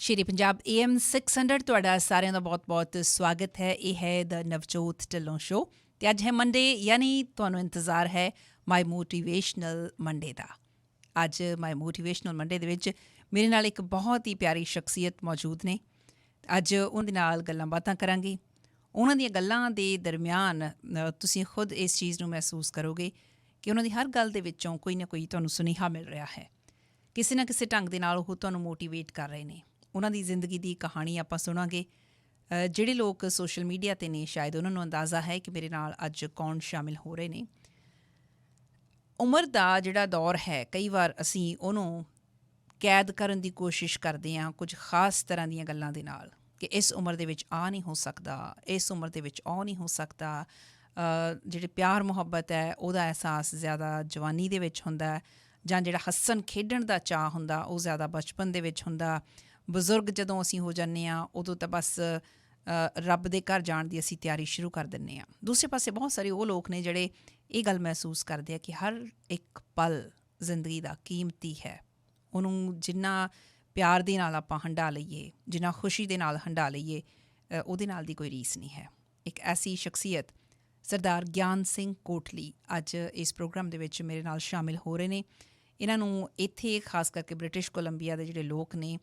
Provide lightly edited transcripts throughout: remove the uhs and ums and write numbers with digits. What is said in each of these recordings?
ਸ਼ੇਰੇ Punjab AM 600 ਤੁਹਾਡਾ ਸਾਰਿਆਂ ਦਾ ਬਹੁਤ-ਬਹੁਤ ਸਵਾਗਤ ਹੈ। ਇਹ ਹੈ ਦ ਨਵਜੋਤ ਢਿੱਲੋਂ ਸ਼ੋ ਤੇ ਅੱਜ ਹੈ ਮੰਡੇ, ਯਾਨੀ ਤੁਹਾਨੂੰ ਇੰਤਜ਼ਾਰ ਹੈ ਮਾਈ ਮੋਟੀਵੇਸ਼ਨਲ ਮੰਡੇ ਦਾ। ਅੱਜ ਮਾਈ ਮੋਟੀਵੇਸ਼ਨਲ ਮੰਡੇ ਦੇ ਵਿੱਚ ਮੇਰੇ ਨਾਲ ਇੱਕ ਬਹੁਤ ਹੀ ਪਿਆਰੀ ਸ਼ਖਸੀਅਤ ਮੌਜੂਦ ਨੇ। ਅੱਜ ਉਹਨਾਂ ਦੇ ਨਾਲ ਗੱਲਾਂ ਬਾਤਾਂ ਕਰਾਂਗੇ। ਉਹਨਾਂ ਦੀਆਂ ਗੱਲਾਂ ਦੇ ਦਰਮਿਆਨ ਤੁਸੀਂ ਖੁਦ ਇਸ ਚੀਜ਼ ਨੂੰ ਮਹਿਸੂਸ ਕਰੋਗੇ ਕਿ ਉਹਨਾਂ ਦੀ ਹਰ ਗੱਲ ਦੇ ਵਿੱਚੋਂ ਕੋਈ ਨਾ ਕੋਈ ਤੁਹਾਨੂੰ ਸੁਨੇਹਾ ਮਿਲ ਰਿਹਾ ਹੈ। ਕਿਸੇ ਨਾ ਕਿਸੇ ਢੰਗ ਦੇ ਨਾਲ ਉਹ ਤੁਹਾਨੂੰ ਮੋਟੀਵੇਟ ਕਰ ਰਹੇ ਨੇ। ਉਹਨਾਂ ਦੀ ਜ਼ਿੰਦਗੀ ਦੀ ਕਹਾਣੀ ਆਪਾਂ ਸੁਣਾਂਗੇ। ਜਿਹੜੇ ਲੋਕ ਸੋਸ਼ਲ ਮੀਡੀਆ 'ਤੇ ਨੇ ਸ਼ਾਇਦ ਉਹਨਾਂ ਨੂੰ ਅੰਦਾਜ਼ਾ ਹੈ ਕਿ ਮੇਰੇ ਨਾਲ ਅੱਜ ਕੌਣ ਸ਼ਾਮਿਲ ਹੋ ਰਹੇ ਨੇ। ਉਮਰ ਦਾ ਜਿਹੜਾ ਦੌਰ ਹੈ, ਕਈ ਵਾਰ ਅਸੀਂ ਉਹਨੂੰ ਕੈਦ ਕਰਨ ਦੀ ਕੋਸ਼ਿਸ਼ ਕਰਦੇ ਹਾਂ ਕੁਝ ਖਾਸ ਤਰ੍ਹਾਂ ਦੀਆਂ ਗੱਲਾਂ ਦੇ ਨਾਲ ਕਿ ਇਸ ਉਮਰ ਦੇ ਵਿੱਚ ਆ ਨਹੀਂ ਹੋ ਸਕਦਾ, ਇਸ ਉਮਰ ਦੇ ਵਿੱਚ ਉਹ ਨਹੀਂ ਹੋ ਸਕਦਾ। ਜਿਹੜੇ ਪਿਆਰ ਮੁਹੱਬਤ ਹੈ ਉਹਦਾ ਅਹਿਸਾਸ ਜ਼ਿਆਦਾ ਜਵਾਨੀ ਦੇ ਵਿੱਚ ਹੁੰਦਾ, ਜਾਂ ਜਿਹੜਾ ਹੱਸਣ ਖੇਡਣ ਦਾ ਚਾਅ ਹੁੰਦਾ ਉਹ ਜ਼ਿਆਦਾ ਬਚਪਨ ਦੇ ਵਿੱਚ ਹੁੰਦਾ। ਬਜ਼ੁਰਗ ਜਦੋਂ ਅਸੀਂ ਹੋ ਜਾਂਦੇ ਹਾਂ ਉਦੋਂ ਤਾਂ ਬਸ ਰੱਬ ਦੇ ਘਰ ਜਾਣ ਦੀ ਅਸੀਂ ਤਿਆਰੀ ਸ਼ੁਰੂ ਕਰ ਦਿੰਦੇ ਹਾਂ। ਦੂਸਰੇ ਪਾਸੇ ਬਹੁਤ ਸਾਰੇ ਉਹ ਲੋਕ ਨੇ ਜਿਹੜੇ ਇਹ ਗੱਲ ਮਹਿਸੂਸ ਕਰਦੇ ਆ ਕਿ ਹਰ ਇੱਕ ਪਲ ਜ਼ਿੰਦਗੀ ਦਾ ਕੀਮਤੀ ਹੈ। ਉਹਨੂੰ ਜਿੰਨਾ ਪਿਆਰ ਦੇ ਨਾਲ ਆਪਾਂ ਹੰਢਾ ਲਈਏ, ਜਿੰਨਾ ਖੁਸ਼ੀ ਦੇ ਨਾਲ ਹੰਢਾ ਲਈਏ, ਉਹਦੇ ਨਾਲ ਦੀ ਕੋਈ ਰੀਸ ਨਹੀਂ ਹੈ। ਇੱਕ ਐਸੀ ਸ਼ਖਸੀਅਤ ਸਰਦਾਰ ਗਿਆਨ ਸਿੰਘ ਕੋਟਲੀ ਅੱਜ ਇਸ ਪ੍ਰੋਗਰਾਮ ਦੇ ਵਿੱਚ ਮੇਰੇ ਨਾਲ ਸ਼ਾਮਿਲ ਹੋ ਰਹੇ ਨੇ। ਇਹਨਾਂ ਨੂੰ ਇੱਥੇ ਖਾਸ ਕਰਕੇ ਬ੍ਰਿਟਿਸ਼ ਕੋਲੰਬੀਆ ਦੇ ਜਿਹੜੇ ਲੋਕ ਨੇ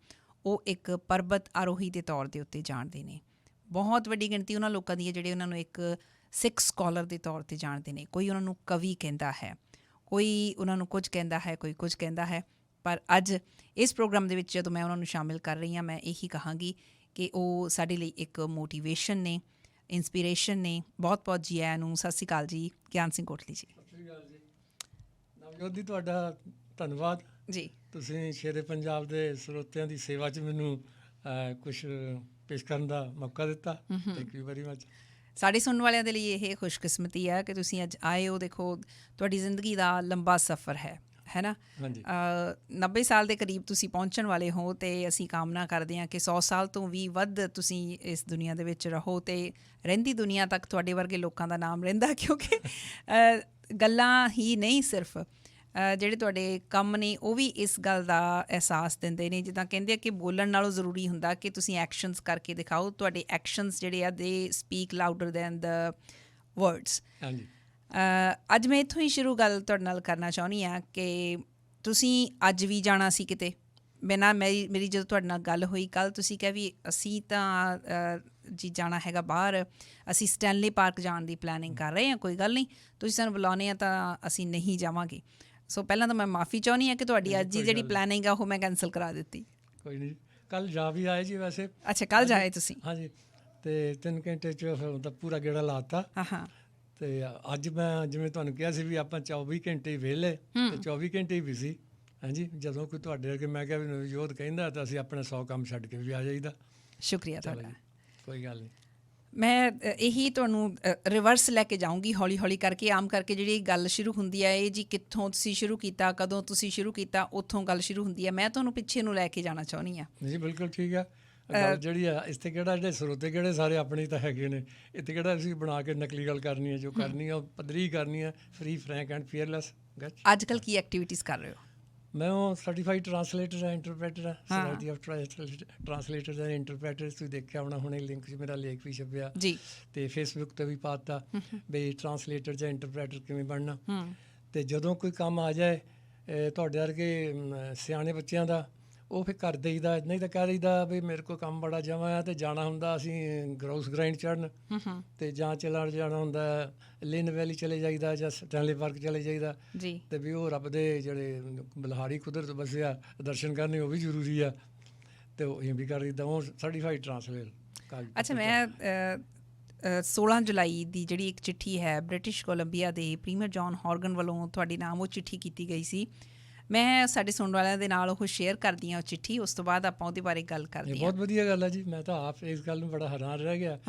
ਉਹ ਇੱਕ ਪਰਬਤ ਆਰੋਹੀ ਦੇ ਤੌਰ ਦੇ ਉੱਤੇ ਜਾਣਦੇ ਨੇ। ਬਹੁਤ ਵੱਡੀ ਗਿਣਤੀ ਉਹਨਾਂ ਲੋਕਾਂ ਦੀ ਹੈ ਜਿਹੜੇ ਉਹਨਾਂ ਨੂੰ ਇੱਕ ਸਿੱਖ ਸਕਾਲਰ ਦੇ ਤੌਰ 'ਤੇ ਜਾਣਦੇ ਨੇ। ਕੋਈ ਉਹਨਾਂ ਨੂੰ ਕਵੀ ਕਹਿੰਦਾ ਹੈ, ਕੋਈ ਉਹਨਾਂ ਨੂੰ ਕੁਝ ਕਹਿੰਦਾ ਹੈ, ਕੋਈ ਕੁਝ ਕਹਿੰਦਾ ਹੈ। ਪਰ ਅੱਜ ਇਸ ਪ੍ਰੋਗਰਾਮ ਦੇ ਵਿੱਚ ਜਦੋਂ ਮੈਂ ਉਹਨਾਂ ਨੂੰ ਸ਼ਾਮਿਲ ਕਰ ਰਹੀ ਹਾਂ, ਮੈਂ ਇਹੀ ਕਹਾਂਗੀ ਕਿ ਉਹ ਸਾਡੇ ਲਈ ਇੱਕ ਮੋਟੀਵੇਸ਼ਨ ਨੇ, ਇੰਸਪੀਰੇਸ਼ਨ ਨੇ। ਬਹੁਤ ਬਹੁਤ ਜੀ ਆਇਆਂ ਨੂੰ। ਸਤਿ ਸ਼੍ਰੀ ਅਕਾਲ ਜੀ ਗਿਆਨ ਸਿੰਘ ਕੋਟਲੀ ਜੀ। ਸਤਿ ਸ਼੍ਰੀ ਅਕਾਲ ਜੀ ਨਵਜੋਤ ਜੀ, ਤੁਹਾਡਾ ਧੰਨਵਾਦ ਜੀ। ਤੁਸੀਂ ਸ਼ੇਰੇ ਪੰਜਾਬ ਦੇ ਸਰੋਤਿਆਂ ਦੀ ਸੇਵਾ 'ਚ ਮੈਨੂੰ ਕੁਛ ਪੇਸ਼ ਕਰਨ ਦਾ ਮੌਕਾ ਦਿੱਤਾ। Thank you very much. ਸਾਡੇ ਸੁਣਨ ਵਾਲਿਆਂ ਦੇ ਲਈ ਇਹ ਖੁਸ਼ਕਿਸਮਤੀ ਹੈ ਕਿ ਤੁਸੀਂ ਅੱਜ ਆਏ ਹੋ। ਦੇਖੋ, ਤੁਹਾਡੀ ਜ਼ਿੰਦਗੀ ਦਾ ਲੰਬਾ ਸਫ਼ਰ ਹੈ ਨਾ। 90 ਸਾਲ ਦੇ ਕਰੀਬ ਤੁਸੀਂ ਪਹੁੰਚਣ ਵਾਲੇ ਹੋ ਅਤੇ ਅਸੀਂ ਕਾਮਨਾ ਕਰਦੇ ਹਾਂ ਕਿ 100 ਸਾਲ ਤੋਂ ਵੀ ਵੱਧ ਤੁਸੀਂ ਇਸ ਦੁਨੀਆ ਦੇ ਵਿੱਚ ਰਹੋ ਅਤੇ ਰਹਿੰਦੀ ਦੁਨੀਆ ਤੱਕ ਤੁਹਾਡੇ ਵਰਗੇ ਲੋਕਾਂ ਦਾ ਨਾਮ ਰਹਿੰਦਾ, ਕਿਉਂਕਿ ਗੱਲਾਂ ਹੀ ਨਹੀਂ, ਸਿਰਫ ਜਿਹੜੇ ਤੁਹਾਡੇ ਕੰਮ ਨੇ ਉਹ ਵੀ ਇਸ ਗੱਲ ਦਾ ਅਹਿਸਾਸ ਦਿੰਦੇ ਨੇ। ਜਿੱਦਾਂ ਕਹਿੰਦੇ ਆ ਕਿ ਬੋਲਣ ਨਾਲੋਂ ਜ਼ਰੂਰੀ ਹੁੰਦਾ ਕਿ ਤੁਸੀਂ ਐਕਸ਼ਨਸ ਕਰਕੇ ਦਿਖਾਓ। ਤੁਹਾਡੇ ਐਕਸ਼ਨਸ ਜਿਹੜੇ ਆ ਦੇ ਸਪੀਕ ਲਾਊਡਰ ਦੈਨ ਦ ਵਰਡਸ। ਹਾਂਜੀ। ਅੱਜ ਮੈਂ ਇੱਥੋਂ ਹੀ ਸ਼ੁਰੂ ਗੱਲ ਤੁਹਾਡੇ ਨਾਲ ਕਰਨਾ ਚਾਹੁੰਦੀ ਹਾਂ ਕਿ ਤੁਸੀਂ ਅੱਜ ਵੀ ਜਾਣਾ ਸੀ ਕਿਤੇ। ਮੇਰੀ ਜਦੋਂ ਤੁਹਾਡੇ ਨਾਲ ਗੱਲ ਹੋਈ ਕੱਲ੍ਹ, ਤੁਸੀਂ ਕਿਹਾ ਵੀ ਅਸੀਂ ਤਾਂ ਜੀ ਜਾਣਾ ਹੈਗਾ ਬਾਹਰ, ਅਸੀਂ ਸਟੈਨਲੇ ਪਾਰਕ ਜਾਣ ਦੀ ਪਲੈਨਿੰਗ ਕਰ ਰਹੇ ਹਾਂ। ਕੋਈ ਗੱਲ ਨਹੀਂ, ਤੁਸੀਂ ਸਾਨੂੰ ਬੁਲਾਉਂਦੇ ਹਾਂ ਤਾਂ ਅਸੀਂ ਨਹੀਂ ਜਾਵਾਂਗੇ। ਸੋ ਪਹਿਲਾਂ ਤਾਂ ਮੈਂ ਮਾफ़ੀ ਚਾਹੁੰਦੀ ਹਾਂ ਕਿ ਤੁਹਾਡੀ ਅੱਜ ਦੀ ਜਿਹੜੀ ਪਲੈਨਿੰਗ ਆ ਉਹ ਮੈਂ ਕੈਂਸਲ ਕਰਾ ਦਿੱਤੀ। ਕੋਈ ਨਹੀਂ, ਕੱਲ੍ਹ ਜਾ ਵੀ ਆਏ ਜੀ ਵੈਸੇ। ਅੱਛਾ, ਕੱਲ੍ਹ ਜਾਏ ਤੁਸੀਂ? ਹਾਂਜੀ, ਅਤੇ 3 ਘੰਟੇ 'ਚ ਫਿਰ ਪੂਰਾ ਗੇੜਾ ਲਾ ਦਿੱਤਾ। ਹਾਂ। ਅਤੇ ਅੱਜ ਮੈਂ ਜਿਵੇਂ ਤੁਹਾਨੂੰ ਕਿਹਾ ਸੀ ਵੀ ਆਪਾਂ 24 ਘੰਟੇ ਹੀ ਵਿਹਲੇ ਅਤੇ 24 ਘੰਟੇ ਹੀ ਬਿਜ਼ੀ। ਹਾਂਜੀ, ਜਦੋਂ ਕੋਈ ਤੁਹਾਡੇ ਅੱਗੇ ਮੈਂ ਕਿਹਾ ਵੀ ਨਵਜੋਤ ਕਹਿੰਦਾ ਤਾਂ ਅਸੀਂ ਆਪਣਾ 100 ਕੰਮ ਛੱਡ ਕੇ ਵੀ ਆ ਜਾਈਦਾ। ਸ਼ੁਕਰੀਆ ਤੁਹਾਡਾ। ਕੋਈ ਗੱਲ ਨਹੀਂ। ਮੈਂ ਇਹੀ ਤੁਹਾਨੂੰ ਰਿਵਰਸ ਲੈ ਕੇ ਜਾਊਂਗੀ ਹੌਲੀ ਹੌਲੀ ਕਰਕੇ। ਆਮ ਕਰਕੇ ਜਿਹੜੀ ਗੱਲ ਸ਼ੁਰੂ ਹੁੰਦੀ ਹੈ ਇਹ ਜੀ ਕਿੱਥੋਂ ਤੁਸੀਂ ਸ਼ੁਰੂ ਕੀਤਾ, ਕਦੋਂ ਤੁਸੀਂ ਸ਼ੁਰੂ ਕੀਤਾ, ਉੱਥੋਂ ਗੱਲ ਸ਼ੁਰੂ ਹੁੰਦੀ ਹੈ। ਮੈਂ ਤੁਹਾਨੂੰ ਪਿੱਛੇ ਨੂੰ ਲੈ ਕੇ ਜਾਣਾ ਚਾਹੁੰਦੀ ਹਾਂ। ਜੀ ਬਿਲਕੁਲ ਠੀਕ ਆ। ਗੱਲ ਜਿਹੜੀ ਆ ਇਸ 'ਤੇ ਕਿਹੜਾ ਜਿਹੜੇ ਸਰੋਤੇ ਕਿਹੜੇ ਸਾਰੇ ਆਪਣੇ ਤਾਂ ਹੈਗੇ ਨੇ। ਇੱਥੇ ਕਿਹੜਾ ਅਸੀਂ ਬਣਾ ਕੇ ਨਕਲੀ ਗੱਲ ਕਰਨੀ ਹੈ। ਜੋ ਕਰਨੀ ਆ ਉਹ ਪੱਧਰੀ ਕਰਨੀ ਹੈ, ਫਰੀ, ਫਰੈਂਕ ਐਂਡ ਫੀਅਰਲੈਸ। ਅੱਜ ਕੱਲ੍ਹ ਕੀ ਐਕਟੀਵਿਟੀਜ਼ ਕਰ ਰਹੇ ਹੋ? ਮੈਂ ਉਹ ਸਰਟੀਫਾਈਡ ਟਰਾਂਸਲੇਟਰ ਹੈ, ਇੰਟਰਪ੍ਰੇਟਰ ਹੈ। Society of translator and interpreter. ਤੁਸੀਂ ਦੇਖਿਆ ਹੋਣਾ ਹੁਣੇ ਲਿੰਕ 'ਚ ਮੇਰਾ ਲੇਖ ਵੀ ਛਪਿਆ ਜੀ, ਅਤੇ ਫੇਸਬੁੱਕ 'ਤੇ ਵੀ ਪਾ ਦਿੱਤਾ ਵੀ ਟਰਾਂਸਲੇਟਰ ਜਾਂ ਇੰਟਰਪ੍ਰੇਟਰ ਕਿਵੇਂ ਬਣਨਾ। ਅਤੇ ਜਦੋਂ ਕੋਈ ਕੰਮ ਆ ਜਾਏ ਤੁਹਾਡੇ ਵਰਗੇ ਸਿਆਣੇ ਬੱਚਿਆਂ ਦਾ, ਉਹ ਫਿਰ ਕਰ ਦਈਦਾ। ਨਹੀਂ ਤਾਂ ਕਹਿ ਦਈਦਾ ਵੀ ਮੇਰੇ ਕੋਲ ਕੰਮ ਬੜਾ ਜਮ੍ਹਾਂ ਆ ਅਤੇ ਜਾਣਾ ਹੁੰਦਾ ਅਸੀਂ ਗਰਾਊਸ ਗ੍ਰਾਈਂਡ ਚੜ੍ਹਨ, ਅਤੇ ਜਾਂ ਜਾਣਾ ਹੁੰਦਾ ਲਿਨ ਵੈਲੀ ਚਲੇ ਜਾਈਦਾ ਜਾਂ ਸਟੈਨਲੇ ਪਾਰਕ ਚਲੇ ਜਾਈਦਾ ਜੀ। ਅਤੇ ਵੀ ਉਹ ਰੱਬ ਦੇ ਜਿਹੜੇ ਬਲਿਹਾਰੀ ਕੁਦਰਤ ਵਸਿਆ ਦਰਸ਼ਨ ਕਰਨੇ ਉਹ ਵੀ ਜ਼ਰੂਰੀ ਆ, ਅਤੇ ਉਹ ਇਹ ਵੀ ਕਰ ਦਈਦਾ। ਉਹ ਸਰਟੀਫਾਈਡ ਟਰਾਂਸਲੇਟਰ। ਅੱਛਾ, ਮੈਂ 16 ਜੁਲਾਈ ਦੀ ਜਿਹੜੀ ਇੱਕ ਚਿੱਠੀ ਹੈ ਬ੍ਰਿਟਿਸ਼ ਕੋਲੰਬੀਆ ਦੇ ਪ੍ਰੀਮੀਅਰ ਜੌਨ ਹੌਰਗਨ ਵੱਲੋਂ ਤੁਹਾਡੇ ਨਾਮ ਉਹ ਚਿੱਠੀ ਕੀਤੀ ਗਈ ਸੀ। ਮੈਂ ਸਾਡੇ ਸੁਣਨ ਵਾਲਿਆਂ ਦੇ ਨਾਲ ਉਹ ਸ਼ੇਅਰ ਕਰਦੀ ਹਾਂ ਉਹ ਚਿੱਠੀ, ਉਸ ਤੋਂ ਬਾਅਦ ਆਪਾਂ ਉਹਦੇ ਬਾਰੇ ਗੱਲ ਕਰਦੇ ਹਾਂ। ਬਹੁਤ ਵਧੀਆ ਗੱਲ ਹੈ ਜੀ। ਮੈਂ ਤਾਂ ਆਪ ਇਸ ਗੱਲ ਨੂੰ ਬੜਾ ਹੈਰਾਨ ਰਹਿ ਗਿਆ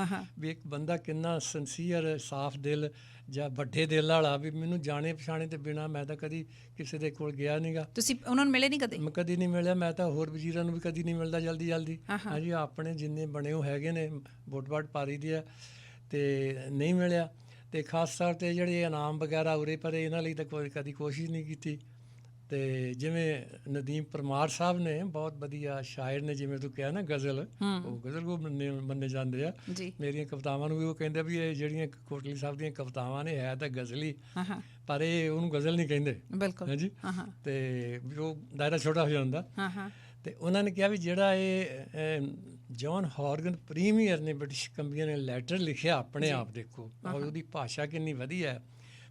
ਵੀ ਇੱਕ ਬੰਦਾ ਕਿੰਨਾ ਸਿੰਸੀਅਰ, ਸਾਫ਼ ਦਿਲ ਜਾਂ ਵੱਡੇ ਦਿਲ ਵਾਲਾ, ਵੀ ਮੈਨੂੰ ਜਾਣੇ ਪਛਾਣੇ ਤੋਂ ਬਿਨਾਂ ਮੈਂ ਤਾਂ ਕਦੀ ਕਿਸੇ ਦੇ ਕੋਲ ਗਿਆ ਨਹੀਂ ਗਾ। ਤੁਸੀਂ ਉਹਨਾਂ ਨੂੰ ਮਿਲੇ ਨਹੀਂ ਕਦੇ? ਮੈਂ ਕਦੀ ਨਹੀਂ ਮਿਲਿਆ। ਮੈਂ ਤਾਂ ਹੋਰ ਵਜ਼ੀਰਾਂ ਨੂੰ ਵੀ ਕਦੀ ਨਹੀਂ ਮਿਲਦਾ ਜਲਦੀ। ਹਾਂਜੀ, ਆਪਣੇ ਜਿੰਨੇ ਬਣੇ ਉਹ ਹੈਗੇ ਨੇ ਵੋਟ ਪਾਰੀ ਦੀ ਆ, ਅਤੇ ਨਹੀਂ ਮਿਲਿਆ। ਅਤੇ ਖਾਸ ਤੌਰ 'ਤੇ ਜਿਹੜੇ ਇਨਾਮ ਵਗੈਰਾ ਉਰੇ ਪਰੇ ਇਹਨਾਂ ਲਈ ਤਾਂ ਕਦੀ ਕੋਸ਼ਿਸ਼ ਨਹੀਂ ਕੀਤੀ। ਤੇ ਜਿਵੇਂ ਨਦੀਮ ਪਰਮਾਰ ਸਾਹਿਬ ਨੇ ਬਹੁਤ ਵਧੀਆ ਸ਼ਾਇਰ ਨੇ, ਜਿਵੇਂ ਤੂੰ ਕਿਹਾ ਨਾ ਗਜ਼ਲ, ਉਹ ਗਜ਼ਲ ਕੋ ਮੰਨੇ ਜਾਂਦੇ ਆ। ਜੀ ਮੇਰੀਆਂ ਕਵਿਤਾਵਾਂ ਨੂੰ ਵੀ ਉਹ ਕਹਿੰਦੇ ਵੀ ਇਹ ਜਿਹੜੀਆਂ ਕੋਟਲੀ ਸਾਹਿਬ ਦੀਆਂ ਕਵਿਤਾਵਾਂ ਨੇ ਹੈ ਤਾਂ ਗਜ਼ਲ ਹੀ, ਪਰ ਇਹ ਉਹਨੂੰ ਗਜ਼ਲ ਨਹੀਂ ਕਹਿੰਦੇ। ਬਿਲਕੁਲ। ਹਾਂਜੀ। ਤੇ ਵੀ ਉਹ ਦਾਇਰਾ ਛੋਟਾ ਹੋ ਜਾਂਦਾ। ਤੇ ਉਹਨਾਂ ਨੇ ਕਿਹਾ ਵੀ ਜਿਹੜਾ ਇਹ ਜੌਨ ਹਾਰਗਨ ਪ੍ਰੀਮੀਅਰ ਨੇ ਬ੍ਰਿਟਿਸ਼ ਕੰਪਨੀ ਨੇ ਲੈਟਰ ਲਿਖਿਆ ਆਪਣੇ ਆਪ, ਦੇਖੋ ਉਹਦੀ ਭਾਸ਼ਾ ਕਿੰਨੀ ਵਧੀਆ ਹੈ।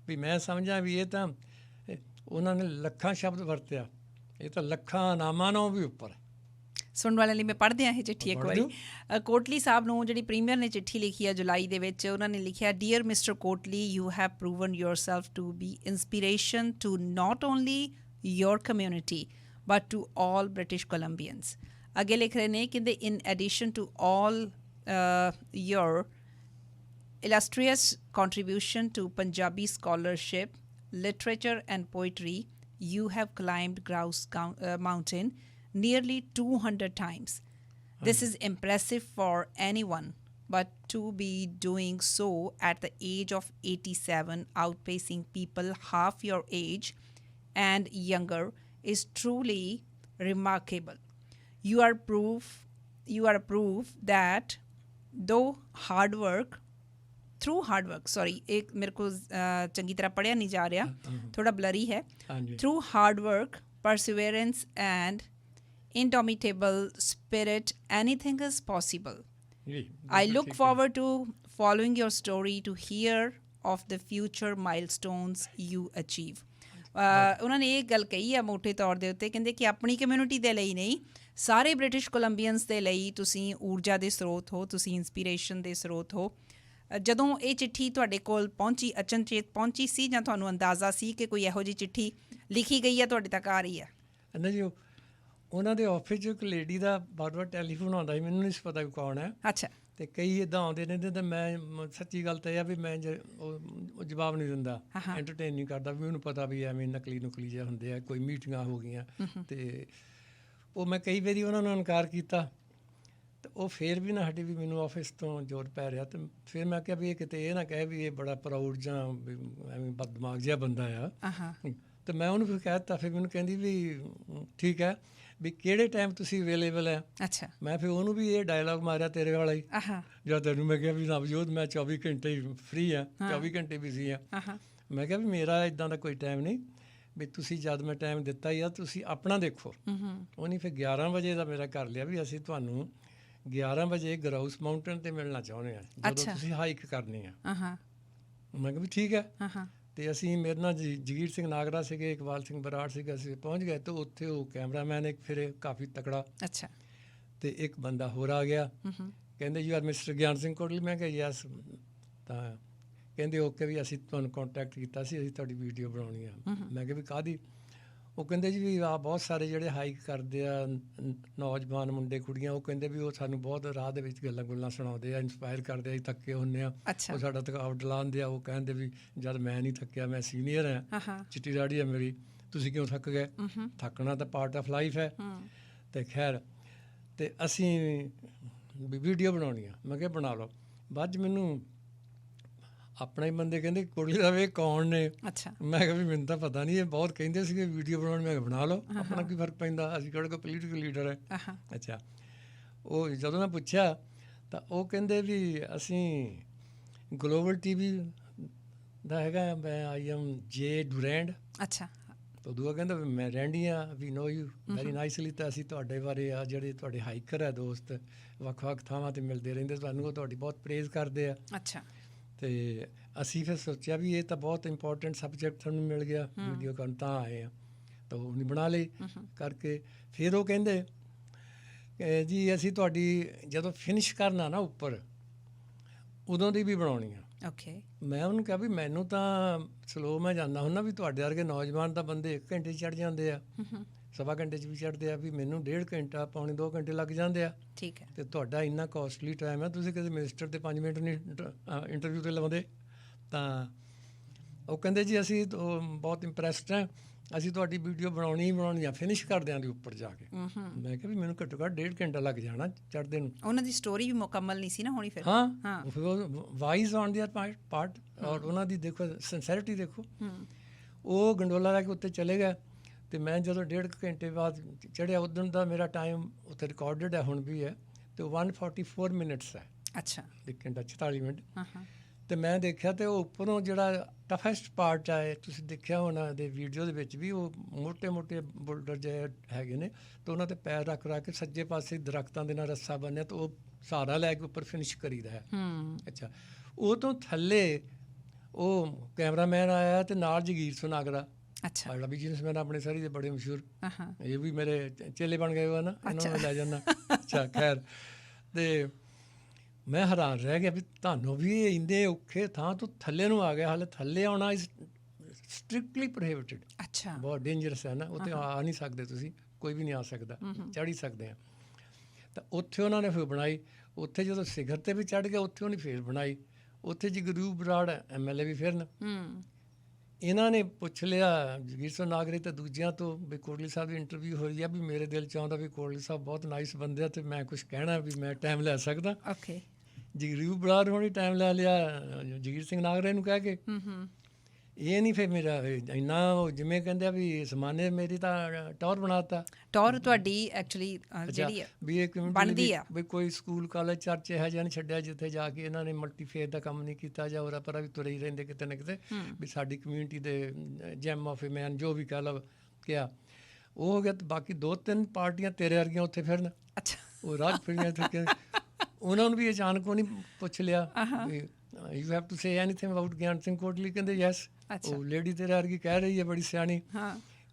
ਵੀ ਮੈਂ ਸਮਝਾਂ ਵੀ ਇਹ ਤਾਂ ਉਹਨਾਂ ਨੇ ਲੱਖਾਂ ਸ਼ਬਦ ਵਰਤਿਆ, ਇਹ ਤਾਂ ਲੱਖਾਂ ਨਾਮਾਂ ਨਾਲੋਂ ਵੀ ਉੱਪਰ। ਸੁਣਨ ਵਾਲਿਆਂ ਲਈ ਮੈਂ ਪੜ੍ਹਦੀ ਹਾਂ ਇਹ ਚਿੱਠੀ ਇੱਕ ਵਾਰੀ। ਕੋਟਲੀ ਸਾਹਿਬ ਨੂੰ ਜਿਹੜੀ ਪ੍ਰੀਮੀਅਰ ਨੇ ਚਿੱਠੀ ਲਿਖੀ ਹੈ ਜੁਲਾਈ ਦੇ ਵਿੱਚ, ਉਹਨਾਂ ਨੇ ਲਿਖਿਆ, dear mister Kotli, you have proven yourself to be inspiration to not only your community but to all British Columbians. ਅੱਗੇ ਲਿਖ ਰਹੇ ਨੇ, ਕਹਿੰਦੇ, in addition to all your illustrious contribution to Punjabi scholarship, literature and poetry, you have climbed Grouse Mountain nearly 200 times. This is impressive for anyone, but to be doing so at the age of 87, outpacing people half your age and younger, is truly remarkable. You are a proof that though hard work, through hard work, sorry ਇੱਕ ਮੇਰੇ ਕੋਲ ਚੰਗੀ ਤਰ੍ਹਾਂ ਪੜ੍ਹਿਆ ਨਹੀਂ ਜਾ ਰਿਹਾ, ਥੋੜਾ ਬਲਰੀ ਹੈ। Through hard work, perseverance and indomitable spirit, anything is possible. I look forward to following your story to hear of the future milestones you achieve. ਉਹਨਾਂ ਨੇ ਇਹ ਗੱਲ ਕਹੀ ਆ ਮੋਟੇ ਤੌਰ ਦੇ ਉੱਤੇ, ਕਹਿੰਦੇ ਕਿ ਆਪਣੀ ਕਮਿਊਨਿਟੀ ਦੇ ਲਈ ਨਹੀਂ, ਸਾਰੇ ਬ੍ਰਿਟਿਸ਼ ਕੋਲੰਬੀਅਨਸ ਦੇ ਲਈ ਤੁਸੀਂ ਊਰਜਾ ਦੇ ਸਰੋਤ ਹੋ, ਤੁਸੀਂ ਇੰਸਪੀਰੇਸ਼ਨ ਦੇ ਸਰੋਤ ਹੋ। ਜਦੋਂ ਇਹ ਚਿੱਠੀ ਤੁਹਾਡੇ ਕੋਲ ਪਹੁੰਚੀ, ਅਚਨਚੇਤ ਪਹੁੰਚੀ ਸੀ ਜਾਂ ਤੁਹਾਨੂੰ ਅੰਦਾਜ਼ਾ ਸੀ ਕਿ ਕੋਈ ਇਹੋ ਜਿਹੀ ਚਿੱਠੀ ਲਿਖੀ ਗਈ ਹੈ ਤੁਹਾਡੇ ਤੱਕ ਆ ਰਹੀ ਹੈ? ਨਾ ਜੀ, ਉਹਨਾਂ ਦੇ ਆਫਿਸ 'ਚ ਇੱਕ ਲੇਡੀ ਦਾ ਬਾਰ-ਬਾਰ ਟੈਲੀਫੋਨ ਆਉਂਦਾ ਸੀ, ਮੈਨੂੰ ਨਹੀਂ ਪਤਾ ਵੀ ਕੌਣ ਹੈ। ਅੱਛਾ। ਤੇ ਕਈ ਇੱਦਾਂ ਆਉਂਦੇ ਰਹਿੰਦੇ, ਅਤੇ ਮੈਂ ਸੱਚੀ ਗੱਲ ਤਾਂ ਇਹ ਆ ਵੀ ਮੈਂ ਉਹ ਜਵਾਬ ਨਹੀਂ ਦਿੰਦਾ, ਐਂਟਰਟੇਨ ਨਹੀਂ ਕਰਦਾ, ਵੀ ਮੈਨੂੰ ਪਤਾ ਵੀ ਐਵੇਂ ਨਕਲੀ ਜਿਹੇ ਹੁੰਦੇ ਆ, ਕੋਈ ਮੀਟਿੰਗਾਂ ਹੋ ਗਈਆਂ। ਅਤੇ ਉਹ ਮੈਂ ਕਈ ਵਾਰੀ ਉਹਨਾਂ ਨੂੰ ਇਨਕਾਰ ਕੀਤਾ, ਅਤੇ ਉਹ ਫਿਰ ਵੀ ਨਾ ਹਟੀ, ਵੀ ਮੈਨੂੰ ਆਫਿਸ ਤੋਂ ਜ਼ੋਰ ਪੈ ਰਿਹਾ। ਅਤੇ ਫਿਰ ਮੈਂ ਕਿਹਾ ਵੀ ਇਹ ਕਿਤੇ ਇਹ ਨਾ ਕਹੇ ਵੀ ਇਹ ਬੜਾ ਪ੍ਰਾਊਡ ਜਾਂ ਐਵੇਂ ਬਦਦਮਾਗ ਜਿਹਾ ਬੰਦਾ ਆ। ਅਤੇ ਮੈਂ ਉਹਨੂੰ ਫਿਰ ਕਹਿ ਦਿੱਤਾ। ਫਿਰ ਮੈਨੂੰ ਕਹਿੰਦੀ ਵੀ ਠੀਕ ਹੈ, ਵੀ ਕਿਹੜੇ ਟਾਈਮ ਤੁਸੀਂ ਅਵੇਲੇਬਲ ਹੈ? ਅੱਛਾ। ਮੈਂ ਫਿਰ ਉਹਨੂੰ ਵੀ ਇਹ ਡਾਇਲੋਗ ਮਾਰਿਆ ਤੇਰੇ ਵਾਲਾ ਹੀ, ਜਦ ਤੈਨੂੰ ਮੈਂ ਕਿਹਾ ਵੀ ਨਵਜੋਤ ਮੈਂ 24 ਘੰਟੇ ਫਰੀ ਹਾਂ, 24 ਘੰਟੇ ਬਿਜ਼ੀ ਹਾਂ। ਮੈਂ ਕਿਹਾ ਵੀ ਮੇਰਾ ਇੱਦਾਂ ਦਾ ਕੋਈ ਟਾਈਮ ਨਹੀਂ, ਵੀ ਤੁਸੀਂ ਜਦ ਮੈਂ ਟਾਈਮ ਦਿੱਤਾ ਹੀ ਆ ਤੁਸੀਂ ਆਪਣਾ ਦੇਖੋ। ਉਹਨੇ ਫਿਰ 11 ਵਜੇ ਦਾ ਮੇਰਾ ਕਰ ਲਿਆ ਵੀ ਅਸੀਂ ਤੁਹਾਨੂੰ 11 ਵਜੇ ਗਰਾਊਸ ਮਾਊਂਟੇਨ 'ਤੇ ਮਿਲਣਾ ਚਾਹੁੰਦੇ ਹਾਂ, ਜਦੋਂ ਤੁਸੀਂ ਹਾਈਕ ਕਰਨੀ ਆ। ਮੈਂ ਕਿਹਾ ਵੀ ਠੀਕ ਹੈ। ਅਤੇ ਅਸੀਂ, ਮੇਰੇ ਨਾਲ ਜਗੀਰ ਸਿੰਘ ਨਾਗਰਾ ਸੀਗੇ, ਇਕਬਾਲ ਸਿੰਘ ਬਰਾੜ ਸੀਗਾ, ਅਸੀਂ ਪਹੁੰਚ ਗਏ। ਅਤੇ ਉੱਥੇ ਉਹ ਕੈਮਰਾਮੈਨ ਇੱਕ ਫਿਰ ਕਾਫੀ ਤਕੜਾ, ਅੱਛਾ, ਅਤੇ ਇੱਕ ਬੰਦਾ ਹੋਰ ਆ ਗਿਆ। ਕਹਿੰਦੇ ਯੂ ਆਰ ਮਿਸਟਰ ਗਿਆਨ ਸਿੰਘ ਕੋਟਲੀ? ਮੈਂ ਕਿਹਾ ਯੈਸ। ਤਾਂ ਕਹਿੰਦੇ ਓਕੇ, ਵੀ ਅਸੀਂ ਤੁਹਾਨੂੰ ਕੋਂਟੈਕਟ ਕੀਤਾ ਸੀ, ਅਸੀਂ ਤੁਹਾਡੀ ਵੀਡੀਓ ਬਣਾਉਣੀ ਆ। ਮੈਂ ਕਿਹਾ ਵੀ ਕਾਹਦੀ? ਉਹ ਕਹਿੰਦੇ ਜੀ ਵੀ ਆਹ ਬਹੁਤ ਸਾਰੇ ਜਿਹੜੇ ਹਾਈਕ ਕਰਦੇ ਆ ਨੌਜਵਾਨ ਮੁੰਡੇ ਕੁੜੀਆਂ, ਉਹ ਕਹਿੰਦੇ ਵੀ ਉਹ ਸਾਨੂੰ ਬਹੁਤ ਰਾਹ ਦੇ ਵਿੱਚ ਗੱਲਾਂ ਸੁਣਾਉਂਦੇ ਆ, ਇੰਸਪਾਇਰ ਕਰਦੇ ਆ, ਅਸੀਂ ਥੱਕੇ ਹੁੰਦੇ ਆ, ਉਹ ਸਾਡਾ ਥਕਾਵਟ ਲਾਉਂਦੇ ਆ। ਉਹ ਕਹਿੰਦੇ ਵੀ ਜਦ ਮੈਂ ਨਹੀਂ ਥੱਕਿਆ, ਮੈਂ ਸੀਨੀਅਰ ਹਾਂ, ਚਿੱਟੀ ਦਾੜੀ ਆ ਮੇਰੀ, ਤੁਸੀਂ ਕਿਉਂ ਥੱਕ ਗਏ? ਥੱਕਣਾ ਤਾਂ ਪਾਰਟ ਆਫ ਲਾਈਫ ਹੈ। ਅਤੇ ਖੈਰ, ਅਤੇ ਅਸੀਂ ਵੀ ਵੀਡੀਓ ਬਣਾਉਣੀ ਆ। ਮੈਂ ਕਿਹਾ ਬਣਾ ਲਓ। ਬਾਅਦ 'ਚ ਮੈਨੂੰ ਆਪਣਾ ਹੀ ਬੰਦੇ ਕਹਿੰਦੇ ਕੋਟਲੀ ਸਾਹਿਬ ਇਹ ਕੌਣ ਨੇ? ਅੱਛਾ। ਮੈਂ ਕਿਹਾ ਵੀ ਮੈਨੂੰ ਤਾਂ ਪਤਾ ਨਹੀਂ, ਇਹ ਬਹੁਤ ਕਹਿੰਦੇ ਸੀਗੇ ਵੀਡੀਓ ਬਣਾਉਣ। ਮੈਂ ਕਿਹਾ ਬਣਾ ਲਓ, ਆਪਣਾ ਕੀ ਫਰਕ ਪੈਂਦਾ, ਅਸੀਂ ਕਿਹੜਾ ਕੋਈ ਪੋਲੀਟੀਕਲ ਲੀਡਰ ਹੈ। ਅੱਛਾ। ਉਹ ਜਦੋਂ ਮੈਂ ਪੁੱਛਿਆ ਤਾਂ ਉਹ ਕਹਿੰਦੇ ਵੀ ਅਸੀਂ ਗਲੋਬਲ TV ਦਾ ਹੈਗਾ, ਮੈਂ ਆਈ ਐਮ ਜੇ ਡੁਰੈਂਡ। ਅੱਛਾ। ਤਾਂ ਦੂਆ ਕਹਿੰਦਾ ਵੀ ਮੈਂ ਰੈਂਡੀ ਹਾਂ, ਵੀ ਨੋ ਯੂ ਵੈਰੀ ਨਾਈਸਲੀ। ਤਾਂ ਅਸੀਂ ਤੁਹਾਡੇ ਬਾਰੇ ਆ ਜਿਹੜੇ ਤੁਹਾਡੇ ਹਾਈਕਰ ਹੈ ਦੋਸਤ, ਵੱਖ-ਵੱਖ ਥਾਵਾਂ 'ਤੇ ਮਿਲਦੇ ਰਹਿੰਦੇ, ਤੁਹਾਨੂੰ ਉਹ ਤੁਹਾਡੀ ਬਹੁਤ ਪ੍ਰੇਜ਼ ਕਰਦੇ ਆ। ਅੱਛਾ। ਅਤੇ ਅਸੀਂ ਫਿਰ ਸੋਚਿਆ ਵੀ ਇਹ ਤਾਂ ਬਹੁਤ ਇੰਪੋਰਟੈਂਟ ਸਬਜੈਕਟ ਸਾਨੂੰ ਮਿਲ ਗਿਆ, ਵੀਡੀਓ ਕਰਨ ਤਾਂ ਆਏ ਆ। ਤਾਂ ਉਹਨੇ ਬਣਾ ਲਈ ਕਰਕੇ। ਫਿਰ ਉਹ ਕਹਿੰਦੇ ਜੀ ਅਸੀਂ ਤੁਹਾਡੀ ਜਦੋਂ ਫਿਨਿਸ਼ ਕਰਨਾ ਨਾ ਉੱਪਰ, ਉਦੋਂ ਦੀ ਵੀ ਬਣਾਉਣੀ ਆ। ਓਕੇ। ਮੈਂ ਉਹਨੂੰ ਕਿਹਾ ਵੀ ਮੈਨੂੰ ਤਾਂ ਸਲੋ ਮੈਂ ਜਾਂਦਾ ਹੁੰਦਾ, ਵੀ ਤੁਹਾਡੇ ਵਰਗੇ ਨੌਜਵਾਨ ਤਾਂ ਬੰਦੇ 1 ਘੰਟੇ 'ਚ ਚੜ੍ਹ ਜਾਂਦੇ ਆ, ਸਵਾ ਘੰਟੇ 'ਚ ਵੀ ਚੜ੍ਹਦੇ ਆ, ਵੀ ਮੈਨੂੰ 1.5 ਘੰਟਾ ਪੌਣੇ 2 ਘੰਟੇ ਲੱਗ ਜਾਂਦੇ ਆ। ਠੀਕ ਹੈ। ਅਤੇ ਤੁਹਾਡਾ ਇੰਨਾ ਕੋਸਟਲੀ ਟਾਈਮ ਹੈ, ਤੁਸੀਂ ਕਦੇ ਮਿਨਿਸਟਰ ਦੇ 5 ਮਿੰਟ ਨਹੀਂ ਇੰਟਰਵਿਊ 'ਤੇ ਲਾਉਂਦੇ। ਤਾਂ ਉਹ ਕਹਿੰਦੇ ਜੀ ਅਸੀਂ ਬਹੁਤ ਇੰਪਰੈਸਡ ਹਾਂ, ਅਸੀਂ ਤੁਹਾਡੀ ਵੀਡੀਓ ਬਣਾਉਣੀ ਹੀ ਬਣਾਉਣੀ ਆ, ਫਿਨਿਸ਼ ਕਰਦਿਆਂ ਦੀ ਉੱਪਰ ਜਾ ਕੇ। ਮੈਂ ਕਿਹਾ ਵੀ ਮੈਨੂੰ ਘੱਟੋ ਘੱਟ 1.5 ਘੰਟਾ ਲੱਗ ਜਾਣਾ ਚੜ੍ਹਦੇ ਨੂੰ। ਉਹਨਾਂ ਦੀ ਸਟੋਰੀ ਵੀ ਮੁਕੰਮਲ ਨਹੀਂ ਸੀ ਨਾ ਹੋਣੀ ਫਿਰ। ਹਾਂ, ਵਾਈਜ਼ ਔਨ ਦੀਅਰ ਪਾਰਟ, ਔਰ ਉਹਨਾਂ ਦੀ ਦੇਖੋ ਸਿੰਸੈਰਿਟੀ ਦੇਖੋ। ਉਹ ਗੰਡੋਲਾ ਲੈ ਕੇ ਉੱਤੇ ਚਲੇ ਗਏ। ਤੇ ਮੈਂ ਜਦੋਂ 1.5 ਘੰਟੇ ਬਾਅਦ ਚੜ੍ਹਿਆ, ਉਦੋਂ ਦਾ ਮੇਰਾ ਟਾਈਮ ਉੱਥੇ ਰਿਕਾਰਡਡ ਹੈ, ਹੁਣ ਵੀ ਹੈ, ਤੇ 144 ਮਿੰਟਸ ਹੈ। ਅੱਛਾ। 1 ਘੰਟਾ 44 ਮਿੰਟ। ਹਾਂ। ਤੇ ਮੈਂ ਦੇਖਿਆ ਤੇ ਉਹ ਉੱਪਰੋਂ ਜਿਹੜਾ ਟਫੈਸਟ ਪਾਰਟ ਹੈ, ਤੁਸੀਂ ਦੇਖਿਆ ਹੋਣਾ ਦੇ ਵੀਡੀਓ ਦੇ ਵਿੱਚ ਵੀ, ਉਹ ਮੋਟੇ ਬੁਲਡਰ ਜਿਹੇ ਹੈਗੇ ਨੇ, ਤੇ ਉਹਨਾਂ ਤੇ ਪੈਰ ਰੱਖ ਕੇ ਸੱਜੇ ਪਾਸੇ ਦਰਖਤਾਂ ਦੇ ਨਾਲ ਰੱਸਾ ਬੰਨਿਆ, ਤੇ ਉਹ ਸਹਾਰਾ ਲੈ ਕੇ ਉੱਪਰ ਫਿਨਿਸ਼ ਕਰੀਦਾ ਹੈ। ਅੱਛਾ, ਉਹ ਤੋਂ ਥੱਲੇ ਉਹ ਕੈਮਰਾਮੈਨ ਆਇਆ ਤੇ ਨਾਲ ਜਗੀਰ ਸੁਨਾਗਰਾ। ਅੱਛਾ। ਜਿਹੜਾ ਬਿਜ਼ਨਸਮੈਨ ਆਪਣੇ ਸਾਰੀ ਦੇ ਬੜੇ ਮਸ਼ਹੂਰ, ਇਹ ਵੀ ਮੇਰੇ ਚੇਲੇ ਬਣ ਗਏ ਹੋ ਨਾ, ਇਹਨਾਂ ਨੂੰ ਲੈ ਜਾਂਦਾ। ਅੱਛਾ, ਖੈਰ, ਤੇ ਮੈਂ ਹੈਰਾਨ ਰਹਿ ਗਿਆ ਵੀ ਤੁਹਾਨੂੰ ਵੀ ਇੰਨੇ ਔਖੇ ਥਾਂ ਤੋਂ ਥੱਲੇ ਨੂੰ ਆ ਗਿਆ, ਹਾਲੇ ਥੱਲੇ ਆਉਣਾ ਇਜ਼ ਸਟ੍ਰਿਕਟਲੀ ਪ੍ਰੋਹਿਬਿਟਡ। ਅੱਛਾ। ਬਹੁਤ ਡੇਂਜਰਸ ਹੈ ਨਾ, ਉੱਥੇ ਆ ਨਹੀਂ ਸਕਦੇ ਤੁਸੀਂ, ਕੋਈ ਵੀ ਨਹੀਂ ਆ ਸਕਦਾ, ਚੜ੍ਹ ਹੀ ਸਕਦੇ ਆ। ਤਾਂ ਉੱਥੇ ਉਹਨਾਂ ਨੇ ਫਿਰ ਬਣਾਈ। ਉੱਥੇ ਜਦੋਂ ਸਿਖਰ 'ਤੇ ਵੀ ਚੜ੍ਹ ਗਿਆ, ਉੱਥੇ ਉਹਨੇ ਫੇਰ ਬਣਾਈ। ਉੱਥੇ ਜਗਰੂਪ ਬਰਾੜ MLA ਵੀ ਫਿਰਨ। ਇਹਨਾਂ ਨੇ ਪੁੱਛ ਲਿਆ ਜਗੀਰ ਸਿੰਘ ਨਾਗਰੇ ਤੇ ਦੂਜਿਆਂ ਤੋਂ ਵੀ ਕੋਟਲੀ ਸਾਹਿਬ ਦੀ ਇੰਟਰਵਿਊ ਹੋਈ ਆ, ਵੀ ਮੇਰੇ ਦਿਲ 'ਚ ਆਉਂਦਾ ਵੀ ਕੋਟਲੀ ਸਾਹਿਬ ਬਹੁਤ ਨਾਈਸ ਬੰਦੇ ਆ, ਤੇ ਮੈਂ ਕੁਛ ਕਹਿਣਾ ਵੀ ਮੈਂ ਟਾਈਮ ਲੈ ਸਕਦਾ। ਓਕੇ। ਜਗਰੂਪ ਬਰਾੜ ਹੋਣੀ ਟਾਈਮ ਲੈ ਲਿਆ ਜਗੀਰ ਸਿੰਘ ਨਾਗਰੇ ਨੂੰ ਕਹਿ ਕੇ। ਇਹ ਨਹੀਂ ਫਿਰ ਮੇਰਾ ਇੰਨਾ, ਜਿਵੇਂ ਕਹਿੰਦੇ ਆ ਵੀ ਜ਼ਮਾਨੇ ਮੇਰੀ ਤਾਂ ਟੌਰ ਬਣਾਤਾ। ਟੌਰ ਤੁਹਾਡੀ ਐਕਚੁਅਲੀ ਜਿਹੜੀ ਵੀ ਇਹ ਬਣਦੀ ਆ ਵੀ ਕੋਈ ਸਕੂਲ ਕਾਲਜ ਚਰਚ ਇਹੋ ਜਿਹਾ ਨਹੀਂ ਛੱਡਿਆ ਜਿੱਥੇ ਜਾ ਕੇ ਇਹਨਾਂ ਨੇ ਮਲਟੀਫੇਥ ਦਾ ਕੰਮ ਨਹੀਂ ਕੀਤਾ, ਜਾਂ ਉਰਾ ਪਰਾ ਵੀ ਤੁਰੇ ਹੀ ਰਹਿੰਦੇ ਕਿਤੇ ਨਾ ਕਿਤੇ, ਵੀ ਸਾਡੀ ਕਮਿਊਨਿਟੀ ਦੇ ਜੈਮ ਆਫ ਏ ਮੈਨ ਜੋ ਵੀ ਕਹਿ ਲਓ ਕਿਹਾ, ਉਹ ਹੋ ਗਿਆ। ਤੇ ਬਾਕੀ 2-3 ਪਾਰਟੀਆਂ ਤੇਰੇ ਵਰਗੀਆਂ ਉੱਥੇ ਫਿਰਨ। ਅੱਛਾ। ਉਹ ਰਾਜ ਫਿਰੀਆਂ ਤੇ ਉਹਨਾਂ ਨੂੰ ਵੀ ਅਚਾਨਕ ਉਹ ਨਹੀਂ ਪੁੱਛ ਲਿਆ ਵੀ you have to say anything about Gian Singh Kotli. ਕਹਿੰਦੇ ਯੈਸ। ਉਹ ਲੇਡੀ ਤੇਰੇ ਵਰਗੀ ਕਹਿ ਰਹੀ ਹੈ, ਬੜੀ ਸਿਆਣੀ।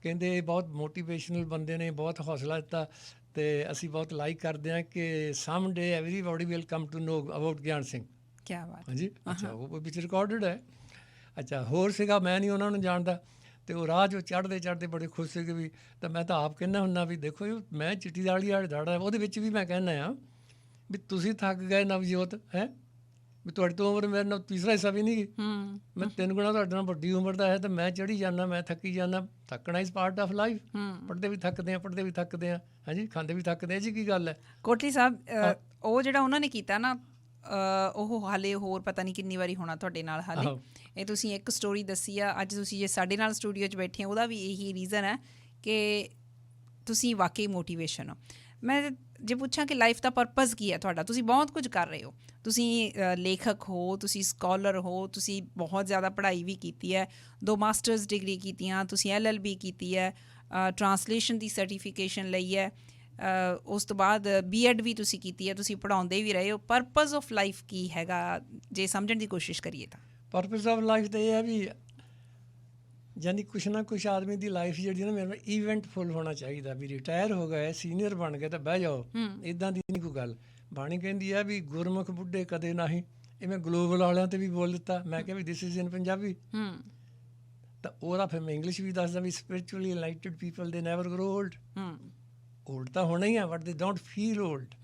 ਕਹਿੰਦੇ ਇਹ ਬਹੁਤ ਮੋਟੀਵੇਸ਼ਨਲ ਬੰਦੇ ਨੇ, ਬਹੁਤ ਹੌਸਲਾ ਦਿੱਤਾ, ਤੇ ਅਸੀਂ ਬਹੁਤ ਲਾਈਕ ਕਰਦੇ ਹਾਂ ਕਿ some day everybody will come to know about Gian Singh. ਕੀ ਬਾਤ। ਹਾਂਜੀ। ਅੱਛਾ, ਉਹ ਵਿੱਚ ਰਿਕਾਰਡਡ ਹੈ। ਅੱਛਾ, ਹੋਰ ਸੀਗਾ, ਮੈਂ ਨਹੀਂ ਉਹਨਾਂ ਨੂੰ ਜਾਣਦਾ। ਤੇ ਉਹ ਰਾਹ 'ਚੋਂ ਚੜ੍ਹਦੇ ਬੜੇ ਖੁਸ਼ ਸੀਗੇ ਵੀ। ਤਾਂ ਮੈਂ ਤਾਂ ਆਪ ਕਹਿੰਦਾ ਹੁੰਦਾ ਵੀ ਦੇਖੋ ਮੈਂ ਚਿੱਟੀ ਦਾੜੀ ਵਾਲੇ ਦਾੜਾ, ਉਹਦੇ ਵਿੱਚ ਵੀ ਮੈਂ ਕਹਿੰਦਾ ਹਾਂ ਵੀ ਤੁਸੀਂ ਥੱਕ ਗਏ ਨਵਜੋਤ, ਹੈ ਵੀ ਤੁਹਾਡੀ ਤੋਂ ਉਮਰ ਮੇਰੇ ਨਾਲ ਤੀਸਰਾ ਹਿੱਸਾ ਵੀ ਨਹੀਂ ਗਈ। ਮੈਂ 3 ਗੁਣਾ ਤੁਹਾਡੇ ਨਾਲ ਵੱਡੀ ਉਮਰ ਦਾ ਹੈ, ਤੇ ਮੈਂ ਚੜ੍ਹੀ ਜਾਂਦਾ, ਮੈਂ ਥੱਕੀ ਜਾਂਦਾ। ਥੱਕਣਾ ਇਜ਼ ਪਾਰਟ ਆਫ ਲਾਈਫ। ਪੜ੍ਹਦੇ ਵੀ ਥੱਕਦੇ ਆ, ਹਾਂਜੀ, ਖਾਂਦੇ ਵੀ ਥੱਕਦੇ ਆ ਜੀ, ਕੀ ਗੱਲ ਹੈ। ਕੋਟਲੀ ਸਾਹਿਬ, ਉਹ ਜਿਹੜਾ ਉਹਨਾਂ ਨੇ ਕੀਤਾ ਨਾ, ਉਹ ਹਾਲੇ ਹੋਰ ਪਤਾ ਨਹੀਂ ਕਿੰਨੀ ਵਾਰੀ ਹੋਣਾ ਤੁਹਾਡੇ ਨਾਲ। ਹਾਲੇ ਇਹ ਤੁਸੀਂ ਇੱਕ ਸਟੋਰੀ ਦੱਸੀ ਆ, ਅੱਜ ਤੁਸੀਂ ਜੇ ਸਾਡੇ ਨਾਲ ਸਟੂਡੀਓ 'ਚ ਬੈਠੇ ਹੋ, ਉਹਦਾ ਵੀ ਇਹੀ ਰੀਜ਼ਨ ਹੈ ਕਿ ਤੁਸੀਂ ਵਾਕਈ ਮੋਟੀਵੇਸ਼ਨ ਹੋ। ਮੈਂ ਜੇ ਪੁੱਛਾਂ ਕਿ ਲਾਈਫ ਦਾ ਪਰਪਸ ਕੀ ਹੈ ਤੁਹਾਡਾ, ਤੁਸੀਂ ਬਹੁਤ ਕੁਝ ਕਰ ਰਹੇ ਹੋ, ਤੁਸੀਂ ਲੇਖਕ ਹੋ, ਤੁਸੀਂ ਸਕਾਲਰ ਹੋ, ਤੁਸੀਂ ਬਹੁਤ ਜ਼ਿਆਦਾ ਪੜ੍ਹਾਈ ਵੀ ਕੀਤੀ ਹੈ, 2 ਮਾਸਟਰਸ ਡਿਗਰੀ ਕੀਤੀਆਂ, ਤੁਸੀਂ LLB ਕੀਤੀ ਹੈ, ਟਰਾਂਸਲੇਸ਼ਨ ਦੀ ਸਰਟੀਫਿਕੇਸ਼ਨ ਲਈ ਹੈ, ਉਸ ਤੋਂ ਬਾਅਦ B.Ed ਵੀ ਤੁਸੀਂ ਕੀਤੀ ਹੈ, ਤੁਸੀਂ ਪੜ੍ਹਾਉਂਦੇ ਵੀ ਰਹੇ ਹੋ। ਪਰਪਸ ਆਫ ਲਾਈਫ ਕੀ ਹੈਗਾ, ਜੇ ਸਮਝਣ ਦੀ ਕੋਸ਼ਿਸ਼ ਕਰੀਏ ਤਾਂ? ਪਰਪਸ ਆਫ ਲਾਈਫ ਤਾਂ ਇਹ ਹੈ ਵੀ ਯਾਨੀ ਕੁਛ ਨਾ ਕੁਛ ਆਦਮੀ ਦੀ ਲਾਈਫ ਜਿਹੜੀ ਨਾ, ਮੇਰੇ ਈਵੈਂਟਫੁੱਲ ਹੋਣਾ ਚਾਹੀਦਾ। ਵੀ ਰਿਟਾਇਰ ਹੋ ਗਏ, ਸੀਨੀਅਰ ਬਣ ਗਏ ਤਾਂ ਬਹਿ ਜਾਓ, ਇੱਦਾਂ ਦੀ ਨਹੀਂ ਕੋਈ ਗੱਲ। ਬਾਣੀ ਕਹਿੰਦੀ ਆ ਵੀ ਗੁਰਮੁਖ ਬੁੱਢੇ ਕਦੇ ਨਹੀਂ। ਇਹ ਮੈਂ ਗਲੋਬਲ ਵਾਲਿਆਂ 'ਤੇ ਵੀ ਬੋਲ ਦਿੱਤਾ। ਮੈਂ ਕਿਹਾ ਵੀ ਦਿਸ ਇਜ਼ ਇਨ ਪੰਜਾਬੀ, ਤਾਂ ਉਹਦਾ ਫਿਰ ਮੈਂ ਇੰਗਲਿਸ਼ ਵੀ ਦੱਸਦਾ ਵੀ spiritually enlightened people they never grow old. Old ਤਾਂ ਹੋਣਾ ਹੀ ਆ, ਬਟ ਦੇ ਡੋਂਟ ਫੀਲ ਓਲਡ।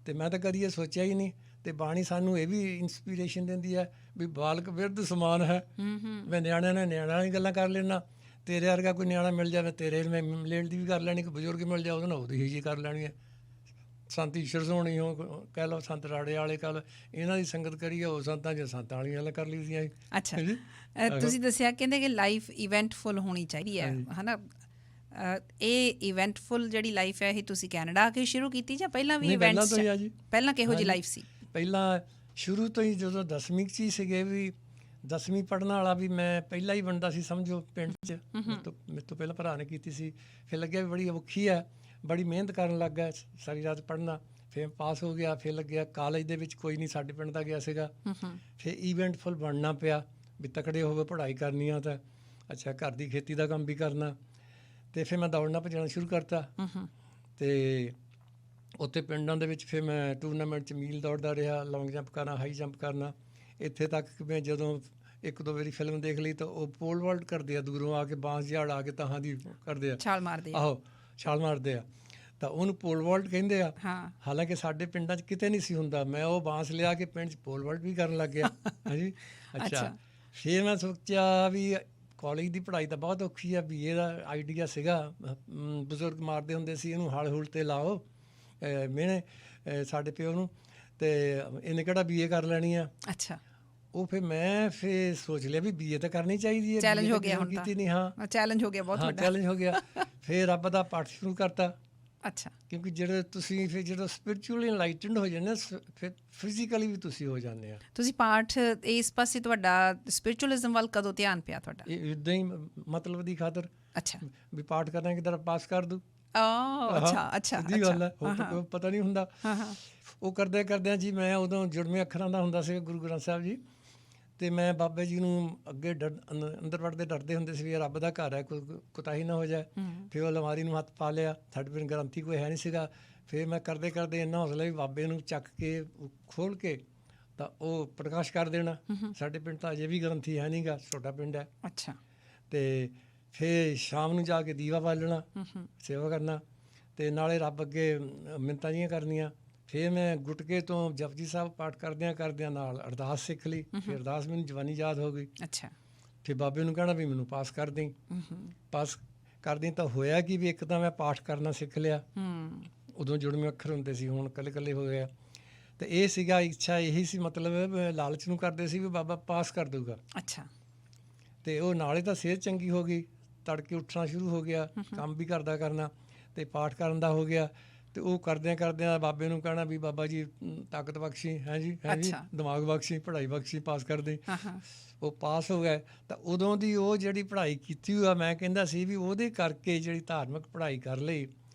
ਤੇ ਮੈਂ ਤਾਂ ਕਦੀ ਇਹ ਸੋਚਿਆ ਹੀ ਨਹੀਂ। ਤੇ ਬਾਣੀ ਸਾਨੂੰ ਇਹ ਵੀ ਇੰਸਪੀਰੇਸ਼ਨ ਦਿੰਦੀ ਹੈ ਵੀ ਬਾਲਕ ਬਿਰਧ ਸਮਾਨ ਹੈ। ਮੈਂ ਨਿਆਣਿਆਂ ਨੇ ਨਿਆਣਿਆਂ ਦੀ ਗੱਲਾਂ ਕਰ ਲੈਣਾ, ਤੇਰੇ ਵਰਗਾ ਕੋਈ ਨਿਆਣਾ ਮਿਲ ਜਾਵੇ ਤੇਰੇ ਮੈਂ ਲੈਣ ਦੀ ਵੀ ਕਰ ਲੈਣੀ, ਕੋਈ ਬਜ਼ੁਰਗ ਮਿਲ ਜਾਵੇ ਉਹਦੇ ਨਾਲ ਉਹਦੀ ਹੀ ਜੀ ਕਰ ਲੈਣੀ ਹੈ। ਸੰਤ ਈਸ਼ਰ ਸੋਹਣੀ ਹੋ ਕਹਿ ਲਓ, ਸੰਤ ਰਾੜੇ ਵਾਲੇ ਕਹਿ ਲਓ, ਇਹਨਾਂ ਦੀ ਸੰਗਤ ਕਰੀਏ, ਉਹ ਸੰਤਾਂ 'ਚ ਸੰਤਾਂ ਵਾਲੀਆਂ ਗੱਲਾਂ ਕਰ ਲਈਦੀਆਂ। ਅੱਛਾ, ਤੁਸੀਂ ਦੱਸਿਆ ਕਹਿੰਦੇ ਕਿ ਲਾਈਫ ਇਵੈਂਟਫੁੱਲ ਹੋਣੀ ਚਾਹੀਦੀ ਹੈ, ਹੈ ਨਾ। ਇਹ ਇਵੈਂਟਫੁੱਲ ਜਿਹੜੀ ਲਾਈਫ ਹੈ, ਇਹ ਤੁਸੀਂ ਕੈਨੇਡਾ ਆ ਕੇ ਸ਼ੁਰੂ ਕੀਤੀ ਜਾਂ ਪਹਿਲਾਂ ਵੀ ਇਵੈਂਟਸ? ਪਹਿਲਾਂ ਕਿਹੋ ਜਿਹੀ ਲਾਈਫ ਸੀ? ਪਹਿਲਾਂ ਸ਼ੁਰੂ ਤੋਂ ਹੀ ਜਦੋਂ 10ਵੀਂ 'ਚ ਹੀ ਸੀਗੇ, ਵੀ 10ਵੀਂ ਪੜ੍ਹਨ ਵਾਲਾ ਵੀ ਮੈਂ ਪਹਿਲਾਂ ਹੀ ਬੰਦਾ ਸੀ ਸਮਝੋ ਪਿੰਡ 'ਚ। ਮੇਰੇ ਤੋਂ ਪਹਿਲਾਂ ਭਰਾ ਨੇ ਕੀਤੀ ਸੀ। ਫਿਰ ਲੱਗਿਆ ਵੀ ਬੜੀ ਔਖੀ ਹੈ, ਬੜੀ ਮਿਹਨਤ ਕਰਨ ਲੱਗ ਗਿਆ, ਸਾਰੀ ਰਾਤ ਪੜ੍ਹਨਾ। ਫਿਰ ਪਾਸ ਹੋ ਗਿਆ, ਫਿਰ ਲੱਗਿਆ ਕਾਲਜ ਦੇ ਵਿੱਚ ਕੋਈ ਨਹੀਂ ਸਾਡੇ ਪਿੰਡ ਦਾ ਗਿਆ ਸੀਗਾ। ਫਿਰ ਈਵੈਂਟਫੁੱਲ ਬਣਨਾ ਪਿਆ ਵੀ ਤਕੜੇ ਹੋਵੇ, ਪੜ੍ਹਾਈ ਕਰਨੀ ਆ ਤਾਂ ਅੱਛਾ, ਘਰ ਦੀ ਖੇਤੀ ਦਾ ਕੰਮ ਵੀ ਕਰਨਾ। ਅਤੇ ਫਿਰ ਮੈਂ ਦੌੜਨਾ ਭੱਜਣਾ ਸ਼ੁਰੂ ਕਰਤਾ। ਅਤੇ ਉੱਥੇ ਪਿੰਡਾਂ ਦੇ ਵਿੱਚ ਫਿਰ ਮੈਂ ਟੂਰਨਾਮੈਂਟ 'ਚ ਮੀਲ ਦੌੜਦਾ ਰਿਹਾ, ਲੌਂਗ ਜੰਪ ਕਰਨਾ, ਹਾਈ ਜੰਪ ਕਰਨਾ। ਇੱਥੇ ਤੱਕ ਕਿ ਮੈਂ ਜਦੋਂ 1-2 ਵਾਰੀ ਫਿਲਮ ਦੇਖ ਲਈ ਤਾਂ ਉਹ ਪੋਲ ਵਾਲਟ ਕਰਦੇ ਆ, ਦੂਰੋਂ ਆ ਕੇ ਬਾਂਸ ਝਾੜ ਆ ਕੇ ਤਾਹਾਂ ਦੀ ਕਰਦੇ ਆ, ਛਾਲ ਮਾਰਦੇ ਆ। ਆਹੋ, ਛਾਲ ਮਾਰਦੇ ਆ, ਤਾਂ ਉਹਨੂੰ ਪੋਲ ਵਾਲਟ ਕਹਿੰਦੇ ਆ। ਹਾਲਾਂਕਿ ਸਾਡੇ ਪਿੰਡਾਂ 'ਚ ਕਿਤੇ ਨਹੀਂ ਸੀ ਹੁੰਦਾ। ਮੈਂ ਉਹ ਬਾਂਸ ਲਿਆ ਕੇ ਪਿੰਡ 'ਚ ਪੋਲ ਵਾਲਟ ਵੀ ਕਰਨ ਲੱਗ ਗਿਆ। ਹਾਂਜੀ। ਅੱਛਾ, ਫਿਰ ਮੈਂ ਸੋਚਿਆ ਵੀ ਕਾਲਜ ਦੀ ਪੜ੍ਹਾਈ ਤਾਂ ਬਹੁਤ ਔਖੀ ਆ, BA ਦਾ ਆਈਡੀਆ ਸੀਗਾ, ਬਜ਼ੁਰਗ ਮਾਰਦੇ ਹੁੰਦੇ ਸੀ ਇਹਨੂੰ ਹਲ ਹੁਲ 'ਤੇ ਲਾਓ ਮਿਹਣੇ ਸਾਡੇ ਪਿਓ ਨੂੰ, ਅਤੇ ਇਹਨੇ ਕਿਹੜਾ BA ਕਰ ਲੈਣੀ ਆ। ਅੱਛਾ। ਉਹ ਫਿਰ ਮੈਂ ਫਿਰ ਸੋਚ ਲਿਆ ਵੀ ਬੀਏ ਤਾਂ ਕਰਨੀ ਚਾਹੀਦੀ ਹੈ, ਚੈਲੰਜ BA ਹੋ ਤਾਂ ਗਿਆ ਕਿਉਂ ਹੁਣ ਤਾਂ ਕੀਤੀ ਨਹੀਂ। ਹਾਂ ਚੈਲੰਜ ਹੋ ਗਿਆ ਬਹੁਤ ਹਾਂ ਵੱਡਾ। ਚੈਲੰਜ ਹੋ ਗਿਆ। ਫਿਰ ਰੱਬ ਦਾ ਪਾਠ ਸ਼ੁਰੂ ਕਰਤਾ, ਅੱਛਾ ਕਿਉਂਕਿ ਜਿਹੜੇ ਤੁਸੀਂ ਫਿਰ ਜਦੋਂ ਸਪਿਰਿਚੁਅਲੀ ਇਨਲਾਈਟਨਡ ਹੋ ਜਾਂਦੇ ਫਿਰ ਫਿਜ਼ੀਕਲੀ ਵੀ ਤੁਸੀਂ ਹੋ ਜਾਂਦੇ ਆ। ਤੁਸੀਂ ਪਾਠ ਇਸ ਪਾਸੇ ਤੁਹਾਡਾ ਸਪਿਰਿਚੁਅਲਿਜ਼ਮ ਵੱਲ ਕਦੋਂ ਧਿਆਨ ਪਿਆ ਤੁਹਾਡਾ? ਇਹ ਇੱਦਾਂ ਹੀ ਮਤਲਬ ਦੀ ਖਾਤਰ ਅੱਛਾ ਵੀ ਪਾਠ ਕਰਨਾ ਕਿਧਰ ਪਾਸ ਕਰ ਦੂ। ਅੱਛਾ ਅੱਛਾ ਸਿੱਧੀ ਗੱਲ ਹੈ, ਹੋਰ ਤਾਂ ਕੋਈ ਪਤਾ ਨਹੀਂ ਹੁੰਦਾ। ਉਹ ਕਰਦੇ ਕਰਦਿਆਂ ਜੀ ਮੈਂ ਉਦੋਂ ਜੁੜਵੇਂ ਅੱਖਰਾਂ ਦਾ ਹੁੰਦਾ ਸੀ ਗੁਰੂ ਗ੍ਰੰਥ ਸਾਹਿਬ ਜੀ, ਅਤੇ ਮੈਂ ਬਾਬੇ ਜੀ ਨੂੰ ਅੱਗੇ ਅੰਦਰ ਵੜਦੇ ਡਰਦੇ ਹੁੰਦੇ ਸੀ ਵੀ ਰੱਬ ਦਾ ਘਰ ਹੈ, ਕੋਈ ਕੁਤਾਹੀ ਨਾ ਹੋ ਜਾਏ। ਫਿਰ ਉਹ ਅਲਮਾਰੀ ਨੂੰ ਹੱਥ ਪਾ ਲਿਆ, ਸਾਡੇ ਪਿੰਡ ਗ੍ਰੰਥੀ ਕੋਈ ਹੈ ਨਹੀਂ ਸੀਗਾ। ਫਿਰ ਮੈਂ ਕਰਦੇ ਕਰਦੇ ਇੰਨਾ ਹੌਸਲਾ ਵੀ ਬਾਬੇ ਨੂੰ ਚੱਕ ਕੇ ਖੋਲ੍ਹ ਕੇ ਤਾਂ ਉਹ ਪ੍ਰਕਾਸ਼ ਕਰ ਦੇਣਾ। ਸਾਡੇ ਪਿੰਡ ਤਾਂ ਅਜੇ ਵੀ ਗ੍ਰੰਥੀ ਹੈ ਨਹੀਂ ਗਾ, ਛੋਟਾ ਪਿੰਡ ਹੈ। ਅੱਛਾ। ਅਤੇ ਫਿਰ ਸ਼ਾਮ ਨੂੰ ਜਾ ਕੇ ਦੀਵਾ ਬਾਲਣਾ, ਸੇਵਾ ਕਰਨਾ, ਅਤੇ ਨਾਲੇ ਰੱਬ ਅੱਗੇ ਮਿੰਨਤਾਂ ਜਿਹੀਆਂ ਕਰਨੀਆਂ। ਫਿਰ ਮੈਂ ਗੁਟਕੇ ਤੋਂ ਜਪਜੀ ਸਾਹਿਬ ਪਾਠ ਕਰਦਿਆਂ ਨਾਲ ਅਰਦਾਸ ਸਿੱਖ ਲਈ। ਫਿਰ ਅਰਦਾਸ ਮੈਨੂੰ ਜਵਾਨੀ ਯਾਦ ਹੋ ਗਈ। ਅੱਛਾ। ਫਿਰ ਬਾਬੇ ਨੂੰ ਕਹਿਣਾ ਵੀ ਮੈਨੂੰ ਪਾਸ ਕਰ ਦੇਈਂ। ਪਾਸ ਕਰ ਦੇਈਂ ਤਾਂ ਹੋਇਆ ਕਿ ਵੀ ਇੱਕ ਤਾਂ ਮੈਂ ਪਾਠ ਕਰਨਾ ਸਿੱਖ ਲਿਆ। ਉਦੋਂ ਜੁੜਵੇਂ ਅੱਖਰ ਹੁੰਦੇ ਸੀ, ਹੁਣ ਇਕੱਲੇ ਇਕੱਲੇ ਹੋ ਗਿਆ। ਅਤੇ ਇਹ ਸੀਗਾ ਇੱਛਾ, ਇਹੀ ਸੀ ਮਤਲਬ ਲਾਲਚ ਨੂੰ ਕਰਦੇ ਸੀ ਵੀ ਬਾਬਾ ਪਾਸ ਕਰ ਦਊਗਾ। ਅੱਛਾ। ਅਤੇ ਉਹ ਨਾਲੇ ਤਾਂ ਸਿਹਤ ਚੰਗੀ ਹੋ ਗਈ, ਤੜਕੇ ਉੱਠਣਾ ਸ਼ੁਰੂ ਹੋ ਗਿਆ, ਕੰਮ ਵੀ ਕਰਦਾ ਕਰਨਾ ਅਤੇ ਪਾਠ ਕਰਨ ਦਾ ਹੋ ਗਿਆ। ਅਤੇ ਉਹ ਕਰਦਿਆਂ ਬਾਬੇ ਨੂੰ ਕਹਿਣਾ ਵੀ ਬਾਬਾ ਜੀ ਤਾਕਤ ਬਖਸ਼ੀ, ਹੈ ਜੀ ਦਿਮਾਗ ਬਖਸ਼ੀ, ਪੜ੍ਹਾਈ ਬਖਸ਼ੀ, ਪਾਸ ਕਰ ਦੇ। ਉਹ ਪਾਸ ਹੋ ਗਏ। ਤਾਂ ਉਦੋਂ ਦੀ ਉਹ ਜਿਹੜੀ ਪੜ੍ਹਾਈ ਕੀਤੀ ਹੋਈ ਆ, ਮੈਂ ਕਹਿੰਦਾ ਸੀ ਵੀ ਉਹਦੇ ਕਰਕੇ ਜਿਹੜੀ ਧਾਰਮਿਕ ਪੜ੍ਹਾਈ ਕਰ ਲਈ।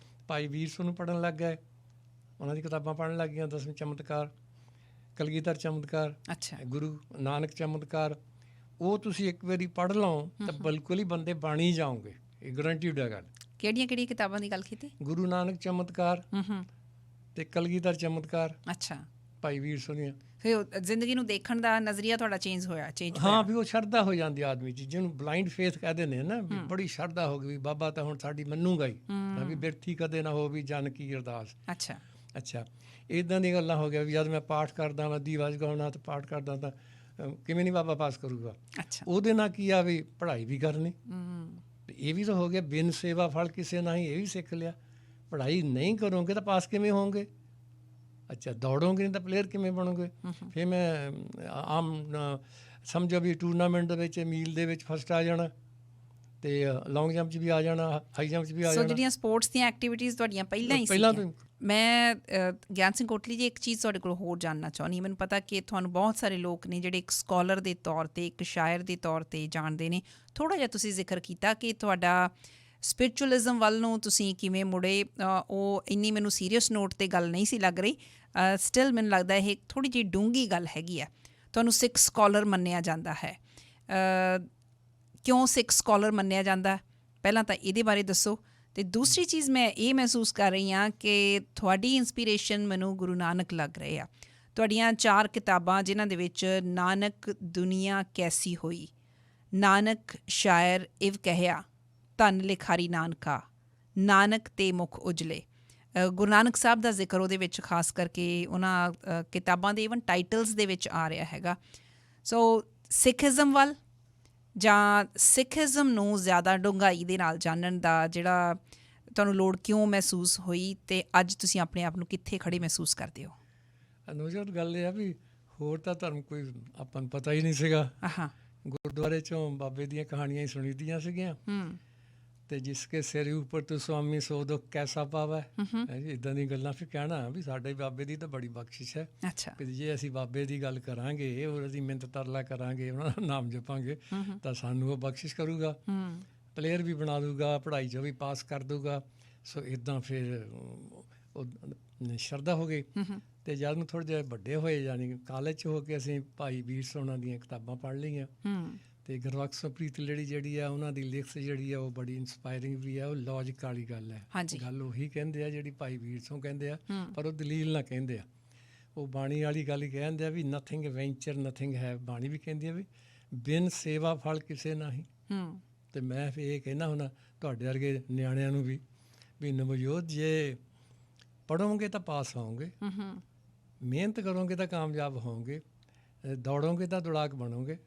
ਭਾਈ ਵੀਰ ਸਿੰਘ ਨੂੰ ਪੜ੍ਹਨ ਲੱਗ ਗਏ, ਉਹਨਾਂ ਦੀ ਕਿਤਾਬਾਂ ਪੜ੍ਹਨ ਲੱਗ ਗਈਆਂ, 10ਵੇਂ ਚਮਤਕਾਰ, ਕਲਗੀਧਰ ਚਮਤਕਾਰ, ਗੁਰੂ ਨਾਨਕ ਚਮਤਕਾਰ। ਉਹ ਤੁਸੀਂ ਇੱਕ ਵਾਰੀ ਪੜ੍ਹ ਲਓ ਤਾਂ ਬਿਲਕੁਲ ਹੀ ਬੰਦੇ ਬਣ ਹੀ ਜਾਓਗੇ, ਇਹ ਗਰੰਟੀਡ ਹੈ ਗੱਲ। ਕਿਹੜੀਆਂ ਕਿਤਾਬਾਂ ਦੀ ਗੱਲ ਕੀਤੀ? ਗੁਰੂ ਨਾਨਕ ਚਮਤਕਾਰ ਤੇ ਕਲਗੀਧਰ ਚਮਤਕਾਰ। ਅੱਛਾ। ਭਾਈ ਵੀਰ ਸਿੰਘ ਦੀਆਂ। ਫਿਰ ਜ਼ਿੰਦਗੀ ਨੂੰ ਦੇਖਣ ਦਾ ਨਜ਼ਰੀਆ ਤੁਹਾਡਾ ਚੇਂਜ ਹੋਇਆ? ਹਾਂ, ਵੀ ਉਹ ਸ਼ਰਧਾ ਹੋ ਜਾਂਦੀ ਆਦਮੀ 'ਚ, ਜਿਹਨੂੰ ਬਲਾਈਂਡ ਫੇਥ ਕਹਿੰਦੇ ਨੇ ਨਾ, ਵੀ ਬੜੀ ਸ਼ਰਧਾ ਹੋ ਗਈ ਵੀ ਬਾਬਾ ਤਾਂ ਹੁਣ ਸਾਡੀ ਮੰਨੂਗਾ ਹੀ, ਵੀ ਬਿਰਥੀ ਕਦੇ ਨਾ ਹੋ ਵੀ ਜਨ ਕੀ ਅਰਦਾਸ। ਅੱਛਾ ਅੱਛਾ, ਇੱਦਾਂ ਦੀਆਂ ਗੱਲਾਂ ਹੋ ਗਿਆ ਵੀ ਜਦ ਮੈਂ ਪਾਠ ਕਰਦਾ ਵਾ, ਦੀਵਾ ਜਗਾਉਣਾ ਤਾਂ ਪਾਠ ਕਰਦਾ ਤਾਂ ਕਿਵੇਂ ਨਹੀਂ ਬਾਬਾ ਪਾਸ ਕਰੂਗਾ। ਅੱਛਾ। ਉਹਦੇ ਨਾਲ ਕੀ ਆ ਵੀ ਪੜ੍ਹਾਈ ਵੀ ਕਰਨੀ, ਇਹ ਵੀ ਤਾਂ ਹੋ ਗਿਆ। ਬਿਨ ਸੇਵਾ ਫਲ ਕਿਸੇ ਨਾ ਹੀ, ਇਹ ਵੀ ਸਿੱਖ ਲਿਆ। ਪੜ੍ਹਾਈ ਨਹੀਂ ਕਰੋਗੇ ਤਾਂ ਪਾਸ ਕਿਵੇਂ ਹੋਵੋਗੇ? ਅੱਛਾ, ਦੌੜੋਗੇ ਨਹੀਂ ਤਾਂ ਪਲੇਅਰ ਕਿਵੇਂ ਬਣੋਗੇ? ਫਿਰ ਮੈਂ ਆਮ ਸਮਝੋ ਵੀ ਟੂਰਨਾਮੈਂਟ ਦੇ ਵਿੱਚ, ਮੀਲ ਦੇ ਵਿੱਚ ਫਸਟ ਆ ਜਾਣਾ, ਅਤੇ ਲੌਂਗ ਜੰਪ 'ਚ ਵੀ ਆ ਜਾਣਾ, ਹਾਈ ਜੰਪ 'ਚ ਵੀ ਆ ਜਾਣਾ। ਜਿਹੜੀਆਂ ਸਪੋਰਟਸ ਦੀਆਂ ਐਕਟੀਵਿਟੀਜ਼ ਤੁਹਾਡੀਆਂ ਪਹਿਲਾਂ ਹੀ ਪਹਿਲਾਂ ਤੋਂ। ਮੈਂ ਗਿਆਨ ਸਿੰਘ ਕੋਟਲੀ ਜੀ, ਇੱਕ ਚੀਜ਼ ਤੁਹਾਡੇ ਕੋਲ ਹੋਰ ਜਾਣਨਾ ਚਾਹੁੰਦੀ ਹਾਂ। ਮੈਨੂੰ ਪਤਾ ਕਿ ਤੁਹਾਨੂੰ ਬਹੁਤ ਸਾਰੇ ਲੋਕ ਨੇ ਜਿਹੜੇ ਇੱਕ ਸਕਾਲਰ ਦੇ ਤੌਰ 'ਤੇ, ਇੱਕ ਸ਼ਾਇਰ ਦੇ ਤੌਰ 'ਤੇ ਜਾਣਦੇ ਨੇ। ਥੋੜ੍ਹਾ ਜਿਹਾ ਤੁਸੀਂ ਜ਼ਿਕਰ ਕੀਤਾ ਕਿ ਤੁਹਾਡਾ ਸਪਿਰਿਚੁਅਲਿਜ਼ਮ ਵੱਲ ਨੂੰ ਤੁਸੀਂ ਕਿਵੇਂ ਮੁੜੇ। ਉਹ ਇੰਨੀ ਮੈਨੂੰ ਸੀਰੀਅਸ ਨੋਟ 'ਤੇ ਗੱਲ ਨਹੀਂ ਸੀ ਲੱਗ ਰਹੀ। ਸਟਿਲ ਮੈਨੂੰ ਲੱਗਦਾ ਇਹ ਥੋੜ੍ਹੀ ਜਿਹੀ ਡੂੰਘੀ ਗੱਲ ਹੈਗੀ ਆ। ਤੁਹਾਨੂੰ ਸਿੱਖ ਸਕਾਲਰ ਮੰਨਿਆ ਜਾਂਦਾ ਹੈ, ਕਿਉਂ ਸਿੱਖ ਸਕਾਲਰ ਮੰਨਿਆ ਜਾਂਦਾ? ਪਹਿਲਾਂ ਤਾਂ ਇਹਦੇ ਬਾਰੇ ਦੱਸੋ। ਅਤੇ ਦੂਸਰੀ ਚੀਜ਼ ਮੈਂ ਇਹ ਮਹਿਸੂਸ ਕਰ ਰਹੀ ਹਾਂ ਕਿ ਤੁਹਾਡੀ ਇੰਸਪੀਰੇਸ਼ਨ ਮੈਨੂੰ ਗੁਰੂ ਨਾਨਕ ਲੱਗ ਰਹੇ ਆ। ਤੁਹਾਡੀਆਂ 4 ਕਿਤਾਬਾਂ ਜਿਨ੍ਹਾਂ ਦੇ ਵਿੱਚ ਨਾਨਕ ਦੁਨੀਆ ਕੈਸੀ ਹੋਈ, ਨਾਨਕ ਸ਼ਾਇਰ ਇਵ ਕਹਿਆ, ਧਨ ਲਿਖਾਰੀ ਨਾਨਕਾ, ਨਾਨਕ ਤੇ ਮੁਖ ਉਜਲੇ। ਗੁਰੂ ਨਾਨਕ ਸਾਹਿਬ ਦਾ ਜ਼ਿਕਰ ਉਹਦੇ ਵਿੱਚ ਖਾਸ ਕਰਕੇ ਉਹਨਾਂ ਕਿਤਾਬਾਂ ਦੇ ਈਵਨ ਟਾਈਟਲਸ ਦੇ ਵਿੱਚ ਆ ਰਿਹਾ ਹੈਗਾ। ਸੋ ਸਿੱਖਇਜ਼ਮ ਵੱਲ ਜਾਂ ਸਿੱਖਇਜ਼ਮ ਨੂੰ ਜ਼ਿਆਦਾ ਡੂੰਘਾਈ ਦੇ ਨਾਲ ਜਾਣਨ ਦਾ ਜਿਹੜਾ ਤੁਹਾਨੂੰ ਲੋੜ ਕਿਉਂ ਮਹਿਸੂਸ ਹੋਈ, ਅਤੇ ਅੱਜ ਤੁਸੀਂ ਆਪਣੇ ਆਪ ਨੂੰ ਕਿੱਥੇ ਖੜੇ ਮਹਿਸੂਸ ਕਰਦੇ ਹੋ? ਅਨੁਜੋਤ, ਗੱਲ ਇਹ ਆ ਵੀ ਹੋਰ ਤਾਂ ਧਰਮ ਕੋਈ ਆਪਾਂ ਨੂੰ ਪਤਾ ਹੀ ਨਹੀਂ ਸੀਗਾ। ਗੁਰਦੁਆਰੇ 'ਚੋਂ ਬਾਬੇ ਦੀਆਂ ਕਹਾਣੀਆਂ ਹੀ ਸੁਣੀ ਦੀਆਂ ਸੀਗੀਆਂ। ਅਤੇ ਜਿਸ ਕੇ ਸਿਰ ਉੱਪਰ ਤੋਂ ਸੁਆਮੀ ਸੋ ਦੁੱਖ ਕੈਸਾ ਪਾਵੈ, ਇੱਦਾਂ ਦੀਆਂ ਗੱਲਾਂ। ਫਿਰ ਕਹਿਣਾ ਵੀ ਸਾਡੇ ਬਾਬੇ ਦੀ ਤਾਂ ਬੜੀ ਬਖਸ਼ਿਸ਼ ਹੈ। ਅੱਛਾ। ਕਿ ਜੇ ਅਸੀਂ ਬਾਬੇ ਦੀ ਗੱਲ ਕਰਾਂਗੇ, ਔਰ ਅਸੀਂ ਮਿੰਨਤ ਤਰਲਾ ਕਰਾਂਗੇ, ਉਹਨਾਂ ਦਾ ਨਾਮ ਜਪਾਂਗੇ, ਤਾਂ ਸਾਨੂੰ ਉਹ ਬਖਸ਼ਿਸ਼ ਕਰੂਗਾ, ਪਲੇਅਰ ਵੀ ਬਣਾ ਦੂਗਾ, ਪੜ੍ਹਾਈ 'ਚੋਂ ਵੀ ਪਾਸ ਕਰ ਦੂਗਾ। ਸੋ ਇੱਦਾਂ ਫਿਰ ਉਹ ਸ਼ਰਧਾ ਹੋ ਗਈ। ਅਤੇ ਜਦ ਨੂੰ ਥੋੜ੍ਹੇ ਜਿਹੇ ਵੱਡੇ ਹੋਏ, ਯਾਨੀ ਕਾਲਜ 'ਚ ਹੋ ਕੇ, ਅਸੀਂ ਭਾਈ ਵੀਰ ਸਿੰਘ ਉਹਨਾਂ ਦੀਆਂ ਕਿਤਾਬਾਂ ਪੜ੍ਹ ਲਈਆਂ। ਅਤੇ ਗੁਰਬਖਸ਼ ਪ੍ਰੀਤ ਜਿਹੜੀ ਆ, ਉਹਨਾਂ ਦੀ ਲਿਖਤ ਜਿਹੜੀ ਆ ਉਹ ਬੜੀ ਇੰਸਪਾਇਰਿੰਗ ਵੀ ਆ। ਉਹ ਲੌਜਿਕ ਵਾਲੀ ਗੱਲ ਹੈ। ਗੱਲ ਉਹੀ ਕਹਿੰਦੇ ਆ ਜਿਹੜੀ ਭਾਈ ਵੀਰ ਸਿੰਘ ਕਹਿੰਦੇ ਆ, ਪਰ ਉਹ ਦਲੀਲ ਨਾਲ ਕਹਿੰਦੇ ਆ। ਉਹ ਬਾਣੀ ਵਾਲੀ ਗੱਲ ਹੀ ਕਹਿੰਦੇ ਆ ਵੀ ਨਥਿੰਗ ਵੈਂਚਰ ਨਥਿੰਗ ਹੈ। ਬਾਣੀ ਵੀ ਕਹਿੰਦੀ ਆ ਵੀ ਬਿਨ ਸੇਵਾ ਫਲ ਕਿਸੇ ਨਹੀਂ। ਅਤੇ ਮੈਂ ਫਿਰ ਇਹ ਕਹਿੰਦਾ ਹੁੰਦਾ ਤੁਹਾਡੇ ਵਰਗੇ ਨਿਆਣਿਆਂ ਨੂੰ ਵੀ ਨਵਜੋਤ, ਜੇ ਪੜ੍ਹੋਗੇ ਤਾਂ ਪਾਸ ਹੋਵੋਗੇ, ਮਿਹਨਤ ਕਰੋਗੇ ਤਾਂ ਕਾਮਯਾਬ ਹੋਵੋਗੇ, ਦੌੜੋਗੇ ਤਾਂ ਦੌੜਾਕ ਬਣੋਗੇ।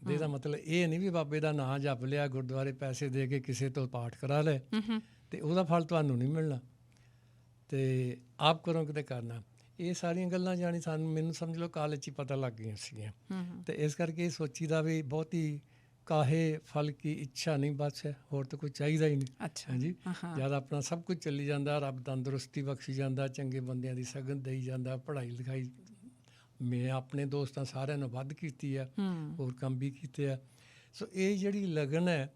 ਇਹਦਾ ਮਤਲਬ ਇਹ ਨਹੀਂ ਵੀ ਬਾਬੇ ਦਾ ਨਾਂ ਜਪ ਲਿਆ, ਗੁਰਦੁਆਰੇ ਪੈਸੇ ਦੇ ਕੇ ਕਿਸੇ ਤੋਂ ਪਾਠ ਕਰਾ ਲਏ ਅਤੇ ਉਹਦਾ ਫਲ ਤੁਹਾਨੂੰ ਨਹੀਂ ਮਿਲਣਾ। ਅਤੇ ਆਪ ਕਰੋਗੇ ਤਾਂ ਕਰਨਾ। ਇਹ ਸਾਰੀਆਂ ਗੱਲਾਂ ਜਾਣੀ ਮੈਨੂੰ ਸਮਝ ਲਓ ਕਾਲਜ 'ਚ ਹੀ ਪਤਾ ਲੱਗ ਗਈਆਂ ਸੀਗੀਆਂ। ਤੇ ਇਸ ਕਰਕੇ ਇਹ ਸੋਚੀਦਾ ਵੀ ਬਹੁਤੀ ਕਾਹੇ ਫਲ ਕੀ ਇੱਛਾ ਨਹੀਂ ਬਸ ਹੈ, ਹੋਰ ਤਾਂ ਕੋਈ ਚਾਹੀਦਾ ਹੀ ਨਹੀਂ। ਅੱਛਾ ਹਾਂਜੀ, ਜਦ ਆਪਣਾ ਸਭ ਕੁਝ ਚੱਲੀ ਜਾਂਦਾ, ਰੱਬ ਤੰਦਰੁਸਤੀ ਬਖਸ਼ੀ ਜਾਂਦਾ, ਚੰਗੇ ਬੰਦਿਆਂ ਦੀ ਸਗਨ ਦੇਈ ਜਾਂਦਾ, ਪੜ੍ਹਾਈ ਲਿਖਾਈ ਮੈਂ ਆਪਣੇ ਦੋਸਤਾਂ ਸਾਰਿਆਂ ਨੂੰ ਵੱਧ ਕੀਤੀ ਆ, ਹੋਰ ਕੰਮ ਵੀ ਕੀਤੇ ਆ। ਸੋ ਇਹ ਜਿਹੜੀ ਲਗਨ ਹੈ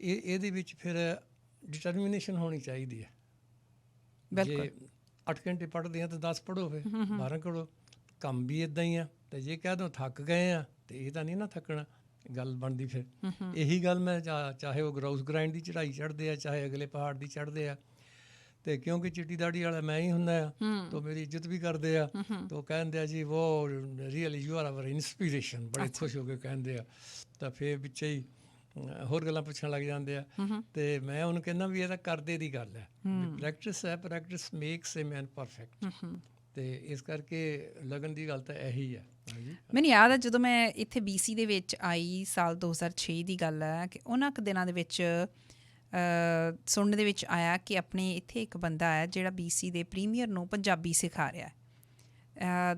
ਇਹਦੇ ਵਿੱਚ ਫਿਰ ਡਿਟਰਮੀਨੇਸ਼ਨ ਹੋਣੀ ਚਾਹੀਦੀ ਹੈ। ਜੇ 8 ਘੰਟੇ ਪੜ੍ਹਦੇ ਆ ਤਾਂ 10 ਪੜ੍ਹੋ, ਫਿਰ 12 ਕਰੋ। ਕੰਮ ਵੀ ਇੱਦਾਂ ਹੀ ਆ। ਤੇ ਜੇ ਕਹਿ ਦੋ ਥੱਕ ਗਏ ਆ ਤੇ ਇਹ ਤਾਂ ਨਹੀਂ ਨਾ ਥੱਕਣਾ ਗੱਲ ਬਣਦੀ। ਫਿਰ ਇਹੀ ਗੱਲ ਮੈਂ ਚਾਹੇ ਉਹ ਗਰਾਊਸ ਗ੍ਰਾਈਂਡ ਦੀ ਚੜ੍ਹਾਈ ਚੜ੍ਹਦੇ ਆ, ਚਾਹੇ ਅਗਲੇ ਪਹਾੜ ਦੀ ਚੜ੍ਹਦੇ ਆ, ਤੇ ਕਿਉਂਕਿ ਚਿੱਟੀ ਦਾੜੀ ਵਾਲਾ ਮੈਂ ਹੀ ਹੁੰਦਾ ਆ ਤਾਂ ਮੇਰੀ ਇੱਜ਼ਤ ਵੀ ਕਰਦੇ ਆ। ਤਾਂ ਕਹਿੰਦੇ ਆ ਜੀ ਉਹ really you are our inspiration, ਬੜੇ ਖੁਸ਼ ਹੋ ਕੇ ਕਹਿੰਦੇ ਆ। ਤਾਂ ਫਿਰ ਵਿੱਚੇ ਹੀ ਹੋਰ ਗੱਲਾਂ ਪੁੱਛਣ ਲੱਗ ਜਾਂਦੇ ਆ। ਤੇ ਮੈਂ ਉਹਨੂੰ ਕਹਿੰਦਾ ਵੀ ਇਹ ਤਾਂ ਕਰਦੇ ਦੀ ਗੱਲ ਹੈ, ਪ੍ਰੈਕਟਿਸ ਹੈ, ਪ੍ਰੈਕਟਿਸ ਮੇਕਸ ਏ ਮੈਨ ਪਰਫੈਕਟ। ਤੇ ਇਸ ਕਰਕੇ ਲਗਨ ਦੀ ਗੱਲ ਤਾਂ ਇਹੀ ਹੈ। ਮੈਨੂੰ ਯਾਦ ਹੈ ਜਦੋਂ ਮੈਂ ਇੱਥੇ BC ਦੇ ਵਿੱਚ ਆਈ, ਸਾਲ 2006 ਦੀ ਗੱਲ ਹੈ, ਕਿ ਉਹਨਾਂ ਕੁ ਦਿਨਾਂ ਦੇ ਵਿੱਚ ਸੁਣਨ ਦੇ ਵਿੱਚ ਆਇਆ ਕਿ ਆਪਣੇ ਇੱਥੇ ਇੱਕ ਬੰਦਾ ਹੈ ਜਿਹੜਾ BC ਦੇ ਪ੍ਰੀਮੀਅਰ ਨੂੰ ਪੰਜਾਬੀ ਸਿਖਾ ਰਿਹਾ।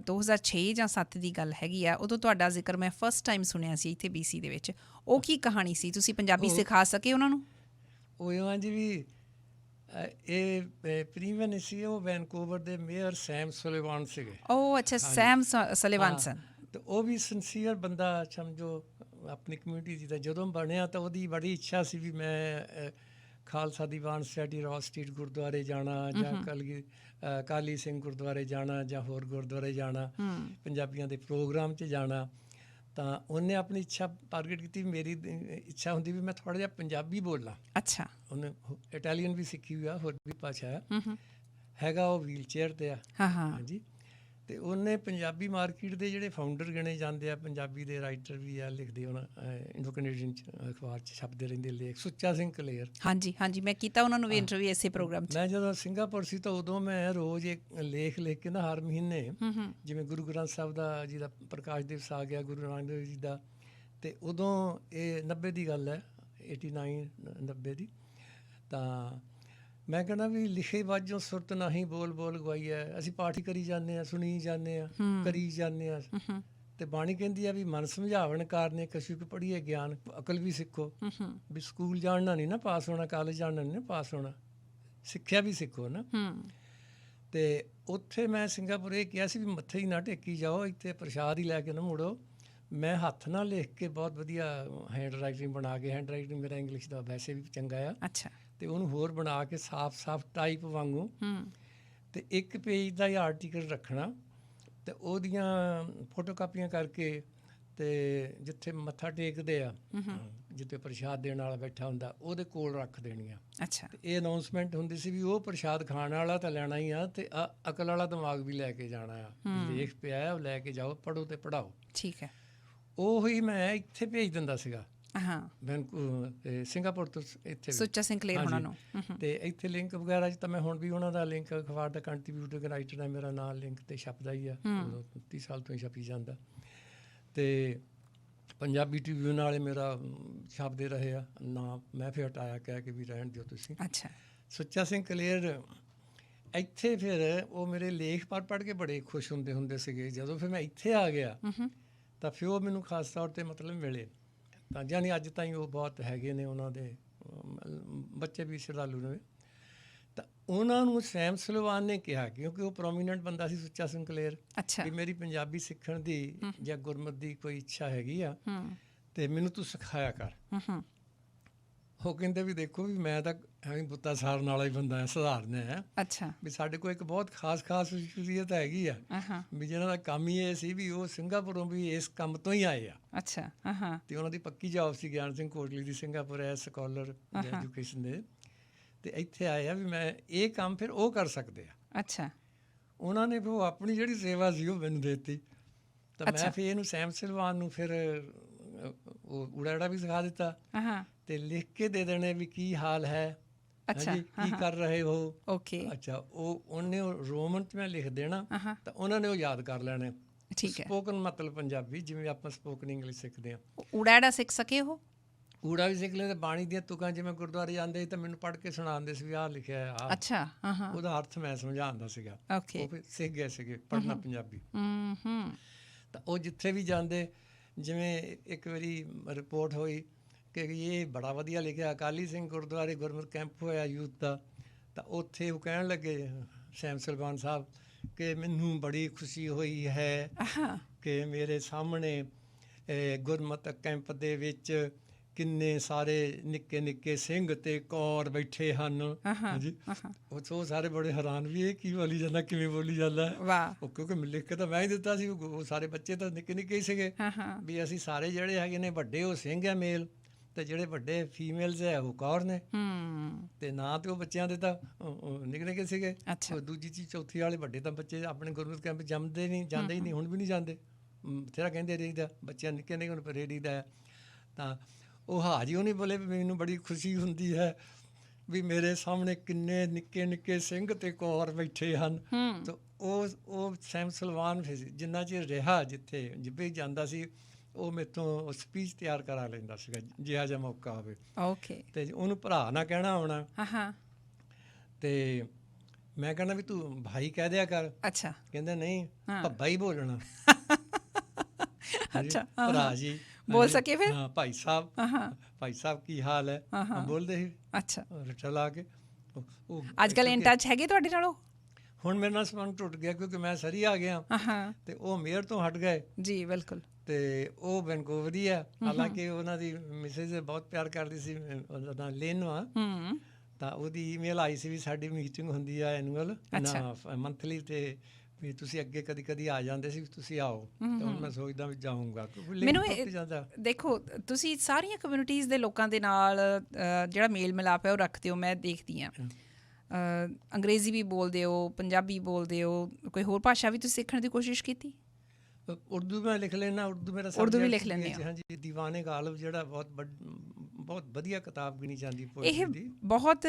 2006 ਜਾਂ 7 ਦੀ ਗੱਲ ਹੈਗੀ ਆ। ਉਦੋਂ ਤੁਹਾਡਾ ਜ਼ਿਕਰ ਮੈਂ ਫਸਟ ਟਾਈਮ ਸੁਣਿਆ ਸੀ ਇੱਥੇ BC ਦੇ ਵਿੱਚ। ਉਹ ਕੀ ਕਹਾਣੀ ਸੀ? ਤੁਸੀਂ ਪੰਜਾਬੀ ਸਿਖਾ ਸਕੇ ਉਹਨਾਂ ਨੂੰ? ਉਹ ਹਾਂਜੀ ਵੀ ਇਹ ਪ੍ਰੀਮੀਅਰ ਨਹੀਂ ਸੀ, ਉਹ ਵੈਨਕੂਵਰ ਦੇ ਮੇਅਰ ਸੈਮ ਸੁਲੀਵਾਨ ਸੀਗੇ। ਉਹ ਅੱਛਾ, ਸੈਮ ਸੁਲੀਵਾਨ ਸਨ। ਤੇ ਉਹ ਵੀ ਸਿੰਸੀਅਰ ਬੰਦਾ ਸਮਝੋ ਆਪਣੀ ਕਮਿਊਨਿਟੀ ਦੀ। ਤਾਂ ਜਦੋਂ ਬਣਿਆ ਤਾਂ ਉਹਦੀ ਬੜੀ ਇੱਛਾ ਸੀ ਵੀ ਮੈਂ ਖਾਲਸਾ ਦੀਵਾਨ ਸੋਸਾਇਟੀ ਰੋਜ਼ ਸਟਰੀਟ ਗੁਰਦੁਆਰੇ ਜਾਣਾ, ਜਾਂ ਕਾਲੀ ਸਿੰਘ ਗੁਰਦੁਆਰੇ ਜਾਣਾ, ਜਾਂ ਹੋਰ ਗੁਰਦੁਆਰੇ ਜਾਣਾ, ਪੰਜਾਬੀਆਂ ਦੇ ਪ੍ਰੋਗਰਾਮ 'ਚ ਜਾਣਾ। ਤਾਂ ਉਹਨੇ ਆਪਣੀ ਇੱਛਾ ਪ੍ਰਗਟ ਕੀਤੀ। ਮੇਰੀ ਇੱਛਾ ਹੁੰਦੀ ਵੀ ਮੈਂ ਥੋੜ੍ਹਾ ਜਿਹਾ ਪੰਜਾਬੀ ਬੋਲਾਂ। ਅੱਛਾ। ਉਹਨੇ ਇਟਾਲੀਅਨ ਵੀ ਸਿੱਖੀ ਹੋਈ ਆ, ਹੋਰ ਵੀ ਭਾਸ਼ਾ ਹੈਗਾ। ਉਹ ਵੀਲ ਚੇਅਰ 'ਤੇ ਆ। ਹਾਂਜੀ। ਤੇ ਉਹਨੇ ਪੰਜਾਬੀ ਮਾਰਕੀਟ ਦੇ ਜਿਹੜੇ ਫਾਊਂਡਰ ਗਿਣੇ ਜਾਂਦੇ ਆ, ਪੰਜਾਬੀ ਦੇ ਰਾਈਟਰ ਵੀ ਆ, ਲਿਖਦੇ ਹੁਣ ਇੰਡੋ ਕੈਨੇਡੀਅਨ ਅਖਬਾਰ 'ਚ ਛਪਦੇ ਰਹਿੰਦੇ ਲੇਖ, ਸੁੱਚਾ ਸਿੰਘ ਕਲੇਰ। ਹਾਂਜੀ, ਮੈਂ ਕੀਤਾ ਉਹਨਾਂ ਨੂੰ ਵੀ ਇੰਟਰਵਿਊ ਇਸੇ ਪ੍ਰੋਗਰਾਮ 'ਚ। ਮੈਂ ਜਦੋਂ ਸਿੰਗਾਪੁਰ ਸੀ ਤਾਂ ਉਦੋਂ ਮੈਂ ਰੋਜ਼ ਇੱਕ ਲੇਖ ਲਿਖ ਕੇ ਨਾ ਹਰ ਮਹੀਨੇ, ਜਿਵੇਂ ਗੁਰੂ ਗ੍ਰੰਥ ਸਾਹਿਬ ਦਾ ਜੀ ਦਾ ਪ੍ਰਕਾਸ਼ ਦਿਵਸ ਆ ਗਿਆ, ਗੁਰੂ ਨਾਨਕ ਦੇਵ ਜੀ ਦਾ, ਤੇ ਉਦੋਂ ਇਹ 90 ਦੀ ਗੱਲ ਹੈ, 89-90 ਦੀ। ਤਾਂ ਮੈਂ ਕਹਿੰਦਾ ਵੀ ਲਿਖੇ ਵਾਜੋਂ ਸੁਰਤ ਨਹੀਂ, ਬੋਲ ਬੋਲ ਗਵਾਈ ਹੈ। ਅਸੀਂ ਪਾਠ ਹੀ ਕਰੀ ਜਾਂਦੇ ਹਾਂ, ਸੁਣੀ ਜਾਂਦੇ ਹਾਂ, ਕਰੀ ਜਾਂਦੇ ਹਾਂ। ਤੇ ਬਾਣੀ ਕਹਿੰਦੀ ਆ ਵੀ ਮਨ ਸਮਝਾਵਣ ਕਾਰਨੇ ਕਛੁਕ ਪੜ੍ਹੀਏ ਗਿਆਨ, ਅਕਲ ਵੀ ਸਿੱਖੋ। ਵੀ ਸਕੂਲ ਜਾਣਾ ਨਹੀਂ ਨਾ ਪਾਸ ਹੋਣਾ, ਕਾਲਜ ਜਾਣਾ ਨਹੀਂ ਨਾ ਪਾਸ ਹੋਣਾ, ਸਿੱਖਿਆ ਵੀ ਸਿੱਖੋ ਨਾ। ਤੇ ਉੱਥੇ ਮੈਂ ਸਿੰਗਾਪੁਰ ਇਹ ਕਿਹਾ ਸੀ ਵੀ ਮੱਥੇ ਹੀ ਨਾ ਟੇਕੀ ਜਾਓ, ਇੱਥੇ ਪ੍ਰਸ਼ਾਦ ਹੀ ਲੈ ਕੇ ਨਾ ਮੁੜੋ। ਮੈਂ ਹੱਥ ਨਾਲ ਲਿਖ ਕੇ ਬਹੁਤ ਵਧੀਆ ਹੈਂਡ ਰਾਈਟਿੰਗ ਬਣਾ ਕੇ, ਹੈਂਡ ਰਾਈਟਿੰਗ ਮੇਰਾ ਇੰਗਲਿਸ਼ ਦਾ ਵੈਸੇ ਵੀ ਚੰਗਾ ਆ। ਅੱਛਾ। ਤੇ ਉਹਨੂੰ ਹੋਰ ਬਣਾ ਕੇ ਸਾਫ਼ ਟਾਈਪ ਵਾਂਗੂ, ਤੇ ਇੱਕ ਪੇਜ ਦਾ ਹੀ ਆਰਟੀਕਲ ਰੱਖਣਾ, ਤੇ ਉਹਦੀਆਂ ਫੋਟੋ ਕਾਪੀਆਂ ਕਰਕੇ, ਤੇ ਜਿੱਥੇ ਮੱਥਾ ਟੇਕਦੇ ਆ, ਜਿੱਥੇ ਪ੍ਰਸ਼ਾਦ ਦੇਣ ਵਾਲਾ ਬੈਠਾ ਹੁੰਦਾ, ਉਹਦੇ ਕੋਲ ਰੱਖ ਦੇਣੀਆਂ। ਅੱਛਾ। ਤੇ ਇਹ ਅਨਾਊਂਸਮੈਂਟ ਹੁੰਦੀ ਸੀ ਵੀ ਉਹ ਪ੍ਰਸ਼ਾਦ ਖਾਣ ਵਾਲਾ ਤਾਂ ਲੈਣਾ ਹੀ ਆ, ਤੇ ਅਕਲ ਵਾਲਾ ਦਿਮਾਗ ਵੀ ਲੈ ਕੇ ਜਾਣਾ ਆ। ਲੇਖ ਪਿਆ ਉਹ ਲੈ ਕੇ ਜਾਓ, ਪੜ੍ਹੋ ਤੇ ਪੜ੍ਹਾਓ। ਠੀਕ ਹੈ। ਉਹੀ ਮੈਂ ਇੱਥੇ ਭੇਜ ਦਿੰਦਾ ਸੀਗਾ। ਸਿੰਗਾਪੁਰ ਤੋਂ ਇੱਥੇ ਸੁੱਚਾ ਸਿੰਘ ਕਲੇਰ ਉਹਨਾਂ ਨੂੰ। ਤੇ ਇੱਥੇ ਲਿੰਕ ਵਗੈਰਾ 'ਚ ਤਾਂ ਮੈਂ ਹੁਣ ਵੀ ਉਹਨਾਂ ਦਾ ਲਿੰਕ, ਅਖਬਾਰ ਦਾ ਕੰਟਰੀਬਿਊਟਰ ਰਾਈਟਰ ਹੈ ਮੇਰਾ, ਨਾਂ ਲਿੰਕ 'ਤੇ ਛਪਦਾ ਹੀ ਆ, 30 ਸਾਲ ਤੋਂ ਹੀ ਛਪੀ ਜਾਂਦਾ। ਤੇ ਪੰਜਾਬੀ ਟ੍ਰਿਬਿਊਨ ਵਾਲੇ ਮੇਰਾ ਛਾਪਦੇ ਰਹੇ ਆ, ਨਾਂ ਮੈਂ ਫਿਰ ਹਟਾਇਆ, ਕਹਿ ਕੇ ਵੀ ਰਹਿਣ ਦਿਓ ਤੁਸੀਂ। ਅੱਛਾ। ਸੁੱਚਾ ਸਿੰਘ ਕਲੇਰ ਇੱਥੇ ਫਿਰ ਉਹ ਮੇਰੇ ਲੇਖ ਪੜ੍ਹ ਕੇ ਬੜੇ ਖੁਸ਼ ਹੁੰਦੇ ਸੀਗੇ। ਜਦੋਂ ਫਿਰ ਮੈਂ ਇੱਥੇ ਆ ਗਿਆ ਤਾਂ ਫਿਰ ਉਹ ਮੈਨੂੰ ਖਾਸ ਤੌਰ 'ਤੇ ਮਤਲਬ ਮਿਲੇ। ਤਾਂ ਜਾਨੀ ਅੱਜ ਤਾਈਂ ਉਹ ਬਹੁਤ ਹੈਗੇ ਨੇ, ਉਹਨਾਂ ਦੇ ਬੱਚੇ ਵੀ ਸ਼ਰਧਾਲੂ ਨੇ। ਤਾਂ ਉਹਨਾਂ ਨੂੰ ਸੈਮ ਸੁਲੀਵਾਨ ਨੇ ਕਿਹਾ, ਕਿਉਂਕਿ ਉਹ ਪ੍ਰੋਮੀਨੈਂਟ ਬੰਦਾ ਸੀ ਸੁੱਚਾ ਸਿੰਘ ਕਲੇਰ, ਕਿ ਮੇਰੀ ਪੰਜਾਬੀ ਸਿੱਖਣ ਦੀ ਜਾਂ ਗੁਰਮਤ ਦੀ ਕੋਈ ਇੱਛਾ ਹੈਗੀ ਆ, ਤੇ ਮੈਨੂੰ ਤੂੰ ਸਿਖਾਇਆ ਕਰ। ਉਹ ਕਹਿੰਦੇ ਵੀ ਦੇਖੋ ਵੀ ਮੈਂ ਤਾਂ ਐਵੇਂ ਬੁੱਤਾ ਸਾਰਨ ਵਾਲਾ ਹੀ ਬੰਦਾ, ਸਧਾਰਨ ਹੈ। ਅੱਛਾ। ਵੀ ਸਾਡੇ ਕੋਲ ਇੱਕ ਬਹੁਤ ਖਾਸ ਸ਼ਖਸੀਅਤ ਹੈਗੀ ਆ, ਵੀ ਜਿਹਨਾਂ ਦਾ ਕੰਮ ਹੀ ਇਹ ਸੀ ਵੀ ਉਹ ਸਿੰਗਾਪੁਰੋਂ ਵੀ ਇਸ ਕੰਮ ਤੋਂ ਹੀ ਆਏ ਆ। ਅੱਛਾ। ਤੇ ਉਹਨਾਂ ਦੀ ਪੱਕੀ ਜੌਬ ਸੀ ਗਿਆਨ ਸਿੰਘ ਕੋਟਲੀ ਦੀ, ਸਿੰਗਾਪੁਰ ਐਜ਼ ਸਕਾਲਰ ਐਜੂਕੇਸ਼ਨ ਦੇ। ਤੇ ਇੱਥੇ ਆਏ ਆ ਵੀ ਮੈਂ ਇਹ ਕੰਮ ਫਿਰ ਉਹ ਕਰ ਸਕਦੇ ਆ। ਅੱਛਾ। ਉਹਨਾਂ ਨੇ ਫਿਰ ਉਹ ਆਪਣੀ ਜਿਹੜੀ ਸੇਵਾ ਸੀ ਉਹ ਮੈਨੂੰ ਦੇ ਦਿੱਤੀ। ਤਾਂ ਮੈਂ ਫਿਰ ਇਹਨੂੰ ਸੈਮ ਸੁਲੀਵਾਨ ਨੂੰ ਫਿਰ ਉਹ ਉੜਾੜਾ ਵੀ ਸਿਖਾ ਦਿੱਤਾ, ਤੇ ਲਿਖ ਕੇ ਦੇ ਦੇਣੇ ਵੀ ਕੀ ਹਾਲ ਹੈ, ਕੀ ਕਰ ਰਹੇ ਹੋ। ਅੱਛਾ। ਉਹਨੇ ਰੋਮਨ 'ਚ ਮੈਂ ਲਿਖ ਦੇਣਾ, ਤਾਂ ਉਹਨਾਂ ਨੇ ਉਹ ਯਾਦ ਕਰ ਲੈਣੇ। ਠੀਕ ਹੈ। ਸਪੋਕਨ ਮਤਲਬ ਪੰਜਾਬੀ, ਜਿਵੇਂ ਆਪਾਂ ਸਪੋਕਨ ਇੰਗਲਿਸ਼ ਸਿੱਖਦੇ ਹਾਂ। ਉੜਾੜਾ ਸਿੱਖ ਸਕੇ ਉਹ? ਊੜਾ ਵੀ ਸਿੱਖ ਲੈਂਦੇ, ਬਾਣੀ ਦੀਆਂ ਤੁਕਾਂ ਜਿਵੇਂ ਗੁਰਦੁਆਰੇ ਜਾਂਦੇ ਸੀ ਤਾਂ ਮੈਨੂੰ ਪੜ੍ਹ ਕੇ ਸੁਣਾਉਂਦੇ ਸੀ ਵੀ ਆਹ ਲਿਖਿਆ ਹੈ, ਆਹ ਅੱਛਾ, ਹਾਂ ਹਾਂ, ਉਹਦਾ ਅਰਥ ਮੈਂ ਸਮਝਾਉਂਦਾ ਸੀਗਾ। ਓਕੇ, ਉਹ ਫਿਰ ਸਿੱਖ ਗਏ ਸੀਗੇ ਪੜ੍ਹਨਾ ਪੰਜਾਬੀ। ਹੂੰ, ਤਾਂ ਉਹ ਜਿੱਥੇ ਵੀ ਜਾਂਦੇ, ਜਿਵੇਂ ਇੱਕ ਵਾਰੀ ਰਿਪੋਰਟ ਹੋਈ ਕਿ ਇਹ ਬੜਾ ਵਧੀਆ ਲਿਖਿਆ, ਅਕਾਲੀ ਸਿੰਘ ਗੁਰਦੁਆਰੇ ਗੁਰਮਤਿ ਕੈਂਪ ਹੋਇਆ ਯੂਥ ਦਾ, ਤਾਂ ਉੱਥੇ ਉਹ ਕਹਿਣ ਲੱਗੇ ਸੈਮ ਸਲਮਾਨ ਸਾਹਿਬ ਕਿ ਮੈਨੂੰ ਬੜੀ ਖੁਸ਼ੀ ਹੋਈ ਹੈ ਕਿ ਮੇਰੇ ਸਾਹਮਣੇ ਗੁਰਮਤਿ ਕੈਂਪ ਦੇ ਵਿੱਚ ਕਿੰਨੇ ਸਾਰੇ ਨਿੱਕੇ ਨਿੱਕੇ ਸਿੰਘ ਤੇ ਕੌਰ ਬੈਠੇ ਹਨ। ਹਾਂਜੀ, ਉਹ ਸਾਰੇ ਬੜੇ ਹੈਰਾਨ ਵੀ ਇਹ ਕੀ ਬੋਲੀ ਜਾਂਦਾ, ਕਿਵੇਂ ਬੋਲੀ ਜਾਂਦਾ। ਵਾਹ, ਉਹ ਕਿਉਂਕਿ ਲਿਖ ਕੇ ਤਾਂ ਮੈਂ ਹੀ ਦਿੱਤਾ ਸੀ, ਉਹ ਸਾਰੇ ਬੱਚੇ ਤਾਂ ਨਿੱਕੇ ਨਿੱਕੇ ਹੀ ਸੀਗੇ ਵੀ ਅਸੀਂ ਸਾਰੇ ਜਿਹੜੇ ਹੈਗੇ ਨੇ ਵੱਡੇ ਉਹ ਸਿੰਘ ਹੈ ਮੇਲ, ਤੇ ਜਿਹੜੇ ਵੱਡੇ ਫੀਮੇਲਸ ਹੈ ਉਹ ਕੌਰ ਨੇ, ਤੇ ਨਾ ਤੇ ਉਹ ਬੱਚਿਆਂ ਦੇ ਤਾਂ ਨਿੱਕੇ ਨਿੱਕੇ ਸੀਗੇ। ਦੂਜੀ ਚੀਜ਼ ਚੌਥੀ ਵਾਲੇ ਵੱਡੇ ਤਾਂ ਬੱਚੇ ਆਪਣੇ ਗੁਰਮਤਿ ਕੈਂਪ ਜੰਮਦੇ ਨਹੀਂ, ਜਾਂਦੇ ਹੀ ਨਹੀਂ, ਹੁਣ ਵੀ ਨਹੀਂ ਜਾਂਦੇ, ਬਥੇਰਾ ਕਹਿੰਦੇ ਰਹੀਦਾ ਬੱਚਿਆਂ ਨਿੱਕੇ ਨਿੱਕੇ ਹੁਣ ਰਹੀਦਾ ਹੈ। ਤਾਂ ਉਹ ਹਾਜੀ ਉਹ ਨਹੀਂ ਬੋਲੇ ਵੀ ਮੈਨੂੰ ਬੜੀ ਖੁਸ਼ੀ ਹੁੰਦੀ ਹੈ ਵੀ ਮੇਰੇ ਸਾਹਮਣੇ ਕਿੰਨੇ ਨਿੱਕੇ ਨਿੱਕੇ ਸਿੰਘ ਤੇ ਕੌਰ ਬੈਠੇ ਹਨ। ਤਾਂ ਉਹ ਸੈਮ ਸਲਮਾਨ ਜਿੰਨਾ ਚਿਰ ਰਿਹਾ ਜਿੱਥੇ ਜਿੱਬੇ ਜਾਂਦਾ ਸੀ, ਉਹ ਮੇਰੇ ਤੋਂ ਸਪੀਚ ਤਿਆਰ ਕਰਾ ਲੈਂਦਾ ਸੀਗਾ ਜਿਹਾ ਜਿਹਾ ਮੌਕਾ ਹੋਵੇ। ਓਕੇ, ਤੇ ਉਹਨੂੰ ਭਰਾ ਨਾ ਕਹਿਣਾ ਆਉਣਾ, ਤੇ ਮੈਂ ਕਹਿੰਦਾ ਵੀ ਤੂੰ ਭਾਈ ਕਹਿ ਦਿਆ ਕਰ। ਅੱਛਾ, ਕਹਿੰਦਾ ਨਹੀਂ ਭੱਬਾ ਹੀ ਬੋਲਣਾ। ਅੱਛਾ, ਭਰਾ ਜੀ ਬੋਲ ਸਕੇ ਫਿਰ? ਹਾਂ, ਭਾਈ ਸਾਹਿਬ, ਭਾਈ ਸਾਹਿਬ ਕੀ ਹਾਲ ਹੈ, ਬੋਲਦੇ ਸੀ। ਅੱਛਾ, ਰੱਟਾ ਲਾ ਕੇ। ਅੱਜ ਕੱਲ੍ਹ ਇਨ ਟੱਚ ਹੈਗੇ ਤੁਹਾਡੇ ਨਾਲੋਂ? ਹੁਣ ਮੇਰੇ ਨਾਲ ਸੰਬੰਧ ਟੁੱਟ ਗਿਆ ਕਿਉਂਕਿ ਮੈਂ ਸਰੀ ਆ ਗਿਆ ਤੇ ਉਹ ਮੇਅਰ ਤੋਂ ਹਟ ਗਏ ਜੀ, ਬਿਲਕੁਲ। ਤੇ ਉਹ ਵੈਨਕੂਵਰ ਹੈ, ਹਾਲਾਂਕਿ ਉਹਨਾਂ ਦੀ ਮਿਸਿਸ ਬਹੁਤ ਪਿਆਰ ਕਰਦੀ ਸੀ, ਉਹਦਾ ਨਾਂ ਲੇਨਵਾ। ਤਾਂ ਉਹਦੀ ਈਮੇਲ ਆਈ ਸੀ ਵੀ ਸਾਡੀ ਮੀਟਿੰਗ ਹੁੰਦੀ ਆ ਐਨੂਅਲ ਮੰਥਲੀ, ਤੇ ਵੀ ਤੁਸੀਂ ਅੱਗੇ ਕਦੀ ਕਦੀ ਆ ਜਾਂਦੇ ਸੀ, ਤੁਸੀਂ ਆਓ। ਤਾਂ ਹੁਣ ਮੈਂ ਸੋਚਦਾ ਵੀ ਜਾਊਂਗਾ। ਮੈਨੂੰ ਦੇਖੋ, ਤੁਸੀਂ ਸਾਰੀਆਂ ਕਮਿਊਨਿਟੀਜ਼ ਦੇ ਲੋਕਾਂ ਦੇ ਨਾਲ ਜਿਹੜਾ ਮੇਲ ਮਿਲਾਪ ਹੈ ਉਹ ਰੱਖਦੇ ਹੋ, ਮੈਂ ਦੇਖਦੀ ਹਾਂ। ਅੰਗਰੇਜ਼ੀ ਵੀ ਬੋਲਦੇ ਹੋ, ਪੰਜਾਬੀ ਬੋਲਦੇ ਹੋ, ਕੋਈ ਹੋਰ ਭਾਸ਼ਾ ਵੀ ਤੁਸੀਂ ਸਿੱਖਣ ਦੀ ਕੋਸ਼ਿਸ਼ ਕੀਤੀ? ਉਰਦੂ ਮੈਂ ਲਿਖ ਲੈਣਾ, ਉਰਦੂ ਮੇਰਾ ਉਰਦੂ ਵੀ ਲਿਖ ਲੈਂਦੇ ਹੋ? ਹਾਂਜੀ, ਦੀਵਾਨੇ ਗਾਲਬ ਜਿਹੜਾ ਬਹੁਤ ਵਧੀਆ ਕਿਤਾਬ ਗਿਣੀ ਜਾਂਦੀ। ਇਹ ਬਹੁਤ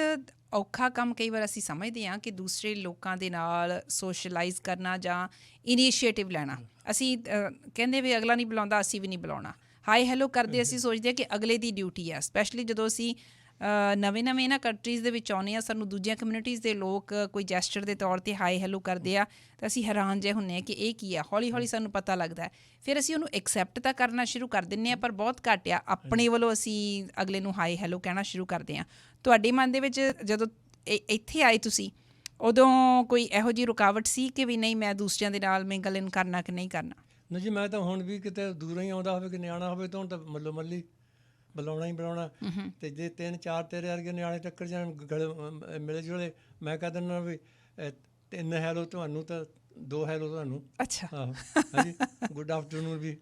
ਔਖਾ ਕੰਮ ਕਈ ਵਾਰ ਅਸੀਂ ਸਮਝਦੇ ਹਾਂ ਕਿ ਦੂਸਰੇ ਲੋਕਾਂ ਦੇ ਨਾਲ ਸੋਸ਼ਲਾਈਜ਼ ਕਰਨਾ ਜਾਂ ਇਨੀਸ਼ੀਏਟਿਵ ਲੈਣਾ। ਅਸੀਂ ਕਹਿੰਦੇ ਵੀ ਅਗਲਾ ਨਹੀਂ ਬੁਲਾਉਂਦਾ, ਅਸੀਂ ਵੀ ਨਹੀਂ ਬੁਲਾਉਣਾ। ਹਾਈ ਹੈਲੋ ਕਰਦੇ ਅਸੀਂ ਸੋਚਦੇ ਹਾਂ ਕਿ ਅਗਲੇ ਦੀ ਡਿਊਟੀ ਹੈ। ਸਪੈਸ਼ਲੀ ਜਦੋਂ ਅਸੀਂ ਨਵੇਂ ਇਹਨਾਂ ਕੰਟਰੀਜ਼ ਦੇ ਵਿੱਚ ਆਉਂਦੇ ਹਾਂ, ਸਾਨੂੰ ਦੂਜੀਆਂ ਕਮਿਊਨਿਟੀਜ਼ ਦੇ ਲੋਕ ਕੋਈ ਜੈਸਚਰ ਦੇ ਤੌਰ 'ਤੇ ਹਾਈ ਹੈਲੋ ਕਰਦੇ ਆ ਤਾਂ ਅਸੀਂ ਹੈਰਾਨ ਜਿਹੇ ਹੁੰਦੇ ਹਾਂ ਕਿ ਇਹ ਕੀ ਆ। ਹੌਲੀ ਹੌਲੀ ਸਾਨੂੰ ਪਤਾ ਲੱਗਦਾ ਹੈ, ਫਿਰ ਅਸੀਂ ਉਹਨੂੰ ਐਕਸੈਪਟ ਤਾਂ ਕਰਨਾ ਸ਼ੁਰੂ ਕਰ ਦਿੰਦੇ ਹਾਂ, ਪਰ ਬਹੁਤ ਘੱਟ ਆ ਆਪਣੇ ਵੱਲੋਂ ਅਸੀਂ ਅਗਲੇ ਨੂੰ ਹਾਈ ਹੈਲੋ ਕਹਿਣਾ ਸ਼ੁਰੂ ਕਰਦੇ ਹਾਂ। ਤੁਹਾਡੇ ਮਨ ਦੇ ਵਿੱਚ ਜਦੋਂ ਇੱਥੇ ਆਏ ਤੁਸੀਂ, ਉਦੋਂ ਕੋਈ ਇਹੋ ਜਿਹੀ ਰੁਕਾਵਟ ਸੀ ਕਿ ਵੀ ਨਹੀਂ ਮੈਂ ਦੂਸਰਿਆਂ ਦੇ ਨਾਲ ਮਿੰਗਲ ਇਨ ਕਰਨਾ ਕਿ ਨਹੀਂ ਕਰਨਾ? ਨਹੀਂ ਜੀ, ਮੈਂ ਤਾਂ ਹੁਣ ਵੀ ਕਿਤੇ ਦੂਰੋਂ ਹੀ ਆਉਂਦਾ ਹੋਵੇ ਕਿ ਨਿਆਣਾ ਹੋਵੇ ਤਾਂ ਹੁਣ ਤਾਂ ਮੱਲੋ ਮੱਲੀ ਬੁਲਾਉਣਾ ਹੀ ਬੁਲਾਉਣਾ। ਤੇ ਜੇ 3-4 ਤੇਰੇ ਵਰਗੇ ਨਿਆਣੇ ਟੱਕਰ ਜਾਣ ਮਿਲੇ ਜੁਲੇ, ਮੈਂ ਕਹਿ ਦਿੰਦਾ ਵੀ 3 ਹੈਲੋ ਤੁਹਾਨੂੰ ਤਾਂ 2 ਹੈਲੋ ਤੁਹਾਨੂੰ। ਅੱਛਾ, ਹਾਂਜੀ, ਗੁੱਡ ਆਫਟਰਨੂਨ ਵੀ।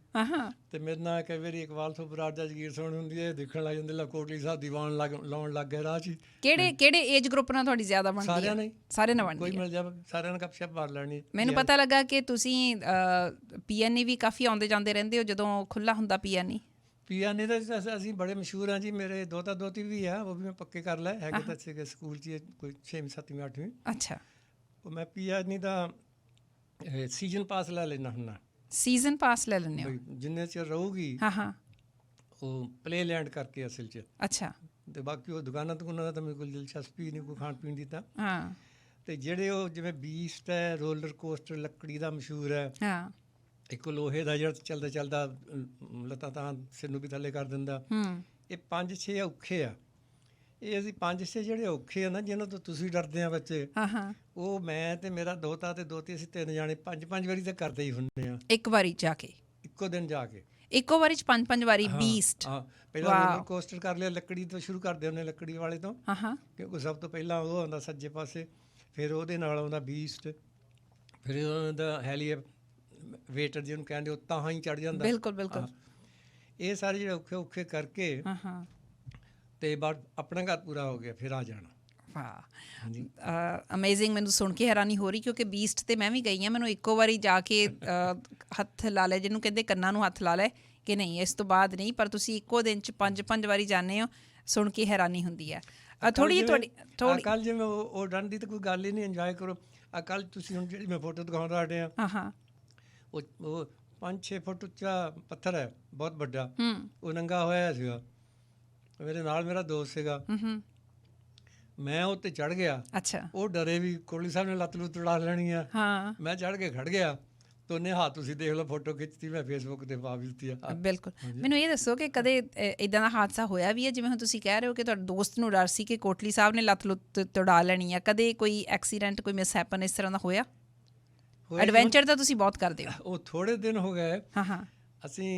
ਤੇ ਮੇਰੇ ਨਾਲ ਕਈ ਵਾਰੀ ਇਕਬਾਲ ਤੋਂ ਬਰਾੜ ਦਾ ਜਗੀਰ ਸੁਣੀ ਹੁੰਦੀ ਹੈ, ਦੇਖਣ ਲੱਗ ਜਾਂਦੇ ਕੋਟਲੀ ਸਾਹਿਬ ਦੀਵਾਨ ਲਾਉਣ ਲੱਗ ਗਏ ਰਾਹ 'ਚ। ਕਿਹੜੇ ਏਜ ਗਰੁੱਪ ਨਾਲ ਤੁਹਾਡੀ ਜ਼ਿਆਦਾ ਬਣਦੀ? ਸਾਰਿਆਂ ਨੇ, ਸਾਰਿਆਂ ਨਾਲ ਬਣਦੀ, ਕੋਈ ਮਿਲ ਜਾਵੇ ਸਾਰਿਆਂ ਨੇ ਗੱਪਸ਼ਪ ਮਾਰ ਲੈਣੀ। ਮੈਨੂੰ ਪਤਾ ਲੱਗਾ ਕਿ ਤੁਸੀਂ PNE ਵੀ ਕਾਫੀ ਆਉਂਦੇ ਜਾਂਦੇ ਰਹਿੰਦੇ ਹੋ ਜਦੋਂ ਖੁੱਲ੍ਹਾ ਹੁੰਦਾ PNE। PNE ਦਾ ਅਸੀਂ ਬੜੇ ਮਸ਼ਹੂਰ ਹਾਂ ਜੀ। ਮੇਰੇ ਦੋਤਾ ਦੋਤੀ ਵੀ ਆ, ਉਹ ਵੀ ਮੈਂ ਪੱਕੇ ਕਰ ਲਏ ਹੈਗੇ ਤਾਂ ਸੀਗੇ ਸਕੂਲ 'ਚ ਕੋਈ 6ਵੀਂ 7ਵੀਂ 8ਵੀਂ। ਅੱਛਾ, ਉਹ ਮੈਂ PNE ਦਾ ਸੀਜ਼ਨ ਪਾਸ ਲੈ ਲੈਣਾ ਹੁੰਦਾ। ਸੀਜ਼ਨ ਪਾਸ ਲੈ ਲੈਂਦੇ ਹੋ? ਜਿੰਨੇ ਚਿਰ ਰਹੂਗੀ ਉਹ ਪਲੇ ਲੈਂਡ ਕਰਕੇ ਅਸਲ 'ਚ। ਅੱਛਾ, ਤੇ ਬਾਕੀ ਉਹ ਦੁਕਾਨਾਂ ਦੁਕਾਨਾਂ ਦਾ ਤਾਂ ਮੇਰੇ ਕੋਲ ਦਿਲਚਸਪੀ ਨਹੀਂ ਕੋਈ ਖਾਣ ਪੀਣ ਦੀ ਤਾਂ। ਤੇ ਜਿਹੜੇ ਉਹ ਜਿਵੇਂ ਬੀਸਟ ਹੈ, ਰੋਲਰ ਕੋਸਟਰ ਲੱਕੜੀ ਦਾ ਮਸ਼ਹੂਰ ਹੈ, ਇੱਕ ਲੋਹੇ ਦਾ ਜਿਹੜਾ ਚੱਲਦਾ ਚੱਲਦਾ ਲੱਤਾਂ ਤਾਂ ਸਿਰ ਨੂੰ ਵੀ ਥੱਲੇ ਕਰ ਦਿੰਦਾ। ਇਹ 5-6 ਔਖੇ ਆ। ਇਹ ਅਸੀਂ 5-6 ਜਿਹੜੇ ਔਖੇ ਆ ਨਾ, ਜਿਹਨਾਂ ਤੋਂ ਤੁਸੀਂ ਡਰਦੇ ਆ ਬੱਚੇ, ਉਹ ਮੈਂ ਤੇ ਮੇਰਾ ਦੋਤਾ ਤੇ ਦੋਤੀ ਅਸੀਂ 3 ਜਾਣੇ 5-5 ਵਾਰੀ ਤਾਂ ਕਰਦੇ ਹੀ ਹੁੰਦੇ ਆ। ਇੱਕ ਵਾਰੀ ਜਾ ਕੇ, ਇੱਕੋ ਦਿਨ ਜਾ ਕੇ, ਇੱਕੋ ਵਾਰੀ 'ਚ 5-5 ਵਾਰੀ ਬੀਸਟ। ਪਹਿਲਾਂ ਰੋਲਰ ਕੋਸਟਰ ਕਰ ਲਿਆ, ਲੱਕੜੀ ਤੋਂ ਸ਼ੁਰੂ ਕਰਦੇ ਹੁੰਦੇ, ਲੱਕੜੀ ਵਾਲੇ ਤੋਂ, ਕਿਉਂਕਿ ਸਭ ਤੋਂ ਪਹਿਲਾਂ ਉਹ ਆਉਂਦਾ ਸੱਜੇ ਪਾਸੇ, ਫਿਰ ਉਹਦੇ ਨਾਲ ਆਉਂਦਾ ਬੀਸਟ, ਫਿਰ ਉਹਦਾ ਵੇਟਰ ਜਿਹਨੂੰ ਕਹਿੰਦੇ ਉਹ ਤਾਂ ਹੀ ਚੜ੍ਹ ਜਾਂਦਾ। ਬਿਲਕੁਲ ਬਿਲਕੁਲ। ਇਹ ਸਾਰੇ ਜਿਹੜੇ ਔਖੇ ਔਖੇ ਕਰਕੇ ਤੇ ਬਾਅਦ ਆਪਣਾ ਘਰ ਪੂਰਾ ਹੋ ਗਿਆ, ਫਿਰ ਆ ਜਾਣਾ। ਵਾਹ, ਅਮੇਜ਼ਿੰਗ। ਮੈਨੂੰ ਸੁਣ ਕੇ ਹੈਰਾਨੀ ਹੋ ਰਹੀ ਕਿਉਂਕਿ ਬੀਸਟ ਤੇ ਮੈਂ ਵੀ ਗਈ ਹਾਂ। ਮੈਨੂੰ ਇੱਕੋ ਵਾਰੀ ਜਾ ਕੇ ਹੱਥ ਲਾ ਲੈ, ਜਿਹਨੂੰ ਕਹਿੰਦੇ ਕੰਨਾਂ ਨੂੰ ਹੱਥ ਲਾ ਲੈ ਕਿ ਨਹੀਂ ਇਸ ਤੋਂ ਬਾਅਦ ਨਹੀਂ, ਪਰ ਤੁਸੀਂ ਇੱਕੋ ਦਿਨ 'ਚ 5-5 ਵਾਰੀ ਜਾਂਦੇ ਹੋ, ਸੁਣ ਕੇ ਹੈਰਾਨੀ ਹੁੰਦੀ ਹੈ। ਥੋੜ੍ਹੀ ਕੱਲ੍ਹ ਜਿਵੇਂ ਉਹ ਡਨ ਦੀ ਤਾਂ ਕੋਈ ਗੱਲ ਹੀ ਨਹੀਂ, ਇੰਜੋਏ ਕਰੋ। ਕੱਲ੍ਹ ਤੁਸੀਂ ਹੁਣ ਜਿਹੜੀ ਮੈਂ ਫੋਟੋ ਦਿਖਾਉਣ ਰਹੇ ਹਾਂ, ਉਹ 5-6 ਫੁੱਟ ਉੱਚਾ ਪੱਥਰ ਹੈ, ਬਹੁਤ ਵੱਡਾ, ਉਹ ਨੰਗਾ ਹੋਇਆ ਸੀਗਾ। ਮੇਰੇ ਨਾਲ ਮੇਰਾ ਦੋਸਤ ਸੀਗਾ, ਹੂੰ। ਮੈਂ ਉੱਤੇ ਚੜ ਗਿਆ। ਅੱਛਾ। ਉਹ ਡਰੇ ਵੀ ਕੋਹਲੀ ਸਾਹਿਬ ਨੇ ਲੱਤ ਲੁੱਤ ਉਡਾ ਲੈਣੀ ਆ। ਹਾਂ, ਮੈਂ ਚੜ ਕੇ ਖੜ ਗਿਆ ਤੇ ਉਹਨੇ ਤੁਸੀਂ ਦੇਖ ਲਓ ਫੋਟੋ ਖਿੱਚਤੀ, ਮੈਂ ਫੇਸਬੁੱਕ ਤੇ ਪਾ ਵੀ ਦਿੱਤੀ ਆ। ਬਿਲਕੁਲ। ਹਾਂਜੀ। ਮੈਨੂੰ ਇਹ ਦੱਸੋ ਕਿ ਕਦੇ ਇਦਾਂ ਦਾ ਹਾਦਸਾ ਹੋਇਆ ਵੀ ਹੈ, ਜਿਵੇਂ ਹੁਣ ਤੁਸੀਂ ਕਹਿ ਰਹੇ ਹੋ ਕਿ ਤੁਹਾਡੇ ਦੋਸਤ ਨੂੰ ਡਰ ਸੀ ਕਿ ਕੋਟਲੀ ਸਾਹਿਬ ਨੇ ਲੱਤ ਲੁੱਤ ਤੁੜਾ ਲੈਣੀ ਆ, ਕਦੇ ਕੋਈ ਐਕਸੀਡੈਂਟ, ਕੋਈ ਮਿਸਹੈਪਨ ਇਸ ਤਰ੍ਹਾਂ ਦਾ ਹੋਇਆ? ਹੋਇਆ ਜੀ, ਐਡਵੈਂਚਰ ਤਾਂ ਤੁਸੀਂ ਬਹੁਤ ਕਰਦੇ ਹੋ। ਉਹ ਥੋੜ੍ਹੇ ਦਿਨ ਹੋ ਗਏ। ਹਾਂ ਹਾਂ। ਅਸੀਂ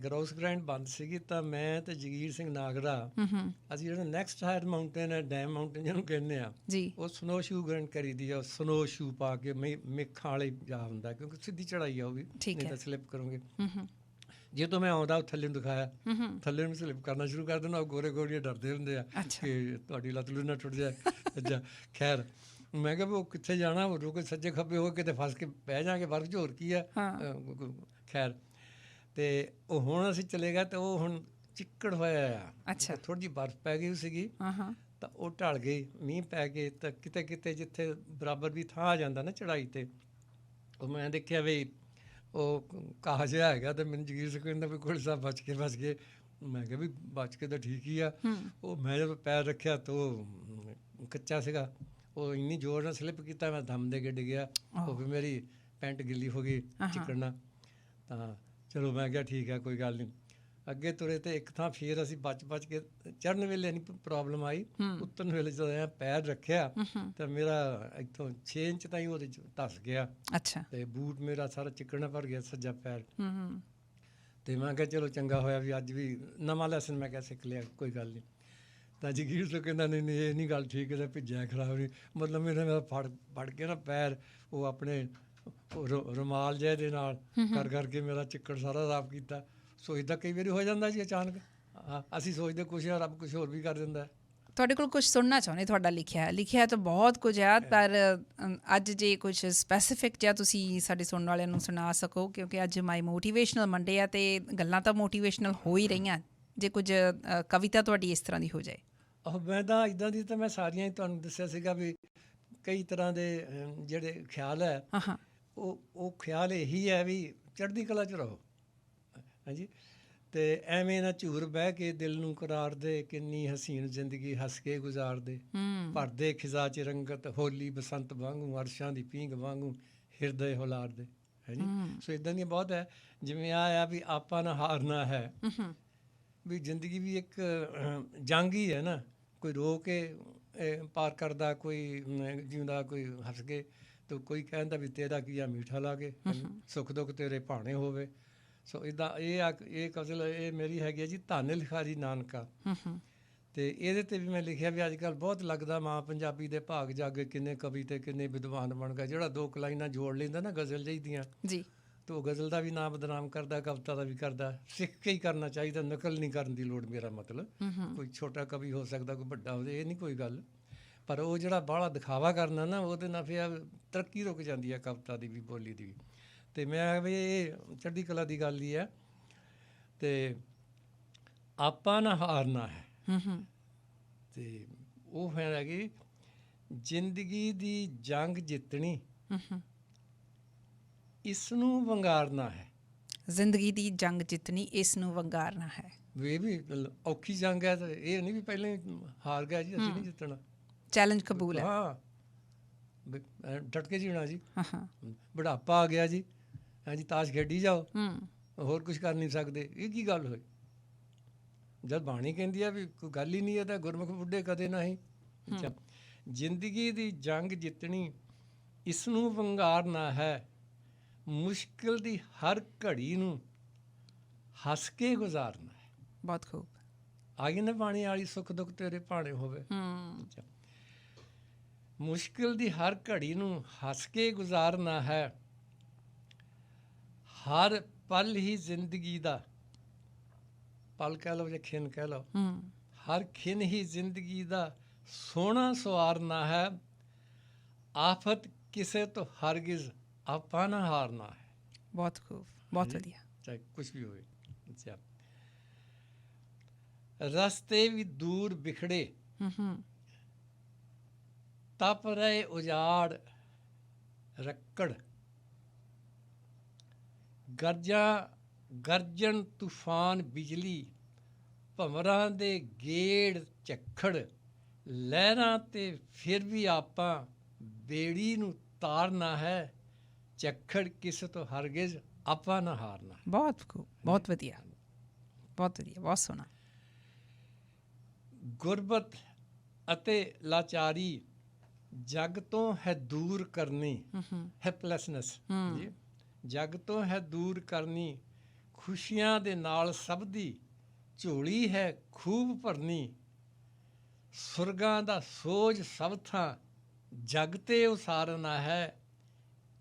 ਗਰੋਸ ਗ੍ਰੈਂਡ ਬੰਦ ਸੀਗੀ ਤਾਂ ਮੈਂ ਤੇ ਜਗੀਰ ਸਿੰਘ ਨਾਗਰਾ, ਹੂੰ। ਅਸੀਂ ਜਿਹੜਾ ਨੈਕਸਟ ਹਾਇਰ ਮਾਊਂਟੇਨ ਹੈ, ਡੈਮ ਮਾਊਂਟੇਨ ਜਿਹਨੂੰ ਕਹਿੰਦੇ ਆ, ਜੀ। ਉਹ ਸਨੋ ਸ਼ੂ ਗ੍ਰੈਂਡ ਕਰੀਦੀ ਆ। ਸਨੋ ਸ਼ੂ ਪਾ ਕੇ ਮੇਖਾਂ ਵਾਲੇ ਜਾ ਹੁੰਦਾ, ਕਿਉਂਕਿ ਸਿੱਧੀ ਚੜਾਈ ਆ ਉਹ ਵੀ, ਠੀਕ ਨਹੀਂ ਹੈ। ਤਾਂ ਸਲਿੱਪ ਕਰੋਗੇ। ਹੂੰ। ਜਦੋਂ ਮੈਂ ਆਉਂਦਾ ਉਹ ਥੱਲੇ ਨੂੰ ਦਿਖਾਇਆ, ਹੂੰ। ਥੱਲੇ ਨੂੰ ਸਲਿੱਪ ਕਰਨਾ ਸ਼ੁਰੂ ਕਰ ਦੇਣਾ। ਉਹ ਗੋਰੇ ਗੋਰੀਏ ਡਰਦੇ ਹੁੰਦੇ ਆ ਅੱਛਾ। ਕਿ ਤੁਹਾਡੀ ਲੱਤ ਲੁੱਟ ਨਾ ਟੁੱਟ ਜਾਏ। ਅੱਛਾ, ਖੈਰ ਮੈਂ ਕਿਹਾ ਵੀ ਉਹ ਕਿੱਥੇ ਜਾਣਾ, ਉਹ ਰੁਕੇ ਸੱਜੇ ਖੱਬੇ ਹੋ ਕੇ ਕਿਤੇ ਫਸ ਕੇ ਬਹਿ ਜਾਾਂਗੇ, ਬਰਫ 'ਚ, ਹੋਰ ਕੀ ਆ। ਹਾਂ। ਖੈਰ, ਤੇ ਉਹ ਹੁਣ ਅਸੀਂ ਚਲੇ ਗਏ ਤੇ ਉਹ ਹੁਣ ਚਿੱਕੜ ਹੋਇਆ ਆ। ਅੱਛਾ। ਥੋੜ੍ਹੀ ਜਿਹੀ ਬਰਫ ਪੈ ਗਈ ਸੀਗੀ ਹਾਂ। ਤਾਂ ਉਹ ਢਲ ਗਈ, ਮੀਂਹ ਪੈ ਗਏ ਤਾਂ ਕਿਤੇ ਕਿਤੇ ਜਿੱਥੇ ਬਰਾਬਰ ਵੀ ਥਾਂ ਆ ਜਾਂਦਾ ਨਾ ਚੜਾਈ ਤੇ, ਉਹ ਮੈਂ ਦੇਖਿਆ ਵੀ ਉਹ ਕਾਹ ਜਿਹਾ ਹੈਗਾ। ਤੇ ਮੈਨੂੰ ਜਗੀਰ ਸਿੰਘ ਕਹਿੰਦਾ ਵੀ ਕੋਹਲੀ ਸਾਹਿਬ ਬਚ ਕੇ। ਮੈਂ ਕਿਹਾ ਵੀ ਬਚ ਕੇ ਤਾਂ ਠੀਕ ਹੀ ਆ। ਉਹ ਮੈਂ ਜਦੋਂ ਪੈਰ ਰੱਖਿਆ ਤਾਂ ਉਹ ਕੱਚਾ ਸੀਗਾ, ਉਹ ਇੰਨੀ ਜ਼ੋਰ ਨਾਲ ਸਲਿੱਪ ਕੀਤਾ, ਮੈਂ ਦਮ ਦੇ ਕੇ ਡਿੱਗਿਆ। ਉਹ ਵੀ ਮੇਰੀ ਪੈਂਟ ਗਿੱਲੀ ਹੋ ਗਈ ਚਿੱਕੜ ਨਾਲ। ਤਾਂ ਚਲੋ ਮੈਂ ਕਿਹਾ ਠੀਕ ਹੈ, ਕੋਈ ਗੱਲ ਨਹੀਂ। ਅੱਗੇ ਤੁਰੇ ਤੇ ਇੱਕ ਥਾਂ ਫਿਰ ਅਸੀਂ ਬਚ ਕੇ, ਚੜ੍ਹਨ ਵੇਲੇ ਨਹੀਂ ਪ੍ਰੋਬਲਮ ਆਈ, ਉਤਰਨ ਵੇਲੇ ਜਦੋਂ ਐਂ ਪੈਰ ਰੱਖਿਆ ਤਾਂ ਮੇਰਾ ਇੱਥੋਂ 6 ਇੰਚ ਤਾਈਂ ਉਹਦੇ 'ਚ ਧੱਸ ਗਿਆ। ਅੱਛਾ। ਤੇ ਬੂਟ ਮੇਰਾ ਸਾਰਾ ਚਿੱਕੜ ਨਾਲ ਭਰ ਗਿਆ, ਸੱਜਾ ਪੈਰ। ਹੂੰ। ਤੇ ਮੈਂ ਕਿਹਾ ਚਲੋ ਚੰਗਾ ਹੋਇਆ ਵੀ ਅੱਜ ਵੀ ਨਵਾਂ ਲੈਸਨ ਮੈਂ ਕਿਹਾ ਸਿੱਖ ਲਿਆ, ਕੋਈ ਗੱਲ ਨਹੀਂ। ਤਾਂ ਜਗੀਰ ਸਿੰਘ ਕਹਿੰਦਾ ਨਹੀਂ ਇਹ ਨਹੀਂ ਗੱਲ ਠੀਕ ਹੈ, ਭਿੱਜਿਆ ਖਰਾਬ ਨਹੀਂ। ਮਤਲਬ ਮੇਰਾ ਫੜ ਕੇ ਨਾ ਪੈਰ, ਉਹ ਆਪਣੇ ਰੁਮਾਲ ਜਿਹੇ ਦੇ ਨਾਲ ਕਰਕੇ ਮੇਰਾ ਚਿੱਕੜ ਸਾਰਾ ਸਾਫ਼ ਕੀਤਾ। ਸੋ ਇੱਦਾਂ ਕਈ ਵਾਰੀ ਹੋ ਜਾਂਦਾ ਜੀ ਅਚਾਨਕ। ਅਸੀਂ ਸੋਚਦੇ ਕੁਛ ਆ, ਰੱਬ ਕੁਛ ਹੋਰ ਵੀ ਕਰ ਦਿੰਦਾ। ਤੁਹਾਡੇ ਕੋਲ ਕੁਝ ਸੁਣਨਾ ਚਾਹੁੰਦੇ, ਤੁਹਾਡਾ ਲਿਖਿਆ ਤਾਂ ਬਹੁਤ ਕੁਝ ਆ, ਪਰ ਅੱਜ ਜੇ ਕੁਝ ਸਪੈਸੀਫਿਕ ਜਿਹਾ ਤੁਸੀਂ ਸਾਡੇ ਸੁਣਨ ਵਾਲਿਆਂ ਨੂੰ ਸੁਣਾ ਸਕੋ, ਕਿਉਂਕਿ ਅੱਜ ਮਾਈ ਮੋਟੀਵੇਸ਼ਨਲ ਮੰਡੇ ਆ ਤੇ ਗੱਲਾਂ ਤਾਂ ਮੋਟੀਵੇਸ਼ਨਲ ਹੋ ਹੀ ਰਹੀਆਂ, ਜੇ ਕੁਝ ਕਵਿਤਾ ਤੁਹਾਡੀ ਇਸ ਤਰ੍ਹਾਂ ਦੀ ਹੋ ਜਾਏ। ਮੈਂ ਤਾਂ ਇੱਦਾਂ ਦੀ ਤਾਂ ਮੈਂ ਸਾਰੀਆਂ ਹੀ ਤੁਹਾਨੂੰ ਦੱਸਿਆ ਸੀਗਾ ਵੀ ਕਈ ਤਰ੍ਹਾਂ ਦੇ ਜਿਹੜੇ ਖਿਆਲ ਹੈ, ਉਹ ਖਿਆਲ ਇਹੀ ਹੈ ਵੀ ਚੜ੍ਹਦੀ ਕਲਾ 'ਚ ਰਹੋ। ਹਾਂਜੀ। ਤੇ ਐਵੇਂ ਨਾ ਝੂਰ ਬਹਿ ਕੇ ਦਿਲ ਨੂੰ ਕਰਾਰ ਦੇ, ਕਿੰਨੀ ਹਸੀਨ ਜ਼ਿੰਦਗੀ ਹੱਸ ਕੇ ਗੁਜ਼ਾਰਦੇ, ਭਰਦੇ ਖਿਜ਼ਾ 'ਚ ਰੰਗਤ, ਹੋਲੀ ਬਸੰਤ ਵਾਂਗੂ, ਅਰਸ਼ਾਂ ਦੀ ਪੀਂਘ ਵਾਂਗੂ ਹਿਰਦੇ ਹੁਲਾਰਦੇ। ਹੈ ਜੀ। ਸੋ ਇੱਦਾਂ ਦੀਆਂ ਬਹੁਤ ਹੈ। ਜਿਵੇਂ ਆ ਵੀ ਆਪਾਂ ਨਾ ਹਾਰਨਾ ਹੈ, ਵੀ ਜ਼ਿੰਦਗੀ ਵੀ ਇੱਕ ਜੰਗ ਹੀ ਹੈ ਨਾ। ਕੋਈ ਰੋ ਕੇ ਪਾਰ ਕਰਦਾ, ਕੋਈ ਜਿਉਂਦਾ, ਕੋਈ ਹੱਸ ਕੇ, ਅਤੇ ਕੋਈ ਕਹਿੰਦਾ ਵੀ ਤੇਰਾ ਕੀ ਆ ਮੀਠਾ ਲਾ ਕੇ, ਸੁੱਖ ਦੁੱਖ ਤੇਰੇ ਭਾਣੇ ਹੋਵੇ। ਸੋ ਇੱਦਾਂ ਇਹ ਗਜ਼ਲ ਇਹ ਮੇਰੀ ਹੈਗੀ ਹੈ ਜੀ, ਧੰਨ ਲਿਖਾਰੀ ਨਾਨਕਾ। ਅਤੇ ਇਹਦੇ 'ਤੇ ਵੀ ਮੈਂ ਲਿਖਿਆ ਵੀ ਅੱਜ ਕੱਲ੍ਹ ਬਹੁਤ ਲੱਗਦਾ ਮਾਂ ਪੰਜਾਬੀ ਦੇ ਭਾਗ ਜਾਗੇ, ਕਿੰਨੇ ਕਵੀ ਅਤੇ ਕਿੰਨੇ ਵਿਦਵਾਨ ਬਣ ਗਏ। ਜਿਹੜਾ 2 ਲਾਈਨਾਂ ਜੋੜ ਲੈਂਦਾ ਨਾ ਗਜ਼ਲ ਜਿਹੀ ਦੀਆਂ ਜੀ, ਅਤੇ ਉਹ ਗਜ਼ਲ ਦਾ ਵੀ ਨਾਂ ਬਦਨਾਮ ਕਰਦਾ, ਕਵਿਤਾ ਦਾ ਵੀ ਕਰਦਾ। ਸਿੱਖ ਕੇ ਹੀ ਕਰਨਾ ਚਾਹੀਦਾ, ਨਕਲ ਨਹੀਂ ਕਰਨ ਦੀ ਲੋੜ। ਮੇਰਾ ਮਤਲਬ ਕੋਈ ਛੋਟਾ ਕਵੀ ਹੋ ਸਕਦਾ, ਕੋਈ ਵੱਡਾ ਹੋ ਜਾਵੇ, ਇਹ ਨਹੀਂ ਕੋਈ ਗੱਲ। ਪਰ ਉਹ ਜਿਹੜਾ ਬਾਹਲਾ ਦਿਖਾਵਾ ਕਰਨਾ ਨਾ, ਉਹਦੇ ਨਾਲ ਫਿਰ ਤਰੱਕੀ ਰੁਕ ਜਾਂਦੀ ਹੈ ਕਵਿਤਾ ਦੀ ਵੀ, ਬੋਲੀ ਦੀ ਵੀ। ਅਤੇ ਮੈਂ ਵੀ ਇਹ ਚੜ੍ਹਦੀ ਕਲਾ ਦੀ ਗੱਲ ਹੀ ਹੈ। ਅਤੇ ਆਪਾਂ ਨਾ ਹਾਰਨਾ ਹੈ। ਅਤੇ ਉਹ ਫਿਰ ਹੈਗੀ ਜ਼ਿੰਦਗੀ ਦੀ ਜੰਗ ਜਿੱਤਣੀ, ਇਸ ਨੂੰ ਵੰਗਾਰਨਾ ਹੈ। ਜ਼ਿੰਦਗੀ ਦੀ ਜੰਗ ਜਿੱਤਣੀ, ਇਸ ਨੂੰ ਵੰਗਾਰਨਾ ਹੈ। ਇਹ ਵੀ ਔਖੀ ਜੰਗ ਹੈ, ਤਾਂ ਇਹ ਨਹੀਂ ਵੀ ਪਹਿਲਾਂ ਹੀ ਹਾਰ ਗਿਆ ਜੀ, ਅਸੀਂ ਨਹੀਂ ਜਿੱਤਣਾ। ਚੈਲੰਜ ਕਬੂਲ ਹੈ। ਹਾਂ, ਡਟ ਕੇ ਜੀਣਾ ਜੀ। ਬੁਢਾਪਾ ਆ ਗਿਆ ਜੀ, ਹਾਂਜੀ ਤਾਸ਼ ਖੇਡੀ ਜਾਓ, ਹੋਰ ਕੁਛ ਕਰ ਨਹੀਂ ਸਕਦੇ। ਇਹ ਕੀ ਗੱਲ ਹੋਈ? ਜਦ ਬਾਣੀ ਕਹਿੰਦੀ ਆ ਵੀ ਕੋਈ ਗੱਲ ਹੀ ਨਹੀਂ ਹੈ ਤਾਂ ਗੁਰਮੁਖ ਬੁੱਢੇ ਕਦੇ ਨਹੀਂ। ਅੱਛਾ, ਜ਼ਿੰਦਗੀ ਦੀ ਜੰਗ ਜਿੱਤਣੀ, ਇਸ ਨੂੰ ਵੰਗਾਰਨਾ ਹੈ, ਮੁਸ਼ਕਿਲ ਦੀ ਹਰ ਘੜੀ ਨੂੰ ਹੱਸ ਕੇ ਗੁਜ਼ਾਰਨਾ ਹੈ। ਬਹੁਤ ਖੂਬ ਆ ਗਈ ਨਾ ਬਾਣੀ ਵਾਲੀ, ਸੁੱਖ ਦੁੱਖ ਤੇਰੇ ਭਾਣੇ ਹੋਵੇ। ਅੱਛਾ, ਮੁਸ਼ਕਿਲ ਦੀ ਹਰ ਘੜੀ ਨੂੰ ਹੱਸ ਕੇ ਗੁਜ਼ਾਰਨਾ ਹੈ, ਹਰ ਪਲ ਹੀ ਜ਼ਿੰਦਗੀ ਦਾ, ਪਲ ਕਹਿ ਲਓ ਜਾਂ ਖਿਨ ਕਹਿ ਲਓ, ਹਰ ਖਿਨ ਹੀ ਜ਼ਿੰਦਗੀ ਦਾ ਸੋਹਣਾ ਸਵਾਰਨਾ ਹੈ, ਆਫਤ ਕਿਸੇ ਤੋਂ ਹਰਗਿਜ਼ ਆਪਾਂ ਨਾ ਹਾਰਨਾ ਹੈ। ਬਹੁਤ ਖੂਬ, ਬਹੁਤ ਵਧੀਆ। ਚਾਹੇ ਕੁਛ ਵੀ ਹੋਵੇ। ਅੱਛਾ, ਰਸਤੇ ਵੀ ਦੂਰ ਬਿਖੜੇ, ਤਪ ਰਹੇ ਉਜਾੜ ਰੱਕੜ, ਗਰਜਣ ਤੂਫਾਨ ਬਿਜਲੀ, ਭੰਵਰਾਂ ਦੇ ਗੇੜ ਝੱਖੜ ਲਹਿਰਾਂ ਤੇ ਫਿਰ ਵੀ ਆਪਾਂ ਬੇੜੀ ਨੂੰ ਤਾਰਨਾ ਹੈ, ਝੱਖੜ ਕਿਸੇ ਤੋਂ ਹਰਗਿਜ਼ ਆਪਾਂ ਨਾ ਹਾਰਨਾ। ਬਹੁਤ ਖੂਬ, ਬਹੁਤ ਵਧੀਆ, ਬਹੁਤ ਵਧੀਆ, ਬਹੁਤ ਸੋਹਣਾ। ਗੁਰਬਤ ਅਤੇ ਲਾਚਾਰੀ ਜਗ ਤੋਂ ਹੈ ਦੂਰ ਕਰਨੀ, ਹੈਪਲੈਸਨੈਸ ਜੀ, ਜਗ ਤੋਂ ਹੈ ਦੂਰ ਕਰਨੀ, ਖੁਸ਼ੀਆਂ ਦੇ ਨਾਲ ਸਭ ਦੀ ਝੋਲੀ ਹੈ ਖੂਬ ਭਰਨੀ, ਸੁਰਗਾਂ ਦਾ ਸੋਝ ਸਭ ਥਾਂ ਜਗ ਤੇ ਉਸਾਰਨਾ ਹੈ,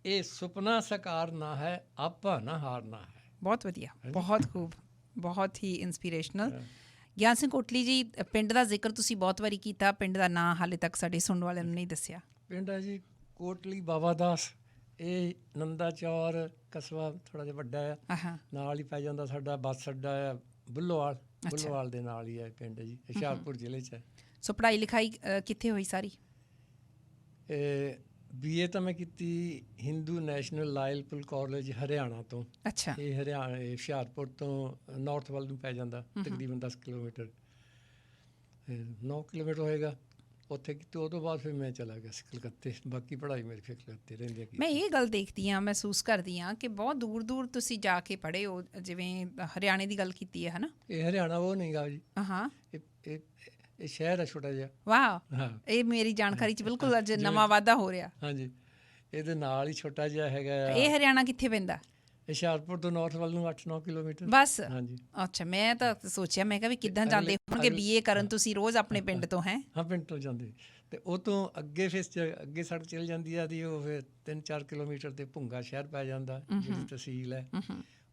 ਇਹ ਸੁਪਨਾ ਸਕਾਰਨਾ ਹੈ, ਆਪਾਂ ਨਾ ਹਾਰਨਾ ਹੈ। ਬਹੁਤ ਵਧੀਆ, ਬਹੁਤ ਖੂਬ, ਬਹੁਤ ਹੀ ਇੰਸਪੀਰੇਸ਼ਨਲ। ਗਿਆਨ ਸਿੰਘ ਕੋਟਲੀ ਜੀ, ਪਿੰਡ ਦਾ ਜ਼ਿਕਰ ਤੁਸੀਂ ਬਹੁਤ ਵਾਰੀ ਕੀਤਾ, ਪਿੰਡ ਦਾ ਨਾਂ ਹਾਲੇ ਤੱਕ ਸਾਡੇ ਸੁਣਨ ਵਾਲਿਆਂ ਨੂੰ ਨਹੀਂ ਦੱਸਿਆ। ਪਿੰਡ ਹੈ ਜੀ ਕੋਟਲੀ ਬਾਬਾ ਦਾਸ, ਇਹ ਨੰਦਾ ਚੌਰ ਕਸਬਾ ਥੋੜ੍ਹਾ ਜਿਹਾ ਵੱਡਾ ਆ, ਆਹਾਂ, ਨਾਲ ਹੀ ਪੈ ਜਾਂਦਾ ਸਾਡਾ ਬੱਸ ਅੱਡਾ ਆ ਬੁੱਲੋਵਾਲ, ਬੁੱਲੋਵਾਲ ਦੇ ਨਾਲ ਹੀ ਹੈ ਪਿੰਡ ਜੀ, ਹੁਸ਼ਿਆਰਪੁਰ ਜ਼ਿਲ੍ਹੇ 'ਚ ਹੈ। ਸੋ ਪੜ੍ਹਾਈ ਲਿਖਾਈ ਕਿੱਥੇ ਹੋਈ ਸਾਰੀ? BA ਤਾਂ ਮੈਂ ਕੀਤੀ ਹਿੰਦੂ ਨੈਸ਼ਨਲ ਲਾਇਲਪੁਰ ਕਾਲਜ ਹਰਿਆਣਾ ਤੋਂ। ਅੱਛਾ, ਇਹ ਹਰਿਆਣਾ ਹੁਸ਼ਿਆਰਪੁਰ ਤੋਂ ਨਾਰਥ ਵੱਲ ਨੂੰ ਪੈ ਜਾਂਦਾ, ਤਕਰੀਬਨ 10 ਕਿਲੋਮੀਟਰ, 9 ਕਿਲੋਮੀਟਰ ਹੋਏਗਾ। ਉੱਥੇ ਕੀਤੀ, ਉਹ ਤੋਂ ਬਾਅਦ ਫਿਰ ਮੈਂ ਚਲਾ ਗਿਆ ਸੀ ਕਲਕੱਤੇ। ਬਾਕੀ ਪੜ੍ਹਾਈ ਮੇਰੀ ਫਿਰ ਕਲਕੱਤੇ ਰਹਿੰਦੀ ਹੈ। ਮੈਂ ਇਹ ਗੱਲ ਦੇਖਦੀ ਹਾਂ, ਮਹਿਸੂਸ ਕਰਦੀ ਹਾਂ ਕਿ ਬਹੁਤ ਦੂਰ ਦੂਰ ਤੁਸੀਂ ਜਾ ਕੇ ਪੜ੍ਹੇ ਹੋ, ਜਿਵੇਂ ਹਰਿਆਣੇ ਦੀ ਗੱਲ ਕੀਤੀ ਹੈ, ਹੈ ਨਾ? ਇਹ ਹਰਿਆਣਾ ਉਹ ਨਹੀਂ ਗਾ ਜੀ, ਹਾਂ, ਇਹ ਸ਼ਹਿਰ ਹੈ ਛੋਟਾ ਜਿਹਾ। ਵਾਹ, ਹਾਂ, ਇਹ ਮੇਰੀ ਜਾਣਕਾਰੀ 'ਚ ਬਿਲਕੁਲ ਅੱਜ ਨਵਾਂ ਵਾਧਾ ਹੋ ਰਿਹਾ। ਹਾਂਜੀ, ਇਹਦੇ ਨਾਲ ਹੀ ਛੋਟਾ ਜਿਹਾ ਹੈਗਾ ਆ। ਇਹ ਹਰਿਆਣਾ ਕਿੱਥੇ ਪੈਂਦਾ? ਹੁਸ਼ਿਆਰਪੁਰ ਤੋਂ ਨਾਰਥ ਵੱਲ ਨੂੰ 8-9 ਕਿਲੋਮੀਟਰ ਬਸ। ਹਾਂਜੀ, ਅੱਛਾ, ਮੈਂ ਤਾਂ ਸੋਚਿਆ, ਮੈਂ ਕਿਹਾ ਵੀ ਕਿੱਦਾਂ ਜਾਂਦੇ ਹੋਣਗੇ BA ਕਰਨ ਤੁਸੀਂ ਰੋਜ਼ ਆਪਣੇ ਪਿੰਡ ਤੋਂ? ਹੈ, ਹਾਂ, ਪਿੰਡ ਤੋਂ ਜਾਂਦੇ, ਤੇ ਉਹ ਤੋਂ ਅੱਗੇ ਫਿਰ ਅੱਗੇ ਸੜਕ ਚੱਲ ਜਾਂਦੀ ਆ ਦੀ, ਉਹ ਫਿਰ 3-4 ਕਿਲੋਮੀਟਰ ਤੇ ਭੁੰਗਾ ਸ਼ਹਿਰ ਪੈ ਜਾਂਦਾ, ਜਿਹੜੀ ਤਹਿਸੀਲ ਹੈ।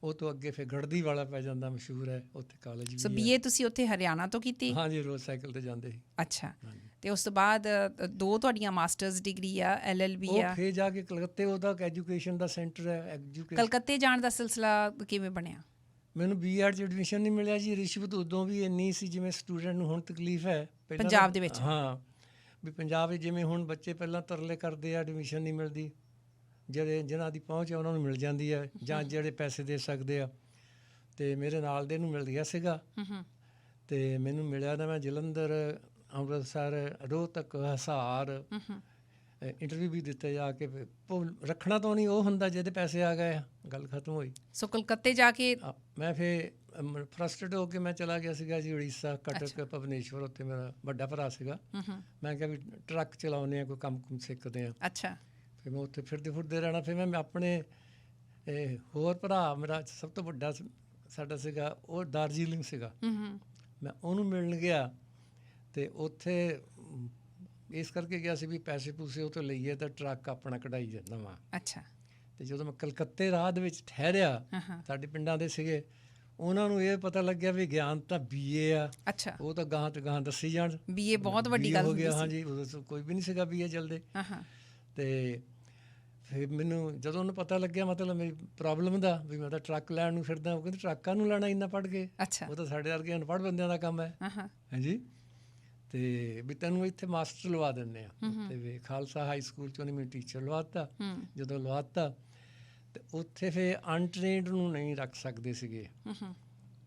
ਉਹ ਤੋਂ ਅੱਗੇ ਫਿਰ ਗੜਦੀ ਵਾਲਾ ਪੈ ਜਾਂਦਾ, ਮਸ਼ਹੂਰ ਹੈ, ਉੱਥੇ ਕਾਲਜ ਸੋ ਵੀ BA ਤੁਸੀਂ ਉੱਥੇ ਹਰਿਆਣਾ ਤੋਂ ਕੀਤੀ? ਹਾਂਜੀ, ਰੋਜ਼ ਸਾਈਕਲ ਤੇ ਜਾਂਦੇ ਸੀ। ਅੱਛਾ, ਤੇ ਉਸ ਤੋਂ ਬਾਅਦ 2 ਤੁਹਾਡੀਆਂ ਮਾਸਟਰਸ ਡਿਗਰੀ ਆ, LLB ਉਹ ਆ। ਫਿਰ ਜਾ ਕੇ ਕਲਕੱਤੇ, ਉਹਦਾ ਐਜੂਕੇਸ਼ਨ ਦਾ ਸੈਂਟਰ ਹੈ। ਕਲਕੱਤੇ ਜਾਣ ਦਾ ਸਿਲਸਿਲਾ ਕਿਵੇਂ ਬਣਿਆ? ਮੈਨੂੰ BEd 'ਚ ਐਡਮਿਸ਼ਨ ਨਹੀਂ ਮਿਲਿਆ ਜੀ। ਰਿਸ਼ਵਤ ਉਦੋਂ ਵੀ ਇੰਨੀ ਸੀ ਜਿਵੇਂ ਸਟੂਡੈਂਟ ਨੂੰ ਹੁਣ ਤਕਲੀਫ ਹੈ ਪੰਜਾਬ ਦੇ ਵਿੱਚ। ਹਾਂ, ਵੀ ਪੰਜਾਬ ਵਿੱਚ ਜਿਵੇਂ ਹੁਣ ਬੱਚੇ ਪਹਿਲਾਂ ਤਰਲੇ ਕਰਦੇ ਆ, ਐਡਮਿਸ਼ਨ ਨਹੀਂ ਮਿਲਦੀ, ਜਿਹੜੇ ਜਿਨ੍ਹਾਂ ਦੀ ਪਹੁੰਚ ਹੈ ਉਹਨਾਂ ਨੂੰ ਮਿਲ ਜਾਂਦੀ ਹੈ, ਜਾਂ ਜਿਹੜੇ ਪੈਸੇ ਦੇ ਸਕਦੇ ਆ। ਅਤੇ ਮੇਰੇ ਨਾਲ ਦੇ ਨੂੰ ਮਿਲ ਗਿਆ ਸੀਗਾ, ਅਤੇ ਮੈਨੂੰ ਮਿਲਿਆ ਨਾ, ਮੈਂ ਜਲੰਧਰ, ਅੰਮ੍ਰਿਤਸਰ, ਰੋਹਤਕ, ਹਿਸਾਰ ਇੰਟਰਵਿਊ ਵੀ ਦਿੱਤੇ ਜਾ ਕੇ। ਰੱਖਣਾ ਤਾਂ ਨਹੀਂ ਉਹ ਹੁੰਦਾ ਜਿਹਦੇ ਪੈਸੇ ਆ ਗਏ, ਗੱਲ ਖਤਮ ਹੋਈ। ਸੋ ਕਲਕੱਤੇ ਜਾ ਕੇ ਮੈਂ ਫਿਰ ਫਰਸਟਡ ਹੋ ਕੇ ਮੈਂ ਚਲਾ ਗਿਆ ਸੀਗਾ ਜੀ ਉੜੀਸਾ, ਕਟਕ, ਭੁਵਨੇਸ਼ਵਰ। ਉੱਥੇ ਮੇਰਾ ਵੱਡਾ ਭਰਾ ਸੀਗਾ। ਮੈਂ ਕਿਹਾ ਵੀ ਟਰੱਕ ਚਲਾਉਂਦੇ ਹਾਂ, ਕੋਈ ਕੰਮ ਕੁਮ ਸਿੱਖਦੇ ਹਾਂ। ਅੱਛਾ, ਫਿਰ ਮੈਂ ਉੱਥੇ ਫਿਰਦੇ ਫੁਰਦੇ ਰਹਿਣਾ। ਫਿਰ ਮੈਂ ਆਪਣੇ ਹੋਰ ਭਰਾ, ਮੇਰਾ ਸਭ ਤੋਂ ਵੱਡਾ ਸਾਡਾ ਸੀਗਾ, ਉਹ ਦਾਰਜੀਲਿੰਗ ਸੀਗਾ। ਮੈਂ ਉਹਨੂੰ ਮਿਲਣ ਗਿਆ, ਅਤੇ ਉੱਥੇ ਇਸ ਕਰਕੇ ਗਿਆ ਸੀ ਵੀ ਪੈਸੇ ਪੂਸੇ ਉਹ ਤੋਂ ਲਈਏ ਤਾਂ ਟਰੱਕ ਆਪਣਾ ਕਢਾਈ ਜਾਂਦਾ ਵਾ। ਅੱਛਾ, ਅਤੇ ਜਦੋਂ ਮੈਂ ਕਲਕੱਤੇ ਰਾਹ ਦੇ ਵਿੱਚ ਠਹਿਰਿਆ, ਸਾਡੇ ਪਿੰਡਾਂ ਦੇ ਸੀਗੇ, ਉਹਨਾਂ ਨੂੰ ਇਹ ਪਤਾ ਲੱਗਿਆ ਵੀ ਗਿਆਨ ਤਾਂ BA ਆ। ਅੱਛਾ, ਉਹ ਤਾਂ ਗਾਹਾਂ ਤੇ ਗਾਹਾਂ ਦੱਸੀ ਜਾਣ, BA ਬਹੁਤ ਵੱਡੀ ਗੱਲ ਹੋ ਗਿਆ। ਹੁੰਦੀ ਸੀ। ਹਾਂਜੀ, ਉਦੋਂ ਕੋਈ ਵੀ ਨਹੀਂ ਸੀਗਾ BA ਚੱਲਦੇ। ਅਤੇ ਫਿਰ ਮੈਨੂੰ ਜਦੋਂ ਉਹਨੂੰ ਪਤਾ ਲੱਗਿਆ ਮਤਲਬ ਮੇਰੀ ਪ੍ਰੋਬਲਮ ਦਾ, ਵੀ ਮੈਂ ਤਾਂ ਟਰੱਕ ਲੈਣ ਨੂੰ ਫਿਰਦਾ, ਉਹ ਕਹਿੰਦੇ ਟਰੱਕਾਂ ਨੂੰ ਲੈਣਾ ਇੰਨਾ ਪੜ੍ਹ ਕੇ? ਅੱਛਾ, ਉਹ ਤਾਂ ਸਾਡੇ ਵਰਗੇ ਅਨਪੜ੍ਹ ਬੰਦਿਆਂ ਦਾ ਕੰਮ ਹੈ। ਹਾਂਜੀ, ਅਤੇ ਵੀ ਤੈਨੂੰ ਇੱਥੇ ਮਾਸਟਰ ਲਵਾ ਦਿੰਦੇ ਆ। ਅਤੇ ਵੀ ਖਾਲਸਾ ਹਾਈ ਸਕੂਲ 'ਚ ਉਹਨੇ ਮੈਨੂੰ ਟੀਚਰ ਲਵਾਤਾ। ਜਦੋਂ ਲਵਾਤਾ ਅਤੇ ਉੱਥੇ ਫਿਰ ਅਨਟ੍ਰੇਨਡ ਨੂੰ ਨਹੀਂ ਰੱਖ ਸਕਦੇ ਸੀਗੇ,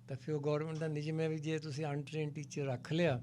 ਤਾਂ ਫਿਰ ਉਹ ਗੌਰਮੈਂਟ ਦਾ ਨਿਯਮ ਹੈ ਵੀ ਜੇ ਤੁਸੀਂ ਅਨਟ੍ਰੇਨਡ ਟੀਚਰ ਰੱਖ ਲਿਆ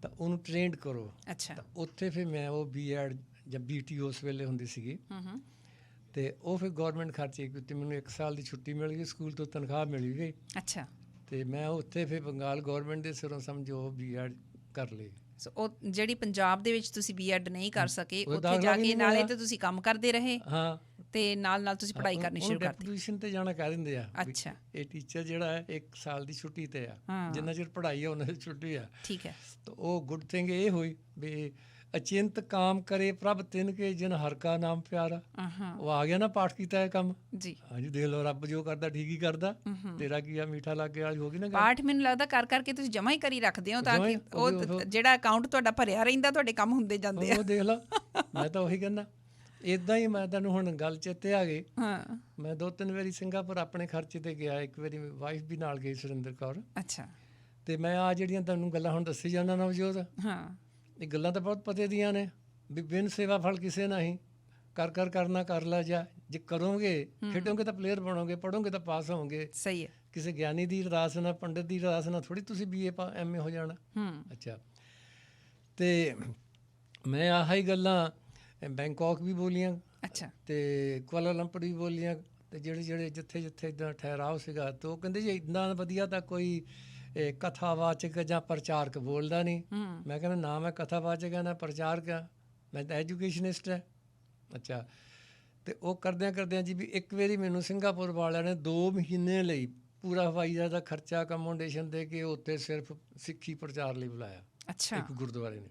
ਤਾਂ ਉਹਨੂੰ ਟ੍ਰੇਨਡ ਕਰੋ। ਅੱਛਾ, ਤਾਂ ਉੱਥੇ ਫਿਰ ਮੈਂ ਉਹ BEd ਜਾਂ BT ਉਸ ਵੇਲੇ ਹੁੰਦੀ ਸੀਗੀ, ਅਤੇ ਉਹ ਫਿਰ ਗੌਰਮੈਂਟ ਖਰਚੇ ਕੀਤੀ। ਮੈਨੂੰ 1 ਸਾਲ ਦੀ ਛੁੱਟੀ ਮਿਲ ਗਈ, ਸਕੂਲ ਤੋਂ ਤਨਖਾਹ ਮਿਲ ਗਈ। ਅੱਛਾ, ਅਤੇ ਮੈਂ ਉੱਥੇ ਫਿਰ ਬੰਗਾਲ ਗੌਰਮੈਂਟ ਦੇ ਸਿਰੋਂ ਸਮਝੋ BEd ਕਰ ਲਈ। ਸੋ ਉਹ ਜਿਹੜੀ ਪੰਜਾਬ ਦੇ ਵਿੱਚ ਤੁਸੀਂ BEd ਨਹੀਂ ਕਰ ਸਕੇ, ਉਹ ਉੱਥੇ ਜਾ ਕੇ ਨਾਲੇ ਤਾਂ ਤੁਸੀਂ ਕੰਮ ਕਰਦੇ ਰਹੇ, ਹਾਂ, ਤੇ ਨਾਲ ਨਾਲ ਤੁਸੀਂ ਪੜ੍ਹਾਈ ਕਰਨੀ ਸ਼ੁਰੂ ਕਰ ਦਿੱਤੀ। ਡੈਪੂਟੇਸ਼ਨ ਤੇ ਜਾਣਾ ਕਹਿ ਦਿੰਦੇ ਆ। ਅੱਛਾ, ਇਹ ਟੀਚਰ ਜਿਹੜਾ ਹੈ 1 ਸਾਲ ਦੀ ਛੁੱਟੀ ਤੇ ਆ, ਜਿੰਨਾ ਚਿਰ ਪੜ੍ਹਾਈ ਆ ਉਹਨਾਂ ਦੀ ਛੁੱਟੀ ਆ। ਠੀਕ ਹੈ। ਤਾਂ ਉਹ ਗੁੱਡ ਥਿੰਗ ਇਹ ਹੋਈ ਵੀ ਅਚਿੰਤ ਕਾਮ ਕਰੇ ਪ੍ਰਭ ਤਿਨ ਕੇ ਜਿਨ ਹਰ ਕਾ ਨਾਮ ਪਿਆਰਾ। ਉਹ ਆ ਗਿਆ ਨਾ, ਪਾਠ ਕੀਤਾ ਹੈ ਕੰਮ ਜੀ। ਹਾਂਜੀ, ਦੇਖ ਲਓ, ਰੱਬ ਜੋ ਕਰਦਾ ਠੀਕ ਹੀ ਕਰਦਾ, ਤੇਰਾ ਕੀ ਆ, ਮਿੱਠਾ ਲਾਗੇ ਵਾਲੀ ਹੋ ਗਈ ਨਾ। ਪਾਠ ਮੈਨੂੰ ਲੱਗਦਾ ਕਰ ਕਰਕੇ ਤੁਸੀਂ ਜਮਾ ਹੀ ਕਰੀ ਰੱਖਦੇ ਹੋ, ਤਾਂ ਕਿ ਉਹ ਜਿਹੜਾ ਅਕਾਊਂਟ ਤੁਹਾਡਾ ਭਰਿਆ ਰਹਿੰਦਾ, ਤੁਹਾਡੇ ਕੰਮ ਹੁੰਦੇ ਜਾਂਦੇ ਆ। ਉਹ ਦੇਖ ਲਓ, ਮੈਂ ਤਾਂ ਉਹੀ ਕਹਿੰਦਾ। ਇੱਦਾਂ ਹੀ ਮੈਂ ਤੁਹਾਨੂੰ ਹੁਣ ਗੱਲ ਚੇਤੇ ਆ ਗਈ। ਮੈਂ 2-3 ਵਾਰੀ ਸਿੰਗਾਪੁਰ ਆਪਣੇ ਖਰਚੇ 'ਤੇ ਗਿਆ। ਇੱਕ ਵਾਰੀ ਵਾਈਫ ਵੀ ਨਾਲ ਗਈ, ਸੁਰਿੰਦਰ ਕੌਰ। ਅੱਛਾ, ਅਤੇ ਮੈਂ ਆ ਜਿਹੜੀਆਂ ਤੁਹਾਨੂੰ ਗੱਲਾਂ ਹੁਣ ਦੱਸੀ ਜਾਂਦਾ ਨਵਜੋਤ, ਇਹ ਗੱਲਾਂ ਤਾਂ ਬਹੁਤ ਪਤੇ ਦੀਆਂ ਨੇ ਵੀ ਬਿਨ ਸੇਵਾ ਫਲ ਕਿਸੇ ਨਹੀਂ, ਕਰ ਕਰਨਾ ਕਰ ਲਾ ਜਾ, ਜੇ ਕਰੋਗੇ ਖੇਡੋਗੇ ਤਾਂ ਪਲੇਅਰ ਬਣੋਗੇ, ਪੜ੍ਹੋਗੇ ਤਾਂ ਪਾਸ ਹੋਵੋਗੇ। ਸਹੀ ਹੈ। ਕਿਸੇ ਗਿਆਨੀ ਦੀ ਅਰਦਾਸ ਨਾਲ, ਪੰਡਿਤ ਦੀ ਅਰਦਾਸ ਨਾਲ ਥੋੜੀ ਤੁਸੀਂ BA MA ਹੋ ਜਾਣਾ। ਅੱਛਾ, ਤੇ ਮੈਂ ਆਹੀ ਗੱਲਾਂ ਬੈਂਕਾਕ ਵੀ ਬੋਲੀਆਂ, ਅੱਛਾ, ਤੇ ਕੁਆਲਾਲੰਪਰ ਵੀ ਬੋਲੀਆਂ, ਤੇ ਜਿਹੜੇ ਜਿੱਥੇ ਇੱਦਾਂ ਠਹਿਰਾਓ ਸੀਗਾ, ਤੇ ਉਹ ਕਹਿੰਦੇ ਜੀ ਇੱਦਾਂ ਵਧੀਆ ਤਾਂ ਕੋਈ ਕਥਾਵਾਚਕ ਜਾਂ ਪ੍ਰਚਾਰਕ ਬੋਲਦਾ ਨਹੀਂ। ਮੈਂ ਕਹਿੰਦਾ ਨਾ ਮੈਂ ਕਥਾਵਾਚਕ ਹਾਂ ਨਾ ਪ੍ਰਚਾਰਕ ਹਾਂ, ਮੈਂ ਤਾਂ ਐਜੂਕੇਸ਼ਨਿਸਟ ਹੈ। ਅੱਛਾ, ਤੇ ਉਹ ਕਰਦਿਆਂ ਜੀ ਵੀ ਇੱਕ ਵਾਰੀ ਮੈਨੂੰ ਸਿੰਗਾਪੁਰ ਵਾਲਿਆਂ ਨੇ 2 ਮਹੀਨੇ ਲਈ ਪੂਰਾ ਹਵਾਈ ਜਹਾਜ਼ ਦਾ ਖਰਚਾ ਅਕੋਮੋਡੇਸ਼ਨ ਦੇ ਕੇ ਉੱਥੇ ਸਿਰਫ ਸਿੱਖੀ ਪ੍ਰਚਾਰ ਲਈ ਬੁਲਾਇਆ। ਅੱਛਾ, ਇੱਕ ਗੁਰਦੁਆਰੇ ਨੇ,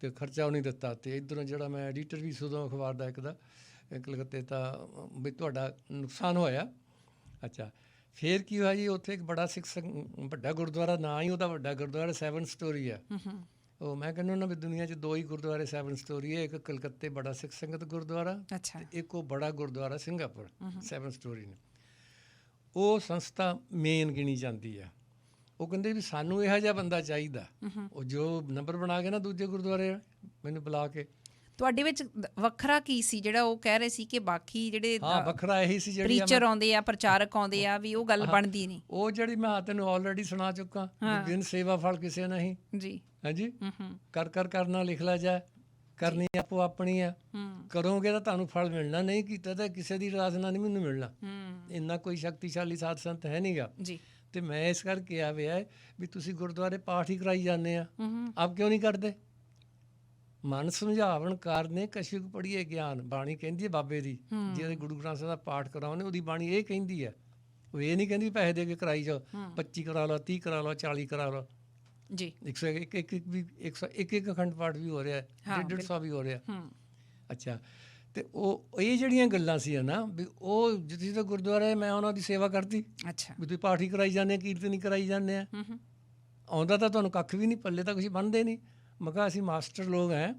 ਤੇ ਖਰਚਾ ਉਹ ਨਹੀਂ ਦਿੱਤਾ। ਤੇ ਇੱਧਰੋਂ ਜਿਹੜਾ ਮੈਂ ਐਡੀਟਰ ਵੀ ਸੀ ਉਦੋਂ ਅਖਬਾਰ ਦਾ ਇੱਕ ਦਾ ਕਲਕੱਤੇ, ਤਾਂ ਵੀ ਤੁਹਾਡਾ ਨੁਕਸਾਨ ਹੋਇਆ। ਅੱਛਾ, ਫਿਰ ਕੀ ਹੋਇਆ ਜੀ, ਉੱਥੇ ਇੱਕ ਬੜਾ ਵੱਡਾ ਗੁਰਦੁਆਰਾ, ਨਾ ਹੀ ਉਹਦਾ ਵੱਡਾ ਗੁਰਦੁਆਰਾ 7 ਸਟੋਰੀ ਆ। ਉਹ ਮੈਂ ਕਹਿੰਦਾ ਹੁੰਦਾ ਵੀ ਦੁਨੀਆ 'ਚ 2 ਹੀ ਗੁਰਦੁਆਰੇ 7 ਸਟੋਰੀ ਹੈ, ਇੱਕ ਕਲਕੱਤੇ ਬੜਾ ਸਿੱਖ ਸੰਗਤ ਗੁਰਦੁਆਰਾ, ਤੇ ਇੱਕ ਉਹ ਬੜਾ ਗੁਰਦੁਆਰਾ ਸਿੰਗਾਪੁਰ 7 ਸਟੋਰੀ ਨੇ। ਉਹ ਸੰਸਥਾ ਮੇਨ ਗਿਣੀ ਜਾਂਦੀ ਆ। ਉਹ ਕਹਿੰਦੇ ਵੀ ਸਾਨੂੰ ਇਹੋ ਜਿਹਾ ਬੰਦਾ ਚਾਹੀਦਾ, ਉਹ ਜੋ ਨੰਬਰ ਬਣਾ ਕੇ ਨਾ ਦੂਜੇ ਗੁਰਦੁਆਰੇ ਮੈਨੂੰ ਬੁਲਾ ਕੇ। ਤੁਹਾਡੇ ਵਿੱਚ ਵੱਖਰਾ ਕੀ ਸੀ ਜਿਹੜਾ ਉਹ ਕਹਿ ਰਹੇ ਸੀ ਕਿ ਬਾਕੀ ਜਿਹੜੇ ਵੱਖਰਾ ਇਹੀ ਸੀ, ਜਿਹੜੀ ਪ੍ਰੀਚਰ ਆਉਂਦੇ ਆ, ਪ੍ਰਚਾਰਕ ਆਉਂਦੇ ਆ, ਵੀ ਉਹ ਗੱਲ ਬਣਦੀ ਨਹੀਂ। ਉਹ ਜਿਹੜੀ ਮੈਂ ਤੈਨੂੰ ਆਲਰੇਡੀ ਸੁਣਾ ਚੁੱਕਾ, ਬਿਨ ਸੇਵਾ ਫਲ ਕਿਸੇ ਨਹੀਂ ਜੀ। ਹਾਂਜੀ, ਕਰ ਕਰਨਾ ਲਿਖ ਲੈ ਜਾ, ਕਰਨੀ ਆਪੋ ਆਪਣੀ ਆ, ਕਰੋਗੇ ਤਾਂ ਤੁਹਾਨੂੰ ਫਲ ਮਿਲਣਾ, ਨਹੀਂ ਕੀਤਾ ਤਾਂ ਕਿਸੇ ਦੀ ਰਾਜਨਾ ਨਹੀਂ ਮੈਨੂੰ ਮਿਲਣਾ। ਇੰਨਾ ਕੋਈ ਸ਼ਕਤੀਸ਼ਾਲੀ ਸਾਧ ਸੰਤ ਹੈ ਨੀਗਾ ਜੀ। ਤੇ ਮੈਂ ਇਸ ਕਰਕੇ ਆ ਵਿਆ ਵੀ ਤੁਸੀਂ ਗੁਰਦੁਆਰੇ ਪਾਠ ਹੀ ਕਰਾਈ ਜਾਂਦੇ ਆ, ਆਪ ਕਿਉਂ ਨਹੀਂ ਕਰਦੇ? ਮਨ ਸਮਝਾਵਣ ਕਾਰਨੇ ਕਛੁਕ ਪੜ੍ਹੀਏ ਗਿਆਨ, ਬਾਣੀ ਕਹਿੰਦੀ ਹੈ ਬਾਬੇ ਦੀ, ਜਿਹੜੇ ਗੁਰੂ ਗ੍ਰੰਥ ਸਾਹਿਬ ਦਾ ਪਾਠ ਕਰਾਉਂਦੇ ਉਹਦੀ ਬਾਣੀ ਇਹ ਕਹਿੰਦੀ ਹੈ। ਉਹ ਇਹ ਨਹੀਂ ਕਹਿੰਦੀ ਪੈਸੇ ਦੇ ਕੇ ਕਰਾਈ ਜਾਓ, 25 ਕਰਾ ਲਓ, 30 ਕਰਾ ਲਓ, 40 ਕਰਾ ਲਓ ਜੀ। 101 ਅਖੰਡ ਪਾਠ ਵੀ ਹੋ ਰਿਹਾ, 150 ਵੀ ਹੋ ਰਿਹਾ। ਅੱਛਾ, ਤੇ ਉਹ ਇਹ ਜਿਹੜੀਆਂ ਗੱਲਾਂ ਸੀ ਨਾ ਵੀ ਉਹ ਜਿੱਥੇ ਤਾਂ ਗੁਰਦੁਆਰੇ ਮੈਂ ਉਹਨਾਂ ਦੀ ਸੇਵਾ ਕਰਤੀ। ਅੱਛਾ, ਵੀ ਤੁਸੀਂ ਪਾਠ ਹੀ ਕਰਾਈ ਜਾਂਦੇ, ਕੀਰਤਨ ਹੀ ਕਰਾਈ ਜਾਂਦੇ ਆ, ਆਉਂਦਾ ਤਾਂ ਤੁਹਾਨੂੰ ਕੱਖ ਵੀ ਨਹੀਂ, ਪੱਲੇ ਤਾਂ ਕੁਛ ਬਣਦੇ ਨਹੀਂ। ਮੈਂ ਕਿਹਾ ਅਸੀਂ ਮਾਸਟਰ ਲੋਕ ਹੈ,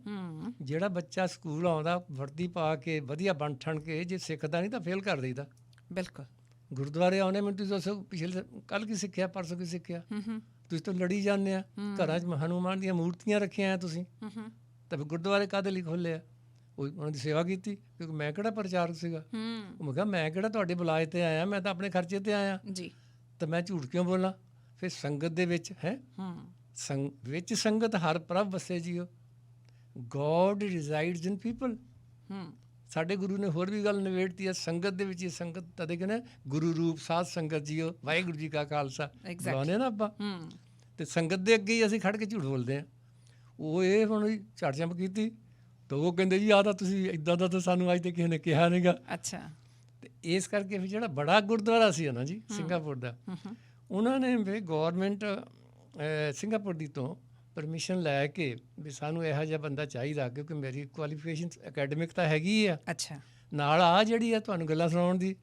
ਜਿਹੜਾ ਬੱਚਾ ਸਕੂਲ ਆਉਂਦਾ ਵਰਦੀ ਪਾ ਕੇ ਵਧੀਆ ਬਣ ਠਣ ਕੇ, ਜੇ ਸਿੱਖਦਾ ਨਹੀਂ ਤਾਂ ਫੇਲ ਕਰ ਦਈਦਾ। ਬਿਲਕੁਲ, ਗੁਰਦੁਆਰੇ ਆਉਂਦੇ ਮੈਨੂੰ ਤੁਸੀਂ ਦੱਸੋ ਪਿਛਲੇ ਕੱਲ੍ਹ ਕੀ ਸਿੱਖਿਆ, ਪਰਸੋਂ ਕੀ ਸਿੱਖਿਆ? ਤੁਸੀਂ ਤਾਂ ਲੜੀ ਜਾਂਦੇ ਆ, ਘਰਾਂ 'ਚ ਹਨੂੰਮਾਨ ਦੀਆਂ ਮੂਰਤੀਆਂ ਰੱਖੀਆਂ ਆ ਤੁਸੀਂ, ਤਾਂ ਫਿਰ ਗੁਰਦੁਆਰੇ ਕਾਹਦੇ ਲਈ ਖੋਲ੍ਹੇ ਆ? ਉਹ ਉਹਨਾਂ ਦੀ ਸੇਵਾ ਕੀਤੀ, ਕਿਉਂਕਿ ਮੈਂ ਕਿਹੜਾ ਪ੍ਰਚਾਰਕ ਸੀਗਾ। ਮੈਂ ਕਿਹਾ ਮੈਂ ਕਿਹੜਾ ਤੁਹਾਡੇ ਬੁਲਾਏ 'ਤੇ ਆਇਆ, ਮੈਂ ਤਾਂ ਆਪਣੇ ਖਰਚੇ 'ਤੇ ਆਇਆ ਜੀ, ਤਾਂ ਮੈਂ ਝੂਠ ਕਿਉਂ ਬੋਲਾਂ? ਫਿਰ ਸੰਗਤ ਦੇ ਵਿੱਚ ਹੈ, ਵਿੱਚ ਸੰਗਤ ਹਰ ਪ੍ਰਭ ਵਸੇ ਜੀਓ, ਗੋਡ ਰਿਜ਼ਾਈਡਸ ਇਨ ਪੀਪਲ। ਸਾਡੇ ਗੁਰੂ ਨੇ ਹੋਰ ਵੀ ਗੱਲ ਨਿਬੇੜਤੀ ਹੈ, ਸੰਗਤ ਦੇ ਵਿੱਚ ਹੀ ਸੰਗਤ ਤਦੇ ਕਹਿੰਦੇ ਗੁਰੂ ਰੂਪ ਸਾਧ ਸੰਗਤ ਜੀਓ, ਵਾਹਿਗੁਰੂ ਜੀ ਕਾ ਖਾਲਸਾ ਬੁਲਾਉਂਦੇ ਨਾ ਆਪਾਂ, ਤੇ ਸੰਗਤ ਦੇ ਅੱਗੇ ਹੀ ਅਸੀਂ ਖੜ੍ਹ ਕੇ ਝੂਠ ਬੋਲਦੇ ਹਾਂ। ਉਹ ਇਹ ਹੁਣ ਝੜ ਚੰਪ ਕੀਤੀ, ਤਾਂ ਉਹ ਕਹਿੰਦੇ ਜੀ ਆਹ ਤਾਂ ਤੁਸੀਂ ਇੱਦਾਂ ਦਾ ਤਾਂ ਸਾਨੂੰ ਅੱਜ ਤੱਕ ਕਿਸੇ ਨੇ ਕਿਹਾ ਨਹੀਂਗਾ। ਅੱਛਾ, ਤੇ ਇਸ ਕਰਕੇ ਫਿਰ ਜਿਹੜਾ ਬੜਾ ਗੁਰਦੁਆਰਾ ਸੀ ਨਾ ਜੀ ਸਿੰਗਾਪੁਰ ਦਾ, ਉਹਨਾਂ ਨੇ ਵੀ ਗੌਰਮੈਂਟ ਸਿੰਗਾਪੁਰ ਦੀ ਤੋਂ ਪਰਮਿਸ਼ਨ ਲੈ ਕੇ ਵੀ ਸਾਨੂੰ ਇਹੋ ਜਿਹਾ ਬੰਦਾ ਚਾਹੀਦਾ, ਕਿਉਂਕਿ ਮੇਰੀ ਕੁਆਲੀਫਿਕੇਸ਼ਨ ਅਕੈਡਮਿਕ ਤਾਂ ਹੈਗੀ ਆ। ਅੱਛਾ, ਨਾਲ ਆ ਜਿਹੜੀ ਆ ਤੁਹਾਨੂੰ ਗੱਲਾਂ ਸੁਣਾਉਣ ਦੀ,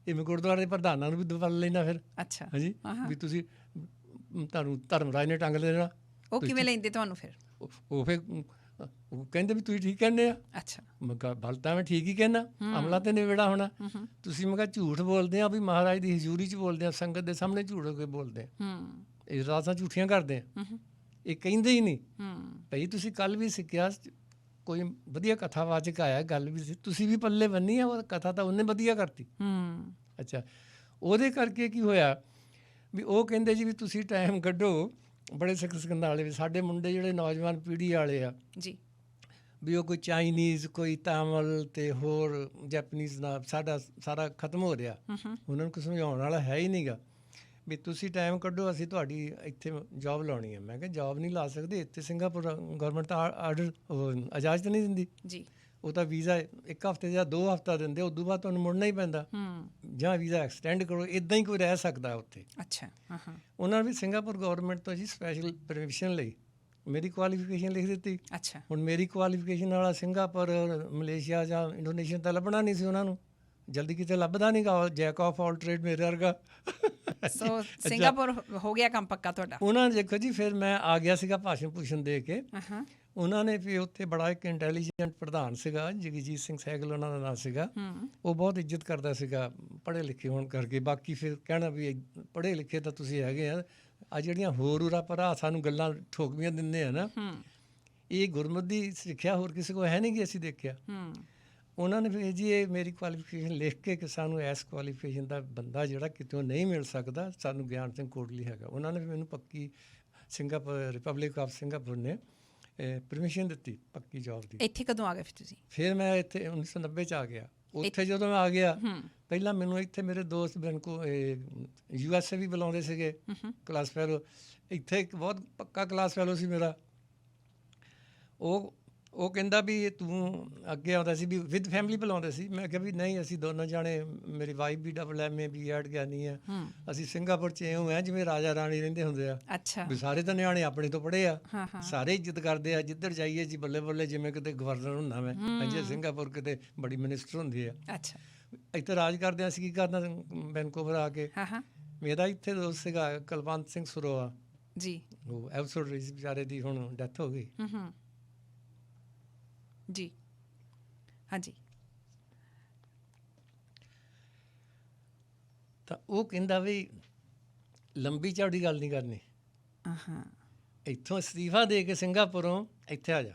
ਇਹ ਮੈਂ ਗੁਰਦੁਆਰੇ ਦੇ ਪ੍ਰਧਾਨਾਂ ਨੂੰ ਵੀ ਦਵਲ ਲੈਣਾ ਫਿਰ। ਅੱਛਾ ਹਾਂਜੀ, ਵੀ ਤੁਸੀਂ ਤੁਹਾਨੂੰ ਧਰਮਰਾਜ ਨੇ ਟੰਗ ਲੈਣਾ। ਉਹ ਕਿਵੇਂ ਲੈਂਦੇ ਤੁਹਾਨੂੰ ਫਿਰ? ਉਹ ਫਿਰ ਉਹ ਕਹਿੰਦੇ ਵੀ ਤੁਸੀਂ ਠੀਕ ਕਹਿੰਦੇ ਆ। ਅੱਛਾ, ਮੈਂ ਕਿਹਾ ਭਲ ਤਾਂ ਮੈਂ ਠੀਕ ਹੀ ਕਹਿੰਦਾ, ਅਮਲਾ ਤੇ ਨਿਬੇੜਾ ਹੋਣਾ। ਤੁਸੀਂ ਮੈਂ ਕਿਹਾ ਝੂਠ ਬੋਲਦੇ ਆ, ਵੀ ਮਹਾਰਾਜ ਦੀ ਹਜ਼ੂਰੀ 'ਚ ਬੋਲਦੇ ਆ, ਸੰਗਤ ਦੇ ਸਾਹਮਣੇ ਝੂਠ ਹੋ ਕੇ ਬੋਲਦੇ ਆ, ਇਹ ਰਾਤਾਂ ਝੂਠੀਆਂ ਕਰਦੇ ਆ। ਇਹ ਕਹਿੰਦੇ ਹੀ ਨਹੀਂ ਭਾਈ, ਤੁਸੀਂ ਕੱਲ੍ਹ ਵੀ ਸਿੱਖਿਆ ਕੋਈ ਵਧੀਆ ਕਥਾਵਾਚਕ ਆਇਆ, ਗੱਲ ਵੀ ਸੀ, ਤੁਸੀਂ ਵੀ ਪੱਲੇ ਬੰਨੀ ਆ, ਉਹ ਕਥਾ ਤਾਂ ਉਹਨੇ ਵਧੀਆ ਕਰਤੀ। ਅੱਛਾ, ਉਹਦੇ ਕਰਕੇ ਕੀ ਹੋਇਆ ਵੀ ਉਹ ਕਹਿੰਦੇ ਜੀ ਵੀ ਤੁਸੀਂ ਟਾਈਮ ਕੱਢੋ, ਬੜੇ ਸਿੱਖ ਸਿਕੰਦਾਂ ਵਾਲੇ ਵੀ ਸਾਡੇ ਮੁੰਡੇ ਜਿਹੜੇ ਨੌਜਵਾਨ ਪੀੜ੍ਹੀ ਵਾਲੇ ਆ ਜੀ, ਵੀ ਉਹ ਕੋਈ ਚਾਈਨੀਜ਼, ਕੋਈ ਤਾਮਿਲ ਅਤੇ ਹੋਰ ਜੈਪਨੀਜ਼ ਨਾਲ ਸਾਡਾ ਸਾਰਾ ਖਤਮ ਹੋ ਰਿਹਾ। ਉਹਨਾਂ ਨੂੰ ਕੋਈ ਸਮਝਾਉਣ ਵਾਲਾ ਹੈ ਹੀ ਨਹੀਂਗਾ ਵੀ ਤੁਸੀਂ ਟਾਈਮ ਕੱਢੋ, ਅਸੀਂ ਤੁਹਾਡੀ ਇੱਥੇ ਜੋਬ ਲਾਉਣੀ ਹੈ। ਮੈਂ ਕਿਹਾ ਜੋਬ ਨਹੀਂ ਲਾ ਸਕਦੇ ਇੱਥੇ, ਸਿੰਗਾਪੁਰ ਗੌਰਮੈਂਟ ਤਾਂ ਆਰਡਰ ਇਜਾਜ਼ਤ ਨਹੀਂ ਦਿੰਦੀ ਜੀ, ਉਹ ਤਾਂ ਵੀਜ਼ਾ 1 ਹਫ਼ਤੇ ਜਾਂ 2 ਹਫ਼ਤਾ ਦਿੰਦੇ, ਉਦੋਂ ਬਾਅਦ ਤੁਹਾਨੂੰ ਮੁੜਨਾ ਹੀ ਪੈਂਦਾ, ਜਾਂ ਵੀਜ਼ਾ ਐਕਸਟੈਂਡ ਕਰੋ, ਇੱਦਾਂ ਹੀ ਕੋਈ ਰਹਿ ਸਕਦਾ ਉੱਥੇ। ਅੱਛਾ, ਉਹਨਾਂ ਨੇ ਵੀ ਸਿੰਗਾਪੁਰ ਗੌਰਮੈਂਟ ਤੋਂ ਜੀ ਸਪੈਸ਼ਲ ਪਰਮਿਸ਼ਨ ਲਈ ਮੇਰੀ ਕੁਆਲੀਫਿਕੇਸ਼ਨ ਲਿਖ ਦਿੱਤੀ। ਅੱਛਾ, ਹੁਣ ਮੇਰੀ ਕੁਆਲੀਫਿਕੇਸ਼ਨ ਵਾਲਾ ਸਿੰਗਾਪੁਰ, ਮਲੇਸ਼ੀਆ ਜਾਂ ਇੰਡੋਨੇਸ਼ੀਆ ਤਾਂ ਲੱਭਣਾ ਨਹੀਂ ਸੀ ਉਹਨਾਂ ਨੂੰ, ਜਲਦੀ ਕਿਤੇ ਲੱਭਦਾ ਨਹੀਂ ਗਾ, ਜੈਕ ਆਫ ਆਲ ਟ੍ਰੇਡ ਮੇਰੇ ਵਰਗਾ। ਸੋ ਸਿੰਗਾਪੁਰ ਹੋ ਗਿਆ ਕੰਮ ਪੱਕਾ ਤੁਹਾਡਾ? ਉਹਨਾਂ ਨੇ ਦੇਖੋ ਜੀ, ਫਿਰ ਮੈਂ ਆ ਗਿਆ ਸੀਗਾ ਭਾਸ਼ਣ ਭੂਸ਼ਣ ਦੇ ਕੇ। ਉਹਨਾਂ ਨੇ ਵੀ ਉੱਥੇ ਬੜਾ ਇੱਕ ਇੰਟੈਲੀਜੈਂਟ ਪ੍ਰਧਾਨ ਸੀਗਾ, ਜਗਜੀਤ ਸਿੰਘ ਸਹਿਗਲ ਉਹਨਾਂ ਦਾ ਨਾਂ ਸੀਗਾ, ਉਹ ਬਹੁਤ ਇੱਜ਼ਤ ਕਰਦਾ ਸੀਗਾ ਪੜ੍ਹੇ ਲਿਖੇ ਹੋਣ ਕਰਕੇ। ਬਾਕੀ ਫਿਰ ਕਹਿਣਾ ਵੀ ਪੜ੍ਹੇ ਲਿਖੇ ਤਾਂ ਤੁਸੀਂ ਹੈਗੇ ਆ, ਆ ਜਿਹੜੀਆਂ ਹੋਰ ਉਰਾ ਭਰਾ ਸਾਨੂੰ ਗੱਲਾਂ ਠੋਕਵੀਆਂ ਦਿੰਦੇ ਆ ਨਾ, ਇਹ ਗੁਰਮਤਿ ਦੀ ਸਿੱਖਿਆ ਹੋਰ ਕਿਸੇ ਕੋਲ ਹੈ ਨਹੀਂ ਕਿ ਅਸੀਂ ਦੇਖਿਆ। ਉਹਨਾਂ ਨੇ ਫਿਰ ਜੀ ਇਹ ਮੇਰੀ ਕੁਆਲੀਫਿਕੇਸ਼ਨ ਲਿਖ ਕੇ ਕਿ ਸਾਨੂੰ ਇਸ ਕੁਆਲੀਫਿਕੇਸ਼ਨ ਦਾ ਬੰਦਾ ਜਿਹੜਾ ਕਿਤੋਂ ਨਹੀਂ ਮਿਲ ਸਕਦਾ, ਸਾਨੂੰ ਗਿਆਨ ਸਿੰਘ ਕੋਟਲੀ ਹੈਗਾ, ਉਹਨਾਂ ਨੇ ਫਿਰ ਮੈਨੂੰ ਪੱਕੀ ਸਿੰਗਾਪੁਰ ਰਿਪਬਲਿਕ ਆਫ ਸਿੰਗਾਪੁਰ ਨੇ ਪਰਮਿਸ਼ਨ ਦਿੱਤੀ ਪੱਕੀ ਜੌਬ ਦੀ। ਇੱਥੇ ਕਦੋਂ ਆ ਗਏ ਫਿਰ ਤੁਸੀਂ? ਫਿਰ ਮੈਂ ਇੱਥੇ 1990 'ਚ ਆ ਗਿਆ। ਉੱਥੇ ਜਦੋਂ ਮੈਂ ਆ ਗਿਆ ਪਹਿਲਾਂ ਮੈਨੂੰ ਇੱਥੇ ਮੇਰੇ ਦੋਸਤ USA ਵੀ ਬੁਲਾਉਂਦੇ ਸੀਗੇ ਕਲਾਸ ਫੈਲੋ। ਇੱਥੇ ਇੱਕ ਬਹੁਤ ਪੱਕਾ ਕਲਾਸ ਫੈਲੋ ਸੀ ਮੇਰਾ, ਉਹ ਕਹਿੰਦਾ ਵੀ ਤੂੰ ਅੱਗੇ ਆਉਂਦਾ ਸੀ ਵੀ ਵਿਦ ਫੈਮਿਲੀ ਬੁਲਾਉਂਦੇ ਸੀ। ਮੈਂ ਕਿਹਾ ਵੀ ਨਹੀਂ, ਅਸੀਂ ਦੋਨੋਂ ਜਾਣੇ, ਮੇਰੀ ਵਾਈਫ ਵੀ MA B.Ed ਗਿਆਨੀ ਹੈ, ਅਸੀਂ ਸਿੰਗਾਪੁਰ 'ਚ ਇਉਂ ਹੈ ਜਿਵੇਂ ਰਾਜਾ ਰਾਣੀ ਰਹਿੰਦੇ ਹੁੰਦੇ ਆ। ਅੱਛਾ, ਵੀ ਸਾਰੇ ਤਾਂ ਨਿਆਣੇ ਆਪਣੇ ਤੋਂ ਪੜ੍ਹੇ ਆ, ਸਾਰੇ ਇੱਜ਼ਤ ਕਰਦੇ ਆ, ਜਿੱਧਰ ਜਾਈਏ ਜੀ ਬੱਲੇ ਬੱਲੇ, ਜਿਵੇਂ ਕਿਤੇ ਗਵਰਨਰ ਹੁੰਦਾ ਮੈਂ, ਹਾਂਜੀ ਸਿੰਗਾਪੁਰ ਕਿਤੇ ਬੜੀ ਮਿਨਿਸਟਰ ਹੁੰਦੀ ਆ। ਅੱਛਾ, ਇੱਥੇ ਰਾਜ ਕਰਦੇ ਆ। ਅਸੀਂ ਕੀ ਕਰਨਾ ਵੈਨਕੂਵਰ ਆ ਕੇ। ਮੇਰਾ ਇੱਥੇ ਦੋਸਤ ਸੀਗਾ ਕੁਲਵੰਤ ਸਿੰਘ ਸਰੋਆ ਜੀ, ਉਹ ਐਪਸੋਡ ਰਹੀ ਸੀ ਵਿਚਾਰੇ ਦੀ, ਹੁਣ ਡੈਥ ਹੋ ਗਈ ਜੀ। ਹਾਂਜੀ, ਤਾਂ ਉਹ ਕਹਿੰਦਾ ਵੀ ਲੰਬੀ ਚੌੜੀ ਗੱਲ ਨਹੀਂ ਕਰਨੀ, ਇੱਥੋਂ ਅਸਤੀਫਾ ਦੇ ਕੇ ਸਿੰਗਾਪੁਰੋਂ ਇੱਥੇ ਆ ਜਾ।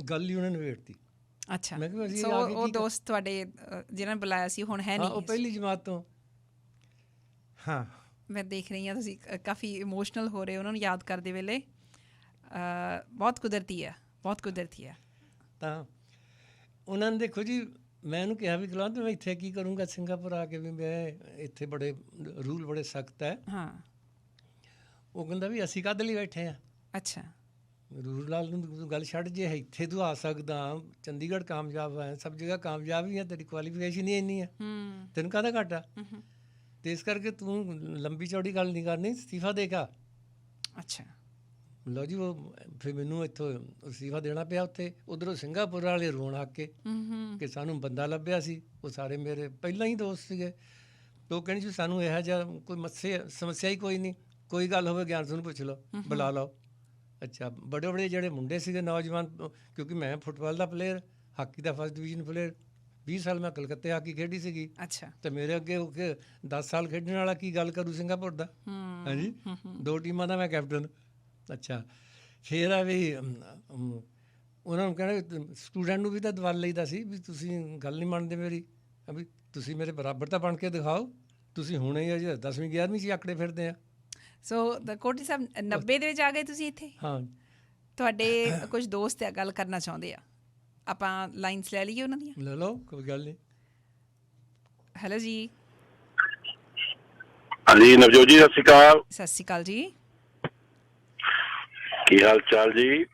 ਗੱਲ ਹੀ ਉਹਨੇ ਨਿਬੇੜਤੀ। ਅੱਛਾ, ਮੈਂ ਕਿਹਾ ਸੋ ਉਹ ਦੋਸਤ ਤੁਹਾਡੇ ਜਿਹਨਾਂ ਨੇ ਬੁਲਾਇਆ ਸੀ ਹੁਣ ਹੈ ਨਹੀਂ? ਉਹ ਪਹਿਲੀ ਜਮਾਤ ਤੋਂ। ਹਾਂ, ਮੈਂ ਦੇਖ ਰਹੀ ਹਾਂ ਤੁਸੀਂ ਕਾਫੀ ਇਮੋਸ਼ਨਲ ਹੋ ਰਹੇ ਹੋ ਉਹਨਾਂ ਨੂੰ ਯਾਦ ਕਰਦੇ ਵੇਲੇ। ਬਹੁਤ ਕੁਦਰਤੀ ਹੈ, ਬਹੁਤ ਕੁਦਰਤੀ ਹੈ। ਤਾਂ ਉਹਨਾਂ ਨੇ ਦੇਖੋ ਜੀ, ਮੈਂ ਉਹਨੂੰ ਕਿਹਾ ਵੀ ਕੁਲਵੰਤ ਮੈਂ ਇੱਥੇ ਕੀ ਕਰੂੰਗਾ ਸਿੰਗਾਪੁਰ ਆ ਕੇ, ਵੀ ਮੈਂ ਇੱਥੇ ਬੜੇ ਰੂਲ ਬੜੇ ਸਖਤ ਹੈ। ਹਾਂ, ਉਹ ਕਹਿੰਦਾ ਵੀ ਅਸੀਂ ਕਾਹਦੇ ਲਈ ਬੈਠੇ ਹਾਂ। ਅੱਛਾ, ਰੂਲ ਲਾਲ ਨੂੰ ਗੱਲ ਛੱਡ, ਜੇ ਇੱਥੇ ਤੂੰ ਆ ਸਕਦਾ, ਚੰਡੀਗੜ੍ਹ ਕਾਮਯਾਬ ਹੈ, ਸਭ ਜਗ੍ਹਾ ਕਾਮਯਾਬ ਹੀ ਹੈ, ਤੇਰੀ ਕੁਆਲੀਫਿਕੇਸ਼ਨ ਹੀ ਇੰਨੀ ਹੈ, ਤੈਨੂੰ ਕਾਹਦਾ ਘਾਟਾ। ਅਤੇ ਇਸ ਕਰਕੇ ਤੂੰ ਲੰਬੀ ਚੌੜੀ ਗੱਲ ਨਹੀਂ ਕਰਨੀ, ਅਸਤੀਫਾ ਦੇ ਕੇ। ਅੱਛਾ, ਲਓ ਜੀ, ਉਹ ਫਿਰ ਮੈਨੂੰ ਇੱਥੋਂ ਅਸਤੀਫਾ ਦੇਣਾ ਪਿਆ ਉੱਥੇ। ਉੱਧਰੋਂ ਸਿੰਗਾਪੁਰ ਵਾਲੇ ਰੋਣ ਆ ਕੇ ਕਿ ਸਾਨੂੰ ਬੰਦਾ ਲੱਭਿਆ ਸੀ, ਉਹ ਸਾਰੇ ਮੇਰੇ ਪਹਿਲਾਂ ਹੀ ਦੋਸਤ ਸੀਗੇ। ਤਾਂ ਉਹ ਕਹਿੰਦੇ ਜੀ ਸਾਨੂੰ ਇਹੋ ਜਿਹਾ ਕੋਈ ਸਮੱਸਿਆ ਹੀ ਕੋਈ ਨਹੀਂ, ਕੋਈ ਗੱਲ ਹੋਵੇ ਗਿਆਨ ਸਿੰਘ ਨੂੰ ਪੁੱਛ ਲਓ, ਬੁਲਾ ਲਓ। ਅੱਛਾ, ਬੜੇ ਬੜੇ ਜਿਹੜੇ ਮੁੰਡੇ ਸੀਗੇ ਨੌਜਵਾਨ, ਕਿਉਂਕਿ ਮੈਂ ਫੁੱਟਬਾਲ ਦਾ ਪਲੇਅਰ, ਹਾਕੀ ਦਾ ਫਸਟ ਡਿਵੀਜ਼ਨ ਪਲੇਅਰ, 20 ਸਾਲ ਮੈਂ ਕਲਕੱਤੇ ਹਾਕੀ ਖੇਡੀ ਸੀਗੀ। ਅੱਛਾ, ਅਤੇ ਮੇਰੇ ਅੱਗੇ ਹੋ ਕੇ 10 ਸਾਲ ਖੇਡਣ ਵਾਲਾ ਕੀ ਗੱਲ ਕਰੂ ਸਿੰਗਾਪੁਰ ਦਾ। ਹਾਂਜੀ, 2 ਟੀਮਾਂ ਦਾ ਮੈਂ ਕੈਪਟਨ। ਅੱਛਾ, ਫਿਰ ਆ ਵੀ ਉਹਨਾਂ ਨੂੰ ਕਹਿਣਾ, ਸਟੂਡੈਂਟ ਨੂੰ ਵੀ ਤਾਂ ਦਵਾ ਲਈਦਾ ਸੀ ਵੀ ਤੁਸੀਂ ਗੱਲ ਨਹੀਂ ਮੰਨਦੇ ਮੇਰੀ, ਵੀ ਤੁਸੀਂ ਮੇਰੇ ਬਰਾਬਰ ਤਾਂ ਬਣ ਕੇ ਦਿਖਾਓ, ਤੁਸੀਂ ਹੁਣੇ ਹੀ ਅਜੇ 10ਵੀਂ 11ਵੀਂ 'ਚ ਹੀ ਆਕੜੇ ਫਿਰਦੇ ਆ। ਸੋ ਕੋਟਲੀ ਸਾਹਿਬ 90 ਦੇ ਵਿੱਚ ਆ ਗਏ ਤੁਸੀਂ ਇੱਥੇ? ਹਾਂ, ਤੁਹਾਡੇ ਕੁਝ ਦੋਸਤ ਆ ਗੱਲ ਕਰਨਾ ਚਾਹੁੰਦੇ ਆ, ਆਪਾਂ ਲਾਈਨਸ ਲੈ ਲਈਏ ਉਹਨਾਂ ਦੀਆਂ? ਲੈ ਲਓ, ਕੋਈ ਗੱਲ ਨਹੀਂ। ਹੈਲੋ ਜੀ। ਹਾਂਜੀ ਨਵਜੋਤ ਜੀ, ਸਤਿ ਸ਼੍ਰੀ ਅਕਾਲ। ਸਤਿ ਸ਼੍ਰੀ ਅਕਾਲ ਜੀ, ਕੀ ਹਾਲ ਚਾਲ ਜੀ?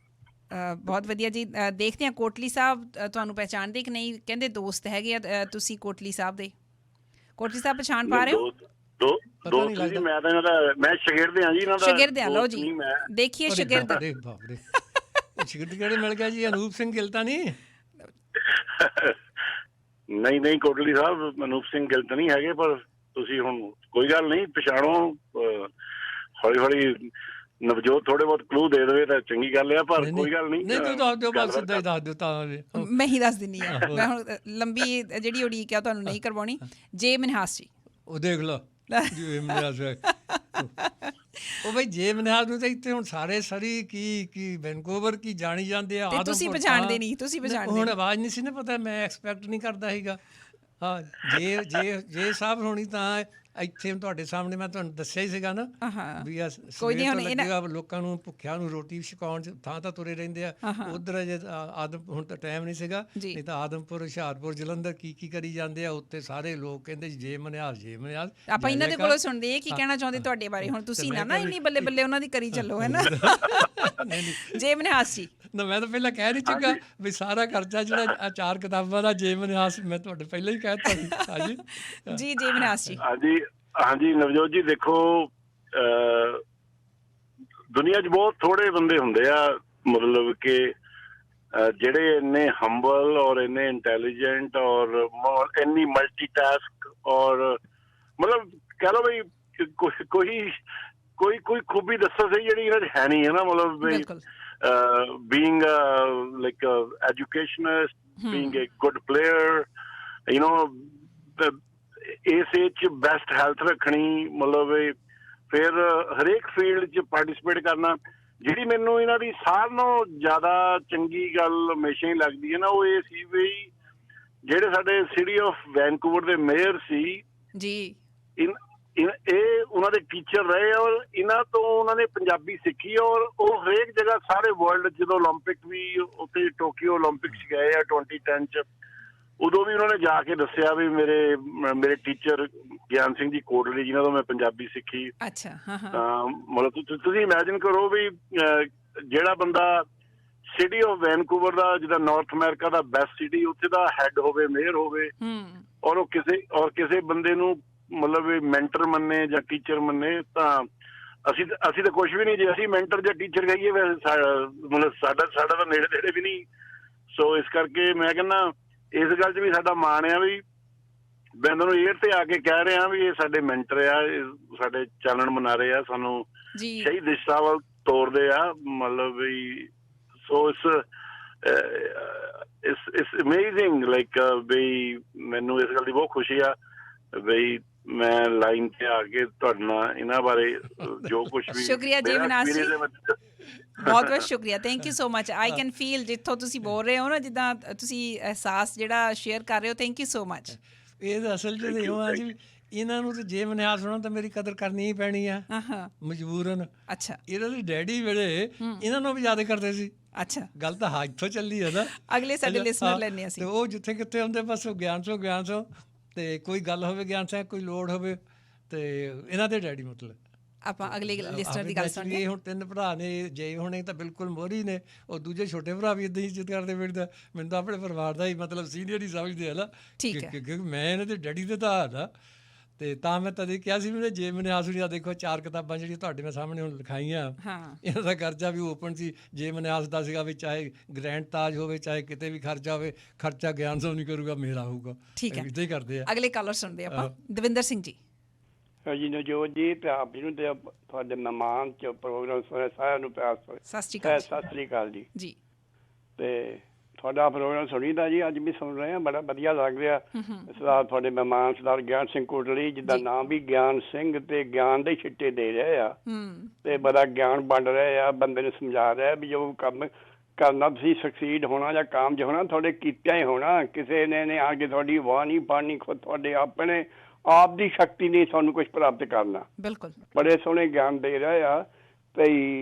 ਬਹੁਤ ਵਧੀਆ ਜੀ। ਦੇਖਦੇ ਹਾਂ ਕੋਟਲੀ ਸਾਹਿਬ ਤੁਹਾਨੂੰ ਪਹਿਚਾਣਦੇ ਕਿ ਨਹੀਂ, ਕਹਿੰਦੇ ਦੋਸਤ ਹੈਗੇ ਆ ਤੁਸੀਂ ਕੋਟਲੀ ਸਾਹਿਬ ਦੇ। ਕੋਟਲੀ ਸਾਹਿਬ ਪਛਾਣ ਪਾ ਰਹੇ ਹੋ? ਦੋਸਤ ਜੀ, ਮੈਂ ਤਾਂ ਇਹਨਾਂ ਦਾ ਮੈਂ ਸ਼ਾਗਿਰਦ ਹਾਂ ਜੀ, ਇਹਨਾਂ ਦਾ ਸ਼ਾਗਿਰਦ ਹਾਂ। ਲਓ ਜੀ, ਦੇਖੀਏ ਸ਼ਾਗਿਰਦ। ਸ਼ਾਗਿਰਦ ਕਿਹੜੇ ਮਿਲ ਗਿਆ ਜੀ? ਅਨੂਪ ਸਿੰਘ ਗਿੱਲ ਤਾਂ ਨਹੀਂ? ਨਹੀਂ ਕੋਟਲੀ ਸਾਹਿਬ ਅਨੂਪ ਸਿੰਘ ਗਿੱਲ ਤਾਂ ਨਹੀਂ ਹੈਗੇ, ਪਰ ਤੁਸੀਂ ਹੁਣ ਕੋਈ ਗੱਲ ਨਹੀਂ, ਪਛਾਣੋ। ਹੌਲੀ ਹੌਲੀ ਨਵਜੋਤ ਥੋੜੇ ਬਹੁਤ ਕਲੂ ਦੇ ਦੇਵੇ ਤਾਂ ਚੰਗੀ ਗੱਲ ਆ, ਪਰ ਕੋਈ ਗੱਲ ਨਹੀਂ। ਨਹੀਂ, ਤੂੰ ਦੱਸ ਦਿਓ, ਬਸ ਸਿੱਧਾ ਹੀ ਦੱਸ ਦਿਓ। ਤਾਂ ਮੈਂ ਹੀ ਦੱਸ ਦਿੰਦੀ ਹਾਂ, ਮੈਂ ਹੁਣ ਲੰਬੀ ਜਿਹੜੀ ਉਡੀਕ ਆ ਤੁਹਾਨੂੰ ਨਹੀਂ ਕਰਵਾਉਣੀ। ਜੇ ਮਨਹਾਸ ਜੀ, ਉਹ ਦੇਖ ਲਓ ਜੇ ਮਨਹਾਸ। ਉਹ ਬਈ ਜੇ ਮਨਹਾਸ ਨੂੰ ਤਾਂ ਇੱਥੇ ਹੁਣ ਸਾਰੇ ਸਰੀ ਕੀ ਵੈਨਕੂਵਰ ਕੀ ਜਾਣੀ ਜਾਂਦੇ ਆ। ਤੁਸੀਂ ਪਛਾਣਦੇ ਨਹੀਂ, ਤੁਸੀਂ ਪਛਾਣਦੇ ਹੁਣ ਆਵਾਜ਼ ਨਹੀਂ ਸੀ ਨਾ ਪਤਾ, ਮੈਂ ਐਕਸਪੈਕਟ ਨਹੀਂ ਕਰਦਾ ਸੀਗਾ। ਹਾਂ, ਜੇ ਸਾਹਿਬ ਹੋਣੀ ਤਾਂ ਇੱਥੇ ਤੁਹਾਡੇ ਸਾਹਮਣੇ ਮੈਂ ਤੁਹਾਨੂੰ ਦੱਸਿਆ ਹੀ ਸੀਗਾ ਨਾ ਵੀ ਕੋਈ ਲੱਗੇਗਾ ਲੋਕਾਂ ਨੂੰ ਭੁੱਖਿਆਂ ਨੂੰ ਰੋਟੀ ਛਕਾਉਣ 'ਚ ਥਾਂ ਤਾਂ ਤੁਰੇ ਰਹਿੰਦੇ ਆ। ਉੱਧਰ ਅਜੇ ਹੁਣ ਤਾਂ ਟਾਈਮ ਨਹੀਂ ਸੀਗਾ, ਨਹੀਂ ਤਾਂ ਆਦਮਪੁਰ, ਹੁਸ਼ਿਆਰਪੁਰ, ਜਲੰਧਰ ਕੀ ਕਰੀ ਜਾਂਦੇ ਆ ਉੱਥੇ। ਸਾਰੇ ਲੋਕ ਕਹਿੰਦੇ ਜੇ ਮਨਿਆਸ, ਜੇ ਮਨਿਆਸ। ਆਪਾਂ ਇਹਨਾਂ ਦੇ ਕੋਲੋਂ ਸੁਣਦੇ ਕੀ ਕਹਿਣਾ ਚਾਹੁੰਦੇ ਤੁਹਾਡੇ ਬਾਰੇ। ਹੁਣ ਤੁਸੀਂ ਨਾ ਇੰਨੀ ਬੱਲੇ ਬੱਲੇ ਉਹਨਾਂ ਦੀ ਕਰੀ ਚੱਲੋ, ਹੈ ਨਾ। ਜੇ ਮਨਿਆਸ ਜੀ, ਨਾ ਮੈਂ ਤਾਂ ਪਹਿਲਾਂ ਕਹਿ ਨਹੀਂ ਚੁੱਕਾ ਵੀ ਸਾਰਾ ਖਰਚਾ ਜਿਹੜਾ 4 ਕਿਤਾਬਾਂ ਦਾ ਜੇ ਮਨਿਆਸ, ਮੈਂ ਤੁਹਾਡੇ ਪਹਿਲਾਂ ਹੀ ਕਹਿ ਦਿੱਤਾ ਸੀ। ਹਾਂਜੀ ਜੀ, ਜੇ ਮਨਿਆਸ ਜੀ। ਹਾਂਜੀ ਨਵਜੋਤ ਜੀ, ਦੇਖੋ ਦੁਨੀਆ 'ਚ ਬਹੁਤ ਥੋੜੇ ਬੰਦੇ ਹੁੰਦੇ ਆ, ਮਤਲਬ ਕਿ ਜਿਹੜੇ ਇੰਨੇ ਹੰਬਲ ਔਰ ਇੰਨੇ ਇੰਟੈਲੀਜੈਂਟ ਔਰ ਇੰਨੀ ਮਲਟੀਟਾਸਕ, ਔਰ ਮਤਲਬ ਕਹਿ ਲਓ ਬਈ ਕੋਈ ਖੂਬੀ ਦੱਸੋ ਸਹੀ ਜਿਹੜੀ ਇਹਨਾਂ 'ਚ ਹੈ ਨਹੀਂ, ਹੈ ਨਾ। ਮਤਲਬ being like a educationist, being a good player, you know, ਇਸ ਏਜ 'ਚ ਬੈਸਟ ਹੈਲਥ ਰੱਖਣੀ, ਮਤਲਬ ਫਿਰ ਹਰੇਕ ਫੀਲਡ 'ਚ ਪਾਰਟੀਸਪੇਟ ਕਰਨਾ। ਜਿਹੜੀ ਮੈਨੂੰ ਇਹਨਾਂ ਦੀ ਸਾਰਿਆਂ ਨਾਲੋਂ ਜ਼ਿਆਦਾ ਚੰਗੀ ਗੱਲ ਹਮੇਸ਼ਾ ਹੀ ਲੱਗਦੀ ਹੈ ਨਾ, ਉਹ ਇਹ ਸੀ ਵੀ ਜਿਹੜੇ ਸਾਡੇ ਸਿਟੀ ਆਫ ਵੈਨਕੂਵਰ ਦੇ ਮੇਅਰ ਸੀ ਜੀ, ਇਹ ਉਹਨਾਂ ਦੇ ਟੀਚਰ ਰਹੇ, ਔਰ ਇਹਨਾਂ ਤੋਂ ਉਹਨਾਂ ਨੇ ਪੰਜਾਬੀ ਸਿੱਖੀ, ਔਰ ਉਹ ਹਰੇਕ ਜਗ੍ਹਾ ਸਾਰੇ ਵਰਲਡ, ਜਦੋਂ ਓਲੰਪਿਕ ਵੀ ਉੱਥੇ ਟੋਕੀਓ ਓਲੰਪਿਕਸ ਗਏ ਆ 2010 ਚ, ਉਦੋਂ ਵੀ ਉਹਨਾਂ ਨੇ ਜਾ ਕੇ ਦੱਸਿਆ ਵੀ ਮੇਰੇ ਟੀਚਰ ਗਿਆਨ ਸਿੰਘ ਜੀ ਕੋਟਲੀ, ਜਿਨ੍ਹਾਂ ਤੋਂ ਮੈਂ ਪੰਜਾਬੀ ਸਿੱਖੀ। ਅੱਛਾ, ਮਤਲਬ ਤੁਸੀਂ ਇਮੈਜਿਨ ਕਰੋ ਵੀ ਜਿਹੜਾ ਬੰਦਾ ਸਿਟੀ ਆਫ ਵੈਨਕੂਵਰ ਦਾ, ਜਿੱਦਾਂ ਨਾਰਥ ਅਮਰੀਕਾ ਦਾ ਬੈਸਟ ਸਿਟੀ, ਉੱਥੇ ਦਾ ਹੈੱਡ ਹੋਵੇ, ਮੇਅਰ ਹੋਵੇ, ਔਰ ਉਹ ਕਿਸੇ ਬੰਦੇ ਨੂੰ ਮਤਲਬ ਮੈਂਟਰ ਮੰਨੇ ਜਾਂ ਟੀਚਰ ਮੰਨੇ, ਤਾਂ ਅਸੀਂ ਤਾਂ ਕੁਛ ਵੀ ਨਹੀਂ। ਜੇ ਅਸੀਂ ਮੈਂਟਰ ਜਾਂ ਟੀਚਰ ਕਹੀਏ, ਮਤਲਬ ਸਾਡਾ ਤਾਂ ਨੇੜੇ ਤੇੜੇ ਵੀ ਨਹੀਂ। ਸੋ ਇਸ ਕਰਕੇ ਮੈਂ ਕਹਿੰਦਾ ਇਸ ਗੱਲ 'ਚ ਵੀ ਸਾਡਾ ਮਾਣ ਆ ਵੀ ਮੈਂ ਤੁਹਾਨੂੰ ਏਅਰ ਤੇ ਆ ਕੇ ਕਹਿ ਰਿਹਾ ਵੀ ਇਹ ਸਾਡੇ ਮੈਂਟਰ ਆ, ਇਹ ਸਾਡੇ ਚਾਨਣ ਮਨਾ ਰਹੇ ਆ, ਸਾਨੂੰ ਸਹੀ ਦਿਸ਼ਾ ਵੱਲ ਤੋਰਦੇ ਆ, ਮਤਲਬ ਵੀ। ਸੋ ਇਟਸ ਅਮੇਜ਼ਿੰਗ, ਲਾਈਕ ਵੀ ਮੈਨੂੰ ਇਸ ਗੱਲ ਦੀ ਬਹੁਤ ਖੁਸ਼ੀ ਆ ਵੀ ਮੈਂ ਲਾਈਨ ਤੇ ਆ ਕੇ ਤੁਹਾਡੇ ਨਾਲ ਇਹਨਾਂ ਬਾਰੇ ਜੋ ਕੁਝ ਵੀ। ਸ਼ੁਕਰੀਆ ਜੀ ਮਨਾਸ ਜੀ, ਬਹੁਤ ਬਹੁਤ ਸ਼ੁਕਰੀਆ, thank you so much. I can feel ਜਿੱਥੋਂ ਤੁਸੀਂ ਬੋਲ ਰਹੇ ਹੋ ਨਾ, ਜਿੱਦਾਂ ਤੁਸੀਂ ਅਹਿਸਾਸ ਜਿਹੜਾ ਸ਼ੇਅਰ ਕਰ ਰਹੇ ਹੋ, ਥੈਂਕ ਯੂ ਸੋ ਮਚ। ਇਹ ਅਸਲ 'ਚ ਇਹੋ ਆ ਜੀ, ਇਹਨਾਂ ਨੂੰ ਤਾਂ ਜੇ ਮਨਿਆਸ ਹੋਣਾ ਤਾਂ ਮੇਰੀ ਕਦਰ ਕਰਨੀ ਹੀ ਪੈਣੀ ਆ ਮਜਬੂਰਨ। ਅੱਛਾ, ਇਹਨਾਂ ਦੇ ਡੈਡੀ ਵੇਲੇ ਇਹਨਾਂ ਨੂੰ ਵੀ ਜ਼ਿਆਦਾ ਕਰਦੇ ਸੀ। ਅੱਛਾ, ਗੱਲ ਤਾਂ ਇੱਥੋਂ ਚੱਲੀ ਹੈ ਨਾ। ਅਗਲੇ ਸਾਡੇ ਲਿਸਨਰ ਲੈਣੇ ਅਸੀਂ, ਤੇ ਉਹ ਜਿੱਥੇ ਕਿੱਥੇ ਹੁੰਦੇ ਬਸ ਗਿਆਨ ਸੌ ਤੇ ਕੋਈ ਗੱਲ ਹੋਵੇ ਗਿਆਨ ਸਿੰਘ, ਕੋਈ ਲੋੜ ਹੋਵੇ, ਤੇ ਇਹਨਾਂ ਦੇ ਡੈਡੀ ਮਤਲਬ ਆਪਾਂ ਅਗਲੇ ਲਿਸਨਰ ਦੀ ਗੱਲ ਸੁਣੀਏ। ਹੁਣ 3 ਭਰਾ ਨੇ, ਜੇ ਹੁਣੇ ਤਾਂ ਬਿਲਕੁਲ ਮੋਹਰੀ ਨੇ, ਉਹ ਦੂਜੇ ਛੋਟੇ ਭਰਾ ਵੀ ਇੱਦਾਂ ਹੀ ਇੱਜ਼ਤ ਕਰਦੇ ਫਿਰਦਾ। ਮੈਨੂੰ ਤਾਂ ਆਪਣੇ ਪਰਿਵਾਰ ਦਾ ਹੀ ਮਤਲਬ ਸੀਨੀਅਰ ਹੀ ਸਮਝਦੇ ਆ ਨਾ, ਕਿਉਂਕਿ ਮੈਂ ਇਹਨਾਂ ਦੇ ਡੈਡੀ ਦੇ ਤਾਂ ਆ। ਤੇ ਤਾਂ ਮੈਂ ਤਦੇ ਕਿਹਾ ਸੀ ਵੀ ਜੇ ਮਨਿਆਸ ਹੁਣੀ, ਦੇਖੋ 4 ਕਿਤਾਬਾਂ ਜਿਹੜੀਆਂ ਤੁਹਾਡੇ ਮੈਂ ਸਾਹਮਣੇ ਹੁਣ ਲਿਖਾਈਆਂ, ਇਹਨਾਂ ਦਾ ਖਰਚਾ ਵੀ ਓਪਨ ਸੀ। ਜੇ ਮਨਿਆਸ ਦਾ ਸੀਗਾ ਵੀ ਚਾਹੇ ਗ੍ਰੈਂਡ ਤਾਜ ਹੋਵੇ, ਚਾਹੇ ਕਿਤੇ ਵੀ ਖਰਚਾ ਹੋਵੇ, ਖਰਚਾ ਗਿਆਨ ਸਾਹਿਬ ਨਹੀਂ ਕਰੂਗਾ, ਮੇਰਾ ਹੋਊਗਾ। ਠੀਕ ਹੈ, ਇੱਦਾਂ ਹੀ ਕਰਦੇ ਆ। ਅਗਲੇ ਕਾਲਰ ਸੁਣਦੇ ਆਪਾਂ, ਦਵਿੰਦਰ ਸਿੰਘ ਜੀ। ਜੀ ਨਵਜੋਤ ਜੀ, ਤੇ ਆਪ ਜੀ ਨੂੰ ਤੇ ਤੁਹਾਡੇ ਮਹਿਮਾਨ ਚ ਪ੍ਰੋਗਰਾਮ ਸੁਣਿਆ, ਸਾਰਿਆਂ ਨੂੰ ਪਿਆਰ ਸਤਿ ਸ੍ਰੀ ਅਕਾਲ ਜੀ। ਜੀ, ਤੇ ਤੁਹਾਡਾ ਪ੍ਰੋਗਰਾਮ ਸੁਣੀਦਾ ਜੀ, ਅੱਜ ਵੀ ਸੁਣ ਰਹੇ ਹਾਂ, ਬੜਾ ਵਧੀਆ ਲੱਗ ਰਿਹਾ। ਸਰਦਾਰ ਤੁਹਾਡੇ ਮਹਿਮਾਨ ਸਰਦਾਰ ਗਿਆਨ ਸਿੰਘ ਕੋਟਲੀ, ਜਿੱਦਾਂ ਨਾਮ ਵੀ ਗਿਆਨ ਸਿੰਘ, ਤੇ ਗਿਆਨ ਦੇ ਛਿੱਟੇ ਦੇ ਰਹੇ ਆ, ਤੇ ਬੜਾ ਗਿਆਨ ਵੰਡ ਰਹੇ ਆ, ਬੰਦੇ ਨੂੰ ਸਮਝਾ ਰਿਹਾ ਵੀ ਜੋ ਕੰਮ ਕਰਨਾ, ਤੁਸੀਂ ਸਕਸੀਡ ਹੋਣਾ ਜਾਂ ਕਾਮਯਾਬ ਹੋਣਾ, ਤੁਹਾਡੇ ਕੀਤਿਆਂ ਹੀ ਹੋਣਾ। ਕਿਸੇ ਨੇ ਆ ਕੇ ਤੁਹਾਡੀ ਵਾਹ ਨਹੀਂ ਪਾਣੀ, ਖੁਦ ਤੁਹਾਡੇ ਆਪਣੇ ਆਪ ਦੀ ਸ਼ਕਤੀ ਨੇ ਤੁਹਾਨੂੰ ਕੁਛ ਪ੍ਰਾਪਤ ਕਰਨਾ। ਬਿਲਕੁਲ, ਬੜੇ ਸੋਹਣੇ ਗਿਆਨ ਦੇ ਰਹੇ ਆ, ਤੇ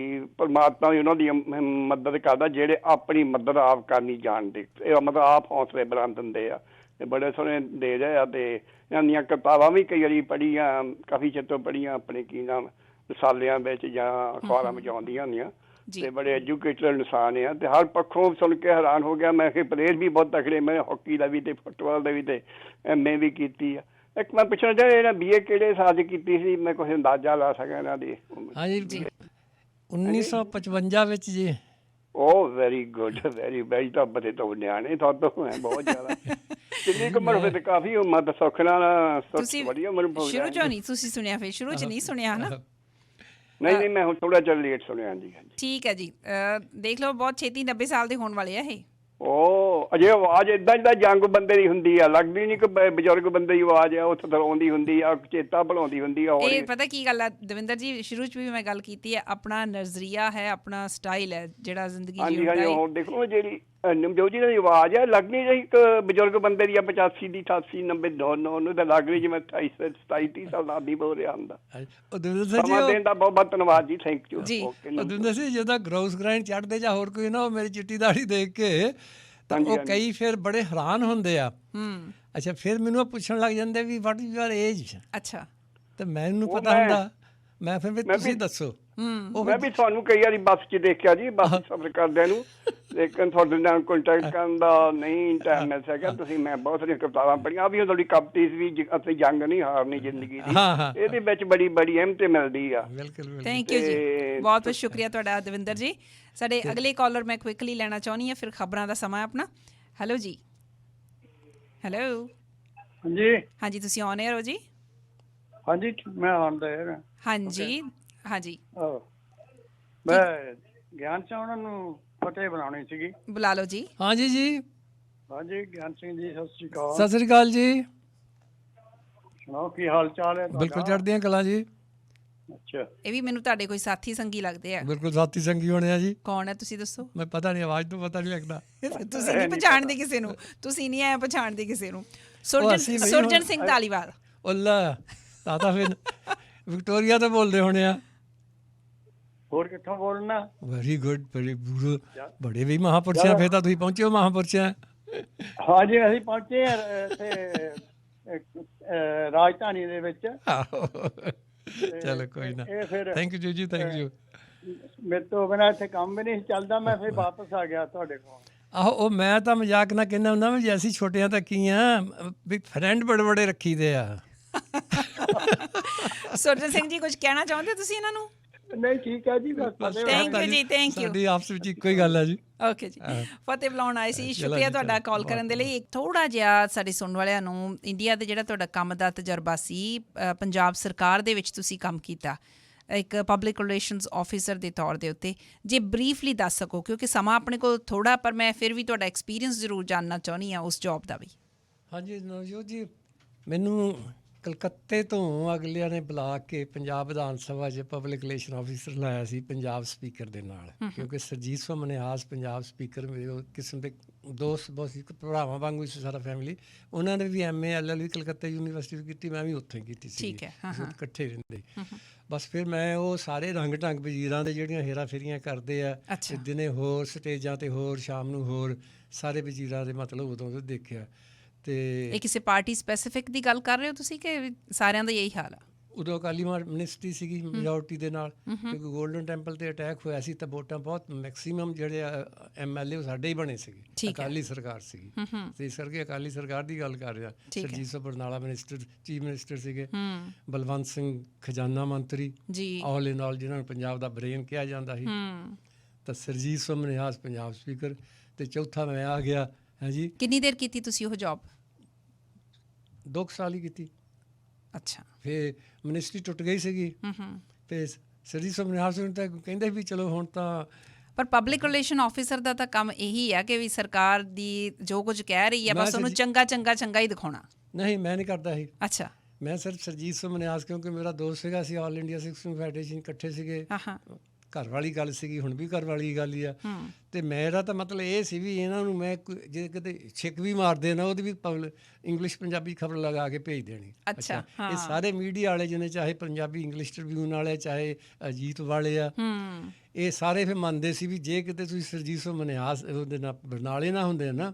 ਪਰਮਾਤਮਾ ਵੀ ਉਹਨਾਂ ਦੀ ਮਦਦ ਕਰਦਾ ਜਿਹੜੇ ਆਪਣੀ ਮਦਦ ਆਪ ਕਰਨੀ ਜਾਣਦੇ, ਮਤਲਬ ਆਪ ਹੌਸਲੇ ਬੁਲੰਦ ਦਿੰਦੇ ਆ, ਤੇ ਬੜੇ ਸੋਹਣੇ ਦੇ ਰਹੇ ਆ। ਤੇ ਇਹਨਾਂ ਦੀਆਂ ਕਿਤਾਬਾਂ ਵੀ ਕਈ ਵਾਰੀ ਪੜ੍ਹੀਆਂ, ਕਾਫੀ ਚਿਰ ਤੋਂ ਪੜ੍ਹੀਆਂ, ਆਪਣੇ ਕੀ ਨਾਮ ਰਸਾਲਿਆਂ ਵਿੱਚ ਜਾਂ ਅਖਬਾਰਾਂ ਵਿੱਚ ਆਉਂਦੀਆਂ ਹੁੰਦੀਆਂ, ਤੇ ਬੜੇ ਐਜੂਕੇਟਡ ਇਨਸਾਨ ਆ, ਤੇ ਹਰ ਪੱਖੋਂ ਸੁਣ ਕੇ ਹੈਰਾਨ ਹੋ ਗਿਆ। ਮੈਂ ਕਿ ਪਲੇਅਰ ਵੀ ਬਹੁਤ ਤਕੜੇ, ਮੈਂ ਹਾਕੀ ਦਾ ਵੀ ਤੇ ਫੁੱਟਬਾਲ ਦਾ ਵੀ, ਤੇ MA ਵੀ ਕੀਤੀ ਆ। ਇੱਕ ਮੈਂ ਪੁੱਛਣਾ ਚਾਹਿਆ, ਇਹਨਾਂ BA ਕਿਹੜੇ ਸਾਲ 'ਚ ਕੀਤੀ ਸੀ? ਮੈਂ ਕੁਛ ਅੰਦਾਜ਼ਾ ਲਾ ਸਕਾਂ ਇਹਨਾਂ ਦੀ। ਹਾਂਜੀ, 1955 ਵਿੱਚ ਜੀ। ਓ ਵੈਰੀ ਗੁੱਡ, ਵੈਰੀ ਤਾਂ ਬੜੇ ਤੋਂ ਨਿਆਣੇ ਤੁਹਾਨੂੰ ਹੈ ਬਹੁਤ ਜ਼ਿਆਦਾ। ਕਿੰਨੀ ਕੁ ਉਮਰ ਹੋਵੇ? ਤੇ ਕਾਫੀ ਉਮਰ ਤਾਂ ਸੁੱਖ ਨਾਲ, ਵਧੀਆ ਉਮਰ। ਸ਼ੁਰੂ ਚੋਂ ਨਹੀਂ ਤੁਸੀਂ ਸੁਣਿਆ? ਫਿਰ ਸ਼ੁਰੂ 'ਚ ਨਹੀਂ ਸੁਣਿਆ ਨਾ? ਨਹੀਂ, ਮੈਂ ਹੁਣ ਥੋੜਾ ਜਿਹਾ ਲੇਟ ਸੁਣਿਆ ਜੀ। ਠੀਕ ਹੈ ਜੀ, ਦੇਖ ਲਓ ਬਹੁਤ ਛੇਤੀ 90 ਸਾਲ ਦੇ ਹੋਣ ਵਾਲੇ ਆ ਇਹ। ਅਜੇ ਆਵਾਜ਼ ਏਦਾਂ ਜਿੱਦਾਂ ਜੰਗ ਬੰਦੇ ਦੀ ਹੁੰਦੀ ਆ, ਲੱਗਦੀ ਨਹੀਂ ਕਿ ਬਜ਼ੁਰਗ ਬੰਦੇ ਦੀ ਆਵਾਜ਼ ਆ, ਉੱਥੇ ਦਰਾਉਂਦੀ ਹੁੰਦੀ ਆ, ਚੇਤਾ ਭੁਲਾਉਂਦੀ ਹੁੰਦੀ ਆ। ਇਹ ਪਤਾ ਕੀ ਗੱਲ ਆ ਦਵਿੰਦਰ ਜੀ, ਸ਼ੁਰੂ 'ਚ ਵੀ ਮੈਂ ਗੱਲ ਕੀਤੀ ਹੈ, ਆਪਣਾ ਨਜ਼ਰੀਆ ਹੈ, ਆਪਣਾ ਸਟਾਈਲ ਹੈ ਜਿਹੜਾ ਜ਼ਿੰਦਗੀ ਹਾਂਜੀ ਹਾਂਜੀ। ਹੁਣ ਦੇਖੋ ਜਿਹੜੀ ਨਵਜੋਤ ਜੀ ਦੀ ਆਵਾਜ਼ ਹੈ, ਲੱਗਣੀ ਜਿਹੀ ਇੱਕ ਬਜ਼ੁਰਗ ਬੰਦੇ ਦੀ ਆ, 85 ਦੀ, 88, 90, ਨੂੰ ਤਾਂ ਲੱਗ ਰਹੀ ਜਿਵੇਂ 27, 30 ਸਾਲ ਦਾ ਆਦਮੀ ਬੋਲ ਰਿਹਾ ਹੁੰਦਾ। ਸਮਾਂ ਦੇਣ ਦਾ ਬਹੁਤ ਬਹੁਤ ਧੰਨਵਾਦ ਜੀ, ਥੈਂਕ ਯੂ। ਦਵਿੰਦਰ ਸਿੰਘ, ਜਦੋਂ ਗਰੋਸ ਗ੍ਰਾਈਂਡ ਚੜ੍ਹਦੇ ਜਾਂ ਹੋਰ ਕੋਈ ਨਾ, ਉਹ ਮੇਰੀ ਚਿੱਟੀ ਦਾੜੀ ਦੇਖ ਕੇ ਤਾਂ ਉਹ ਕਈ ਫਿਰ ਬੜੇ ਹੈਰਾਨ ਹੁੰਦੇ ਆ। ਅੱਛਾ, ਫਿਰ ਮੈਨੂੰ ਪੁੱਛਣ ਲੱਗ ਜਾਂਦੇ ਵੀ ਵਾਟ ਇਜ਼ ਯੂਅਰ ਏਜ? ਅੱਛਾ, ਤੇ ਮੈਨੂੰ ਪਤਾ ਹੁੰਦਾ, ਮੈਂ ਫਿਰ ਵੀ ਤੁਸੀਂ ਦੱਸੋ। ਮੈਂ ਵੀ ਤੁਹਾਨੂੰ ਕਈ ਵਾਰੀ ਬੱਸ 'ਚ ਦੇਖਿਆ ਜੀ, ਬੱਸ ਸਫ਼ਰ ਕਰਦਿਆਂ ਨੂੰ, ਲੇਕਿਨ ਤੁਹਾਡੇ ਨਾਲ ਕੰਟੈਕਟ ਕਰਨ ਦਾ ਨਹੀਂ ਟਾਈਮ ਮਿਲ ਸਕਿਆ। ਤੁਸੀਂ ਮੈਂ ਬਹੁਤ ਸਾਰੀਆਂ ਕਿਤਾਬਾਂ ਪੜ੍ਹੀਆਂ, ਵੀ ਤੁਹਾਡੀ ਕਵਿਤਾਸ ਵੀ, ਅਤੇ ਜੰਗ ਨਹੀਂ ਹਾਰਨੀ ਜ਼ਿੰਦਗੀ ਦੀ, ਇਹਦੇ ਵਿੱਚ ਬੜੀ ਬੜੀ ਅਹਿਮਤ ਮਿਲਦੀ ਆ। ਬਿਲਕੁਲ, ਥੈਂਕ ਯੂ ਜੀ, ਬਹੁਤ ਬਹੁਤ ਸ਼ੁਕਰੀਆ ਤੁਹਾਡਾ ਦਵਿੰਦਰ ਜੀ। ਸਾਡੇ ਅਗਲੇ ਕਾਲਰ ਮੈਂ ਕੁਇਕਲੀ ਲੈਣਾ ਚਾਹੁੰਦੀ ਹਾਂ, ਫਿਰ ਖਬਰਾਂ ਦਾ ਸਮਾਂ ਆਪਣਾ। ਹੈਲੋ ਜੀ। ਹੈਲੋ। ਹਾਂਜੀ ਹਾਂਜੀ, ਤੁਸੀਂ ਔਨ 에ਅਰ ਹੋ ਜੀ? ਹਾਂਜੀ, ਮੈਂ ਔਨ ਦਾ 에ਅਰ। ਹਾਂਜੀ ਹਾਂਜੀ, ਮੈਂ ਗਿਆਨ ਸਿੰਘ ਉਹਨਾਂ ਨੂੰ ਫਤਿਹ ਬਣਾਉਣੀ ਸੀਗੀ। ਬੁਲਾ ਲਓ ਜੀ। ਹਾਂਜੀ ਜੀ। ਹਾਂਜੀ, ਗਿਆਨ ਸਿੰਘ ਜੀ, ਸਤਿ ਸ੍ਰੀ ਅਕਾਲ। ਸਤਿ ਸ੍ਰੀ ਅਕਾਲ ਜੀ। ਸੁਣਾਓ, ਕੀ ਹਾਲ ਚਾਲ ਹੈ? ਬਿਲਕੁਲ ਚੜ੍ਹਦੀਆਂ ਕਲਾਂ ਜੀ। ਅੱਛਾ, ਇਹ ਵੀ ਮੈਨੂੰ ਤੁਹਾਡੇ ਕੋਈ ਸਾਥੀ ਸੰਗੀ ਲੱਗਦੇ ਆ। ਬਿਲਕੁਲ ਸਾਥੀ ਸੰਗੀ ਹੋਣੇ ਆ ਜੀ। ਕੌਣ ਹੈ ਤੁਸੀਂ ਦੱਸੋ? ਮੈਂ ਪਤਾ ਨਹੀਂ, ਆਵਾਜ਼ ਤੋਂ ਪਤਾ ਨਹੀਂ ਲੱਗਦਾ। ਤੁਸੀਂ ਨਹੀਂ ਪਛਾਣਦੇ ਕਿਸੇ ਨੂੰ, ਤੁਸੀਂ ਨਹੀਂ ਐ ਪਛਾਣਦੇ ਕਿਸੇ ਨੂੰ। ਅਸੀਂ ਨਹੀਂ ਸੁਰਜਨ ਸਿੰਘ ਧਾਲੀਵਾਲ। ਉੱਲਾ ਤਾਂ ਫਿਰ ਵਿਕਟੋਰੀਆ ਤੋਂ ਬੋਲਦੇ ਹੋਣੇ ਆ। ਹੋਰ ਕਿੱਥੋਂ ਬੋਲਣਾ? ਵੈਰੀ ਗੁੱਡ, ਬੜੇ ਵੀ ਮਹਾਂਪੁਰਸ਼ ਆ। ਫਿਰ ਤਾਂ ਤੁਸੀਂ ਪਹੁੰਚੇ ਹੋ ਮਹਾਂਪੁਰਸ਼ ਆ। ਹਾਂਜੀ, ਅਸੀਂ ਪਹੁੰਚੇ ਇੱਥੇ ਰਾਜਧਾਨੀ ਦੇ ਵਿੱਚ। ਚਲੋ ਕੋਈ ਨਾ, ਇਹ ਫਿਰ ਥੈਂਕ ਯੂ ਜੀ, ਥੈਂਕ ਯੂ। ਮੇਰੇ ਤੋਂ ਬਿਨਾਂ ਇੱਥੇ ਕੰਮ ਵੀ ਨਹੀਂ ਚੱਲਦਾ। ਮੈਂ ਫਿਰ ਵਾਪਸ ਆ ਗਿਆ ਤੁਹਾਡੇ ਕੋਲ। ਆਹੋ, ਉਹ ਮੈਂ ਤਾਂ ਮਜ਼ਾਕ ਨਾਲ ਕਹਿੰਦਾ ਹੁੰਦਾ ਵੀ ਅਸੀਂ ਛੋਟਿਆਂ ਤਾਂ ਕੀ ਆ, ਵੀ ਫਰੈਂਡ ਬੜੇ ਬੜੇ ਰੱਖੀ ਦੇ ਆ। ਸੁਰਜਨ ਸਿੰਘ ਜੀ, ਕੁਝ ਕਹਿਣਾ ਚਾਹੁੰਦੇ ਤੁਸੀਂ ਇਹਨਾਂ ਨੂੰ? ਨਹੀਂ, ਠੀਕ ਹੈ ਜੀ, ਬਸ ਥੈਂਕ ਯੂ ਜੀ, ਥੈਂਕ ਯੂ। ਸਾਡੀ ਆਪਸ ਵਿੱਚ ਇੱਕੋ ਹੀ ਗੱਲ ਹੈ ਜੀ। ਓਕੇ ਜੀ, ਫਤਿਹ ਬੁਲਾਉਣ ਆਏ ਸੀ। ਸ਼ੁਕਰੀਆ ਤੁਹਾਡਾ ਕਾਲ ਕਰਨ ਦੇ ਲਈ। ਥੋੜਾ ਜਿਹਾ ਸਾਡੇ ਸੁਣਨ ਵਾਲਿਆਂ ਨੂੰ ਇੰਡੀਆ ਦੇ ਜਿਹੜਾ ਤੁਹਾਡਾ ਕੰਮ ਦਾ ਤਜਰਬਾ ਸੀ, ਪੰਜਾਬ ਸਰਕਾਰ ਦੇ ਵਿੱਚ ਤੁਸੀਂ ਕੰਮ ਕੀਤਾ ਇੱਕ ਪਬਲਿਕ ਰਿਲੇਸ਼ਨਸ ਆਫਿਸਰ ਦੇ ਤੌਰ ਦੇ ਉੱਤੇ, ਜੇ ਬਰੀਫਲੀ ਦੱਸ ਸਕੋ, ਕਿਉਂਕਿ ਸਮਾਂ ਆਪਣੇ ਕੋਲ ਥੋੜਾ, ਪਰ ਮੈਂ ਫਿਰ ਵੀ ਤੁਹਾਡਾ ਐਕਸਪੀਰੀਅੰਸ ਜ਼ਰੂਰ ਜਾਣਨਾ ਚਾਹੁੰਦੀ ਹਾਂ ਉਸ ਜੌਬ ਦਾ ਵੀ। ਹਾਂਜੀ ਨਵਜੋਤ ਜੀ, ਮੈਨੂੰ ਕਲਕੱਤੇ ਤੋਂ ਅਗਲਿਆਂ ਨੇ ਬੁਲਾ ਕੇ ਪੰਜਾਬ ਵਿਧਾਨ ਸਭਾ 'ਚ ਪਬਲਿਕ ਰਿਲੇਸ਼ਨ ਆਫਿਸਰ ਲਾਇਆ ਸੀ ਪੰਜਾਬ ਸਪੀਕਰ ਦੇ ਨਾਲ, ਕਿਉਂਕਿ ਸਰਜੀਤ ਸਿੰਘ ਮਨਿਹਾਸ ਪੰਜਾਬ ਸਪੀਕਰ ਮੇਰੇ ਉਹ ਕਿਸਮ ਦੇ ਦੋਸਤ ਬਹੁਤ ਸੀ, ਭਰਾਵਾਂ ਵਾਂਗੂ ਸੀ ਸਾਰਾ ਫੈਮਿਲੀ। ਉਹਨਾਂ ਨੇ ਵੀ MA LL ਵੀ ਕਲਕੱਤਾ ਯੂਨੀਵਰਸਿਟੀ ਵੀ ਕੀਤੀ, ਮੈਂ ਵੀ ਉੱਥੇ ਹੀ ਕੀਤੀ ਸੀ। ਠੀਕ ਹੈ, ਇਕੱਠੇ ਰਹਿੰਦੇ। ਬਸ ਫਿਰ ਮੈਂ ਉਹ ਸਾਰੇ ਰੰਗ ਢੰਗ ਵਜ਼ੀਰਾਂ ਦੇ ਜਿਹੜੀਆਂ ਹੇਰਾ ਫੇਰੀਆਂ ਕਰਦੇ ਆ, ਦਿਨੇ ਹੋਰ ਸਟੇਜਾਂ 'ਤੇ ਹੋਰ, ਸ਼ਾਮ ਨੂੰ ਹੋਰ, ਸਾਰੇ ਵਜ਼ੀਰਾਂ ਦੇ ਮਤਲਬ ਉਦੋਂ ਤੋਂ ਦੇਖਿਆ। ਤੇ ਇਹ ਕਿਸੇ ਪਾਰਟੀ ਸਪੈਸੀਫਿਕ ਦੀ ਗੱਲ ਕਰ ਰਹੇ ਹੋ ਤੁਸੀਂ ਕਿ ਸਾਰਿਆਂ ਦਾ ਇਹੀ ਹਾਲ ਆ? ਉਦੋਂ ਅਕਾਲੀ ਮਿਨਿਸਟਰੀ ਸੀਗੀ ਮੈਜੋਰਟੀ ਦੇ ਨਾਲ, ਕਿਉਂਕਿ ਗੋਲਡਨ ਟੈਂਪਲ ਤੇ ਅਟੈਕ ਹੋਇਆ ਸੀ ਤਾਂ ਵੋਟਾਂ ਬਹੁਤ ਮੈਕਸੀਮਮ ਜਿਹੜੇ MLA ਉਹ ਸਾਡੇ ਹੀ ਬਣੇ ਸੀਗੇ, ਅਕਾਲੀ ਸਰਕਾਰ ਸੀਗੀ। ਤੇ ਇਸ ਕਰਕੇ ਅਕਾਲੀ ਸਰਕਾਰ ਦੀ ਗੱਲ ਕਰ ਰਿਹਾ। Surjit Singh Barnala minister, chief minister ਸੀਗੇ। ਬਲਵੰਤ ਸਿੰਘ ਖਜ਼ਾਨਾ ਮੰਤਰੀ, ਆਲ ਇਨ ਆਲ ਜਿਹਨਾਂ ਨੂੰ ਪੰਜਾਬ ਦਾ ਬ੍ਰੇਨ ਕਿਹਾ ਜਾਂਦਾ ਸੀ। ਤਾਂ ਸਰਜੀਤ ਸਿੰਘ ਮਨਿਹਾਸ ਪੰਜਾਬ ਸਪੀਕਰ, ਤੇ ਚੌਥਾ ਮੈਂ ਆ ਗਿਆ। ਹਾਂਜੀ, ਕਿੰਨੀ ਦੇਰ ਕੀਤੀ ਤੁਸੀਂ ਉਹ ਜੌਬ? 2 ਸਾਲ ਹੀ ਕੀਤੀ। ਅੱਛਾ, ਫਿਰ ਮਿਨਿਸਟਰੀ ਟੁੱਟ ਗਈ ਸੀਗੀ। ਤੇ ਸਰਜੀਤ ਸਿੰਘ ਮਨਿਹਾਸ ਨੂੰ ਤਾਂ ਕਹਿੰਦੇ ਵੀ ਚਲੋ ਹੁਣ ਤਾਂ, ਪਰ ਪਬਲਿਕ ਰਿਲੇਸ਼ਨ ਆਫਿਸਰ ਦਾ ਤਾਂ ਕੰਮ ਇਹੀ ਹੈ ਕਿ ਵੀ ਸਰਕਾਰ ਦੀ ਜੋ ਕੁਝ ਕਹਿ ਰਹੀ ਹੈ ਬਸ ਉਹਨੂੰ ਚੰਗਾ ਹੀ ਦਿਖਾਉਣਾ। ਨਹੀਂ, ਮੈਂ ਨਹੀਂ ਕਰਦਾ ਸੀ। ਅੱਛਾ, ਮੈਂ ਸਿਰਫ ਸਰਜੀਤ ਸਿੰਘ ਮਨਿਹਾਸ, ਕਿਉਂਕਿ ਮੇਰਾ ਦੋਸਤ ਸੀਗਾ, ਅਸੀਂ ਆਲ ਇੰਡੀਆ ਸਿੱਖ ਫੈਡਰੇਸ਼ਨ ਇਕੱਠੇ ਸੀਗੇ। ਘਰ ਵਾਲੀ ਗੱਲ ਸੀਗੀ, ਹੁਣ ਵੀ ਘਰ ਵਾਲੀ ਗੱਲ ਹੀ ਆ। ਤੇ ਮੇਰਾ ਤਾਂ ਮਤਲਬ ਇਹ ਸੀ ਵੀ ਇਹਨਾਂ ਨੂੰ ਮੈਂ ਜੇ ਕਿਤੇ ਛਿੱਕ ਵੀ ਮਾਰਦੇ ਨਾ, ਉਹਦੀ ਵੀ ਇੰਗਲਿਸ਼ ਪੰਜਾਬੀ ਖਬਰ ਲਗਾ ਕੇ ਭੇਜ ਦੇਣੀ। ਅੱਛਾ, ਇਹ ਸਾਰੇ ਮੀਡੀਆ ਵਾਲੇ ਜਿਹਨੇ, ਚਾਹੇ ਪੰਜਾਬੀ ਇੰਗਲਿਸ਼ ਟ੍ਰਿਬਿਊਨ ਵਾਲੇ, ਚਾਹੇ ਅਜੀਤ ਵਾਲੇ ਆ, ਇਹ ਸਾਰੇ ਫਿਰ ਮੰਨਦੇ ਸੀ ਵੀ ਜੇ ਕਿਤੇ ਤੁਸੀਂ ਸਰਜੀਤ ਸਿੰਘ ਮਨਿਹਾਸ ਉਹਦੇ ਨਾਲ ਬਰਨਾਲੇ ਨਾ ਹੁੰਦੇ ਨਾ,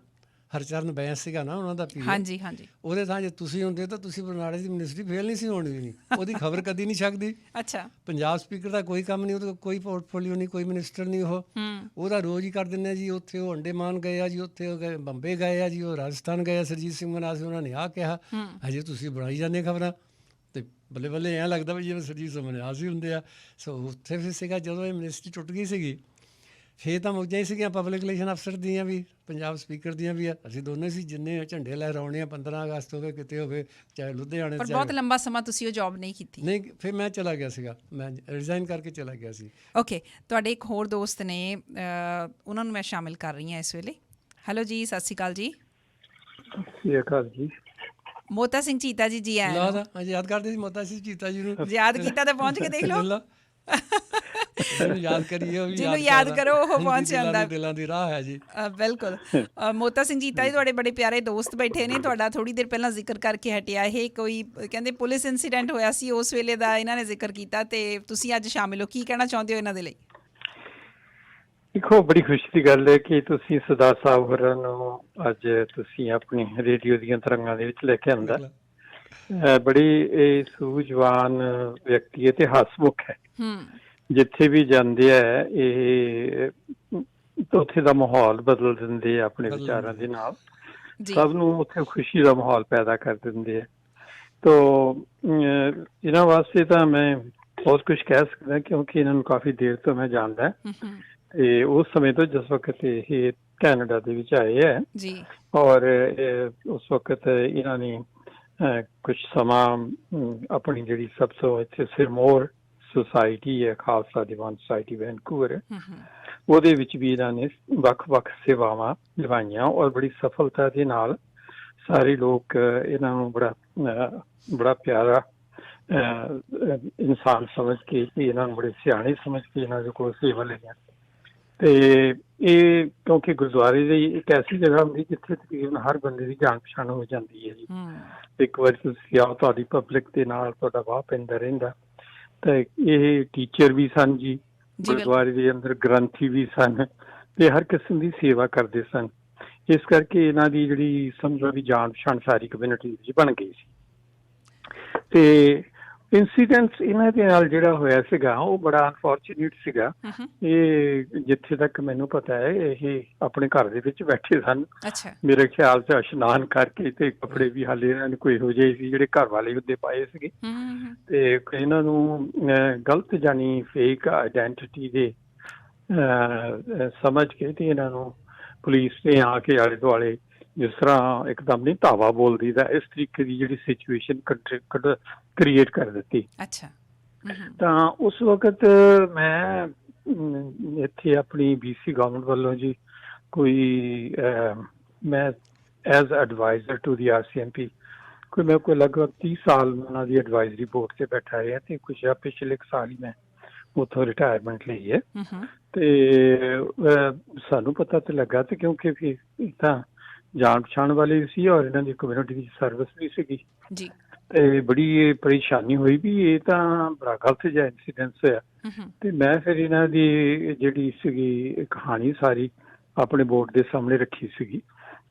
ਹਰਚਰਨ ਬੈਂਸ ਸੀਗਾ ਨਾ ਉਹਨਾਂ ਦਾ ਪੀ, ਹਾਂਜੀ ਹਾਂਜੀ, ਉਹਦੇ ਥਾਂ ਜੇ ਤੁਸੀਂ ਹੁੰਦੇ ਤਾਂ ਤੁਸੀਂ ਬਰਨਾਲੇ ਦੀ ਮਿਨਿਸਟਰੀ ਫੇਲ ਨਹੀਂ ਸੀ ਹੋਣੀ। ਨਹੀਂ, ਉਹਦੀ ਖਬਰ ਕਦੀ ਨਹੀਂ ਛਕਦੀ। ਅੱਛਾ, ਪੰਜਾਬ ਸਪੀਕਰ ਦਾ ਕੋਈ ਕੰਮ ਨਹੀਂ, ਉਹਦਾ ਕੋਈ ਪੋਰਟਫੋਲੀਓ ਨਹੀਂ, ਕੋਈ ਮਿਨਿਸਟਰ ਨਹੀਂ। ਉਹਦਾ ਰੋਜ਼ ਹੀ ਕਰ ਦਿੰਦੇ ਆ ਜੀ, ਉੱਥੇ ਉਹ ਅੰਡੇਮਾਨ ਗਏ ਆ ਜੀ, ਉੱਥੇ ਉਹ ਗਏ ਬੰਬੇ ਗਏ ਆ ਜੀ, ਉਹ ਰਾਜਸਥਾਨ ਗਏ ਆ ਸਰਜੀਤ ਸਿੰਘ ਮਨਿਹਾਸ, ਉਹਨਾਂ ਨੇ ਆਹ ਕਿਹਾ। ਹਜੇ ਤੁਸੀਂ ਬਣਾਈ ਜਾਂਦੇ ਖਬਰਾਂ, ਤੇ ਬੱਲੇ ਬੱਲੇ ਐਂ ਲੱਗਦਾ ਵੀ ਜਿਵੇਂ ਸਰਜੀਤ ਸਿੰਘ ਮਨਿਹਾਸ ਹੀ ਹੁੰਦੇ ਆ। ਸੋ ਉੱਥੇ ਫਿਰ ਸੀਗਾ ਜਦੋਂ ਇਹ ਮਿਨਿਸਟਰੀ ਟੁੱਟ ਗਈ ਸੀਗੀ, ਫਿਰ ਤਾਂ ਮੌਜਾਂ ਹੀ ਸੀਗੀਆਂ ਪਬਲਿਕ ਰਿਲੇਸ਼ਨ ਅਫਸਰ ਦੀਆਂ ਵੀ, ਪੰਜਾਬ ਸਪੀਕਰ ਦੀਆਂ ਵੀ। ਅਸੀਂ ਦੋਨੇ ਸੀ ਜਿੰਨੇ ਝੰਡੇ ਲਹਿਰਾਉਣੇ ਆ, 15 ਅਗਸਤ ਹੋਵੇ, ਕਿਤੇ ਹੋਵੇ, ਚਾਹੇ ਲੁਧਿਆਣੇ। ਪਰ ਬਹੁਤ ਲੰਬਾ ਸਮਾਂ ਤੁਸੀਂ ਉਹ ਜੌਬ ਨਹੀਂ ਕੀਤੀ? ਨਹੀਂ, ਫਿਰ ਮੈਂ ਚਲਾ ਗਿਆ ਸੀਗਾ, ਮੈਂ ਰਿਜ਼ਾਈਨ ਕਰਕੇ ਚਲਾ ਗਿਆ ਸੀ। ਓਕੇ, ਤੁਹਾਡੇ ਇੱਕ ਹੋਰ ਦੋਸਤ ਨੇ, ਉਹਨਾਂ ਨੂੰ ਮੈਂ ਸ਼ਾਮਿਲ ਕਰ ਰਹੀ ਹਾਂ ਇਸ ਵੇਲੇ। ਹੈਲੋ ਜੀ, ਸਤਿ ਸ਼੍ਰੀ ਅਕਾਲ ਜੀ। ਸਤਿ ਸ਼੍ਰੀ ਅਕਾਲ ਜੀ। ਮੋਤਾ ਸਿੰਘ ਚੀਤਾ ਜੀ, ਜੀ ਆਇਆਂ ਨੂੰ। ਯਾਦ ਕਰਦੇ ਸੀ ਮੋਤਾ ਸਿੰਘ ਚੀਤਾ ਜੀ ਨੂੰ? ਯਾਦ ਕੀਤਾ ਤਾਂ ਪਹੁੰਚ ਕੇ ਦੇਖ ਲਓ। ਯਾਦ ਕਰੀਏ, ਜਿਹਨੂੰ ਯਾਦ ਕਰੋ ਉਹ ਪਹੁੰਚ ਜਾਂਦਾ। ਦਿਲਾਂ ਦੀ ਰਾਹ ਹੈ ਜੀ। ਬਿਲਕੁਲ। ਮੋਤਾ ਸਿੰਘ ਜੀਤਾ ਜੀ ਤੁਹਾਡੇ ਬੜੇ ਪਿਆਰੇ ਦੋਸਤ ਬੈਠੇ ਨੇ। ਤੁਹਾਡਾ ਥੋੜੀ ਦੇਰ ਪਹਿਲਾਂ ਜ਼ਿਕਰ ਕਰਕੇ ਹਟਿਆ, ਇਹ ਕੋਈ ਕਹਿੰਦੇ ਪੁਲਿਸ ਇਨਸੀਡੈਂਟ ਹੋਇਆ ਸੀ, ਉਸ ਵੇਲੇ ਦਾ ਇਹਨਾਂ ਨੇ ਜ਼ਿਕਰ ਕੀਤਾ, ਤੇ ਤੁਸੀਂ ਅੱਜ ਸ਼ਾਮਿਲ ਹੋ। ਕੀ ਕਹਿਣਾ ਚਾਹੁੰਦੇ ਹੋ ਇਹਨਾਂ ਦੇ ਲਈ? ਦੇਖੋ, ਬੜੀ ਖੁਸ਼ੀ ਦੀ ਗੱਲ ਹੈ ਕਿ ਤੁਸੀਂ ਸਰਦਾਰ ਸਾਹਿਬ ਹੋਰਾਂ ਨੂੰ ਅੱਜ ਤੁਸੀਂ ਆਪਣੀ ਰੇਡੀਓ ਦੀਆਂ ਤਰੰਗਾਂ ਦੇ ਵਿੱਚ ਲੈ ਕੇ ਆਂਦਾ। ਬੜੀ ਇਹ ਸੂਝਵਾਨ ਵਿਅਕਤੀ ਹੈ ਤੇ ਹਸਮੁਖ ਹੈ। ਜਿੱਥੇ ਵੀ ਜਾਂਦੇ ਆ ਇਹ ਉੱਥੇ ਦਾ ਮਾਹੌਲ ਬਦਲ ਦਿੰਦੇ ਆ ਆਪਣੇ ਵਿਚਾਰਾਂ ਦੇ ਨਾਲ, ਸਭ ਨੂੰ ਉੱਥੇ ਖੁਸ਼ੀ ਦਾ ਮਾਹੌਲ ਪੈਦਾ ਕਰ ਦਿੰਦੇ ਆ। ਤੋ ਇਹਨਾਂ ਵਾਸਤੇ ਤਾਂ ਮੈਂ ਬਹੁਤ ਕੁਝ ਕਹਿ ਸਕਦਾ, ਕਿਉਂਕਿ ਇਹਨਾਂ ਨੂੰ ਕਾਫੀ ਦੇਰ ਤੋਂ ਮੈਂ ਜਾਣਦਾ। ਤੇ ਉਸ ਸਮੇਂ ਤੋਂ ਜਿਸ ਵਕਤ ਇਹ ਕੈਨੇਡਾ ਦੇ ਵਿੱਚ ਆਏ ਹੈ, ਔਰ ਉਸ ਵਕਤ ਇਹਨਾਂ ਨੇ ਕੁਛ ਸਮਾਂ ਆਪਣੀ ਜਿਹੜੀ ਸਭ ਤੋਂ ਇੱਥੇ ਸਿਰਮੌਰ ਸੁਸਾਇਟੀ ਹੈ, ਖਾਲਸਾ ਦੀਵਾਨ ਸੁਸਾਇਟੀ ਵੈਨਕੂਵਰ, ਉਹਦੇ ਵਿੱਚ ਵੀ ਇਹਨਾਂ ਨੇ ਵੱਖ-ਵੱਖ ਸੇਵਾਵਾਂ ਨਿਭਾਈਆਂ, ਔਰ ਬੜੀ ਸਫਲਤਾ ਦੇ ਨਾਲ ਸਾਰੇ ਲੋਕ ਇਹਨਾਂ ਨੂੰ ਬੜਾ ਪਿਆਰਾ ਇਨਸਾਨ ਸਮਝ ਕੇ ਤੇ ਇਹਨਾਂ ਨੂੰ ਬੜੇ ਸਿਆਣੇ ਸਮਝ ਕੇ ਇਹਨਾਂ ਦੇ ਕੋਲ ਸੇਵਾ ਲਈਆਂ। ਤੇ ਇਹ ਕਿਉਂਕਿ ਗੁਰਦੁਆਰੇ ਦੀ ਇੱਕ ਐਸੀ ਜਗ੍ਹਾ ਹੁੰਦੀ ਜਿੱਥੇ ਤਕਰੀਬਨ ਹਰ ਬੰਦੇ ਦੀ ਜਾਣ ਪਛਾਣ ਹੋ ਜਾਂਦੀ ਹੈ ਜੀ। ਇੱਕ ਵਾਰੀ ਤੁਸੀਂ ਆਓ, ਤੁਹਾਡੀ ਪਬਲਿਕ ਦੇ ਨਾਲ ਤੁਹਾਡਾ ਵਾਹ ਪੈਂਦਾ ਰਹਿੰਦਾ। ਤੇ ਇਹ ਟੀਚਰ ਵੀ ਸਨ ਜੀ, ਗੁਰਦੁਆਰੇ ਦੇ ਅੰਦਰ ਗ੍ਰੰਥੀ ਵੀ ਸਨ ਤੇ ਹਰ ਕਿਸਮ ਦੀ ਸੇਵਾ ਕਰਦੇ ਸਨ। ਇਸ ਕਰਕੇ ਇਹਨਾਂ ਦੀ ਜਿਹੜੀ ਸਮਝੋ ਵੀ ਜਾਣ ਪਛਾਣ ਸਾਰੀ ਕਮਿਊਨਿਟੀ ਵਿੱਚ ਬਣ ਗਈ ਸੀ। ਤੇ ਇੰਸੀਡੈਂਟਸ ਇਹਨਾਂ ਦੇ ਨਾਲ ਜਿਹੜਾ ਹੋਇਆ ਸੀਗਾ ਉਹ ਬੜਾ ਅਨਫੋਰਚੂਨੇਟ ਸੀਗਾ। ਇਹ ਜਿੱਥੇ ਤੱਕ ਮੈਨੂੰ ਪਤਾ ਹੈ ਇਹ ਆਪਣੇ ਘਰ ਦੇ ਵਿੱਚ ਬੈਠੇ ਸਨ, ਮੇਰੇ ਖਿਆਲ 'ਚ ਇਸ਼ਨਾਨ ਕਰਕੇ, ਤੇ ਕੱਪੜੇ ਵੀ ਹਾਲੇ ਇਹਨਾਂ ਨੇ ਕੋਈ ਇਹੋ ਜਿਹੇ ਸੀ ਜਿਹੜੇ ਘਰ ਵਾਲੇ ਉੱਤੇ ਪਾਏ ਸੀਗੇ। ਤੇ ਇਹਨਾਂ ਨੂੰ ਗਲਤ ਜਾਨੀ ਫੇਕ ਆਈਡੈਂਟੀਟੀ ਦੇ ਸਮਝ ਕੇ ਤੇ ਇਹਨਾਂ ਨੂੰ ਪੁਲਿਸ ਨੇ ਆ ਕੇ ਆਲੇ ਦੁਆਲੇ ਜਿਸ ਤਰ੍ਹਾਂ ਇੱਕਦਮ ਨਹੀਂ ਧਾਵਾ ਬੋਲਦੀ ਦਾ, ਇਸ ਤਰੀਕੇ ਦੀ ਜਿਹੜੀ ਸਿਚੁਏਸ਼ਨ ਕ੍ਰੀਏਟ ਕਰ ਦਿੱਤੀ। ਤਾਂ ਉਸ ਵਕਤ ਮੈਂ ਇੱਥੇ ਆਪਣੀ BC ਗਵਰਨਮੈਂਟ ਵੱਲੋਂ ਜੀ ਕੋਈ ਮੈਂ as advisor to the RCMP ਕੋਈ ਲਗਭਗ 30 ਸਾਲ ਉਹਨਾਂ ਦੀ ਐਡਵਾਈਜ਼ਰੀ ਬੋਰਡ 'ਤੇ ਬੈਠਾ ਰਿਹਾ ਤੇ ਕੁਛ ਪਿਛਲੇ ਇੱਕ ਸਾਲ ਹੀ ਮੈਂ ਉੱਥੋਂ ਰਿਟਾਇਰਮੈਂਟ ਲਈ ਹੈ। ਤੇ ਸਾਨੂੰ ਪਤਾ ਤੇ ਲੱਗਾ ਤੇ ਕਿਉਂਕਿ ਫਿਰ ਤਾਂ ਜਾਣ ਪਛਾਣ ਵਾਲੇ ਸੀ ਔਰ ਇਹਨਾਂ ਦੀ ਕਮਿਊਨਿਟੀ ਦੀ ਸਰਵਿਸ ਵੀ ਸੀਗੀ ਜੀ। ਤੇ ਬੜੀ ਇਹ ਪਰੇਸ਼ਾਨੀ ਹੋਈ ਵੀ ਇਹ ਤਾਂ ਬੜਾ ਗਲਤ ਜਿਹਾ ਇੰਸੀਡੈਂਸ ਹੋਇਆ। ਤੇ ਮੈਂ ਫਿਰ ਇਹਨਾਂ ਦੀ ਜਿਹੜੀ ਸੀਗੀ ਕਹਾਣੀ ਸਾਰੀ ਆਪਣੇ ਬੋਰਡ ਦੇ ਸਾਹਮਣੇ ਰੱਖੀ ਸੀਗੀ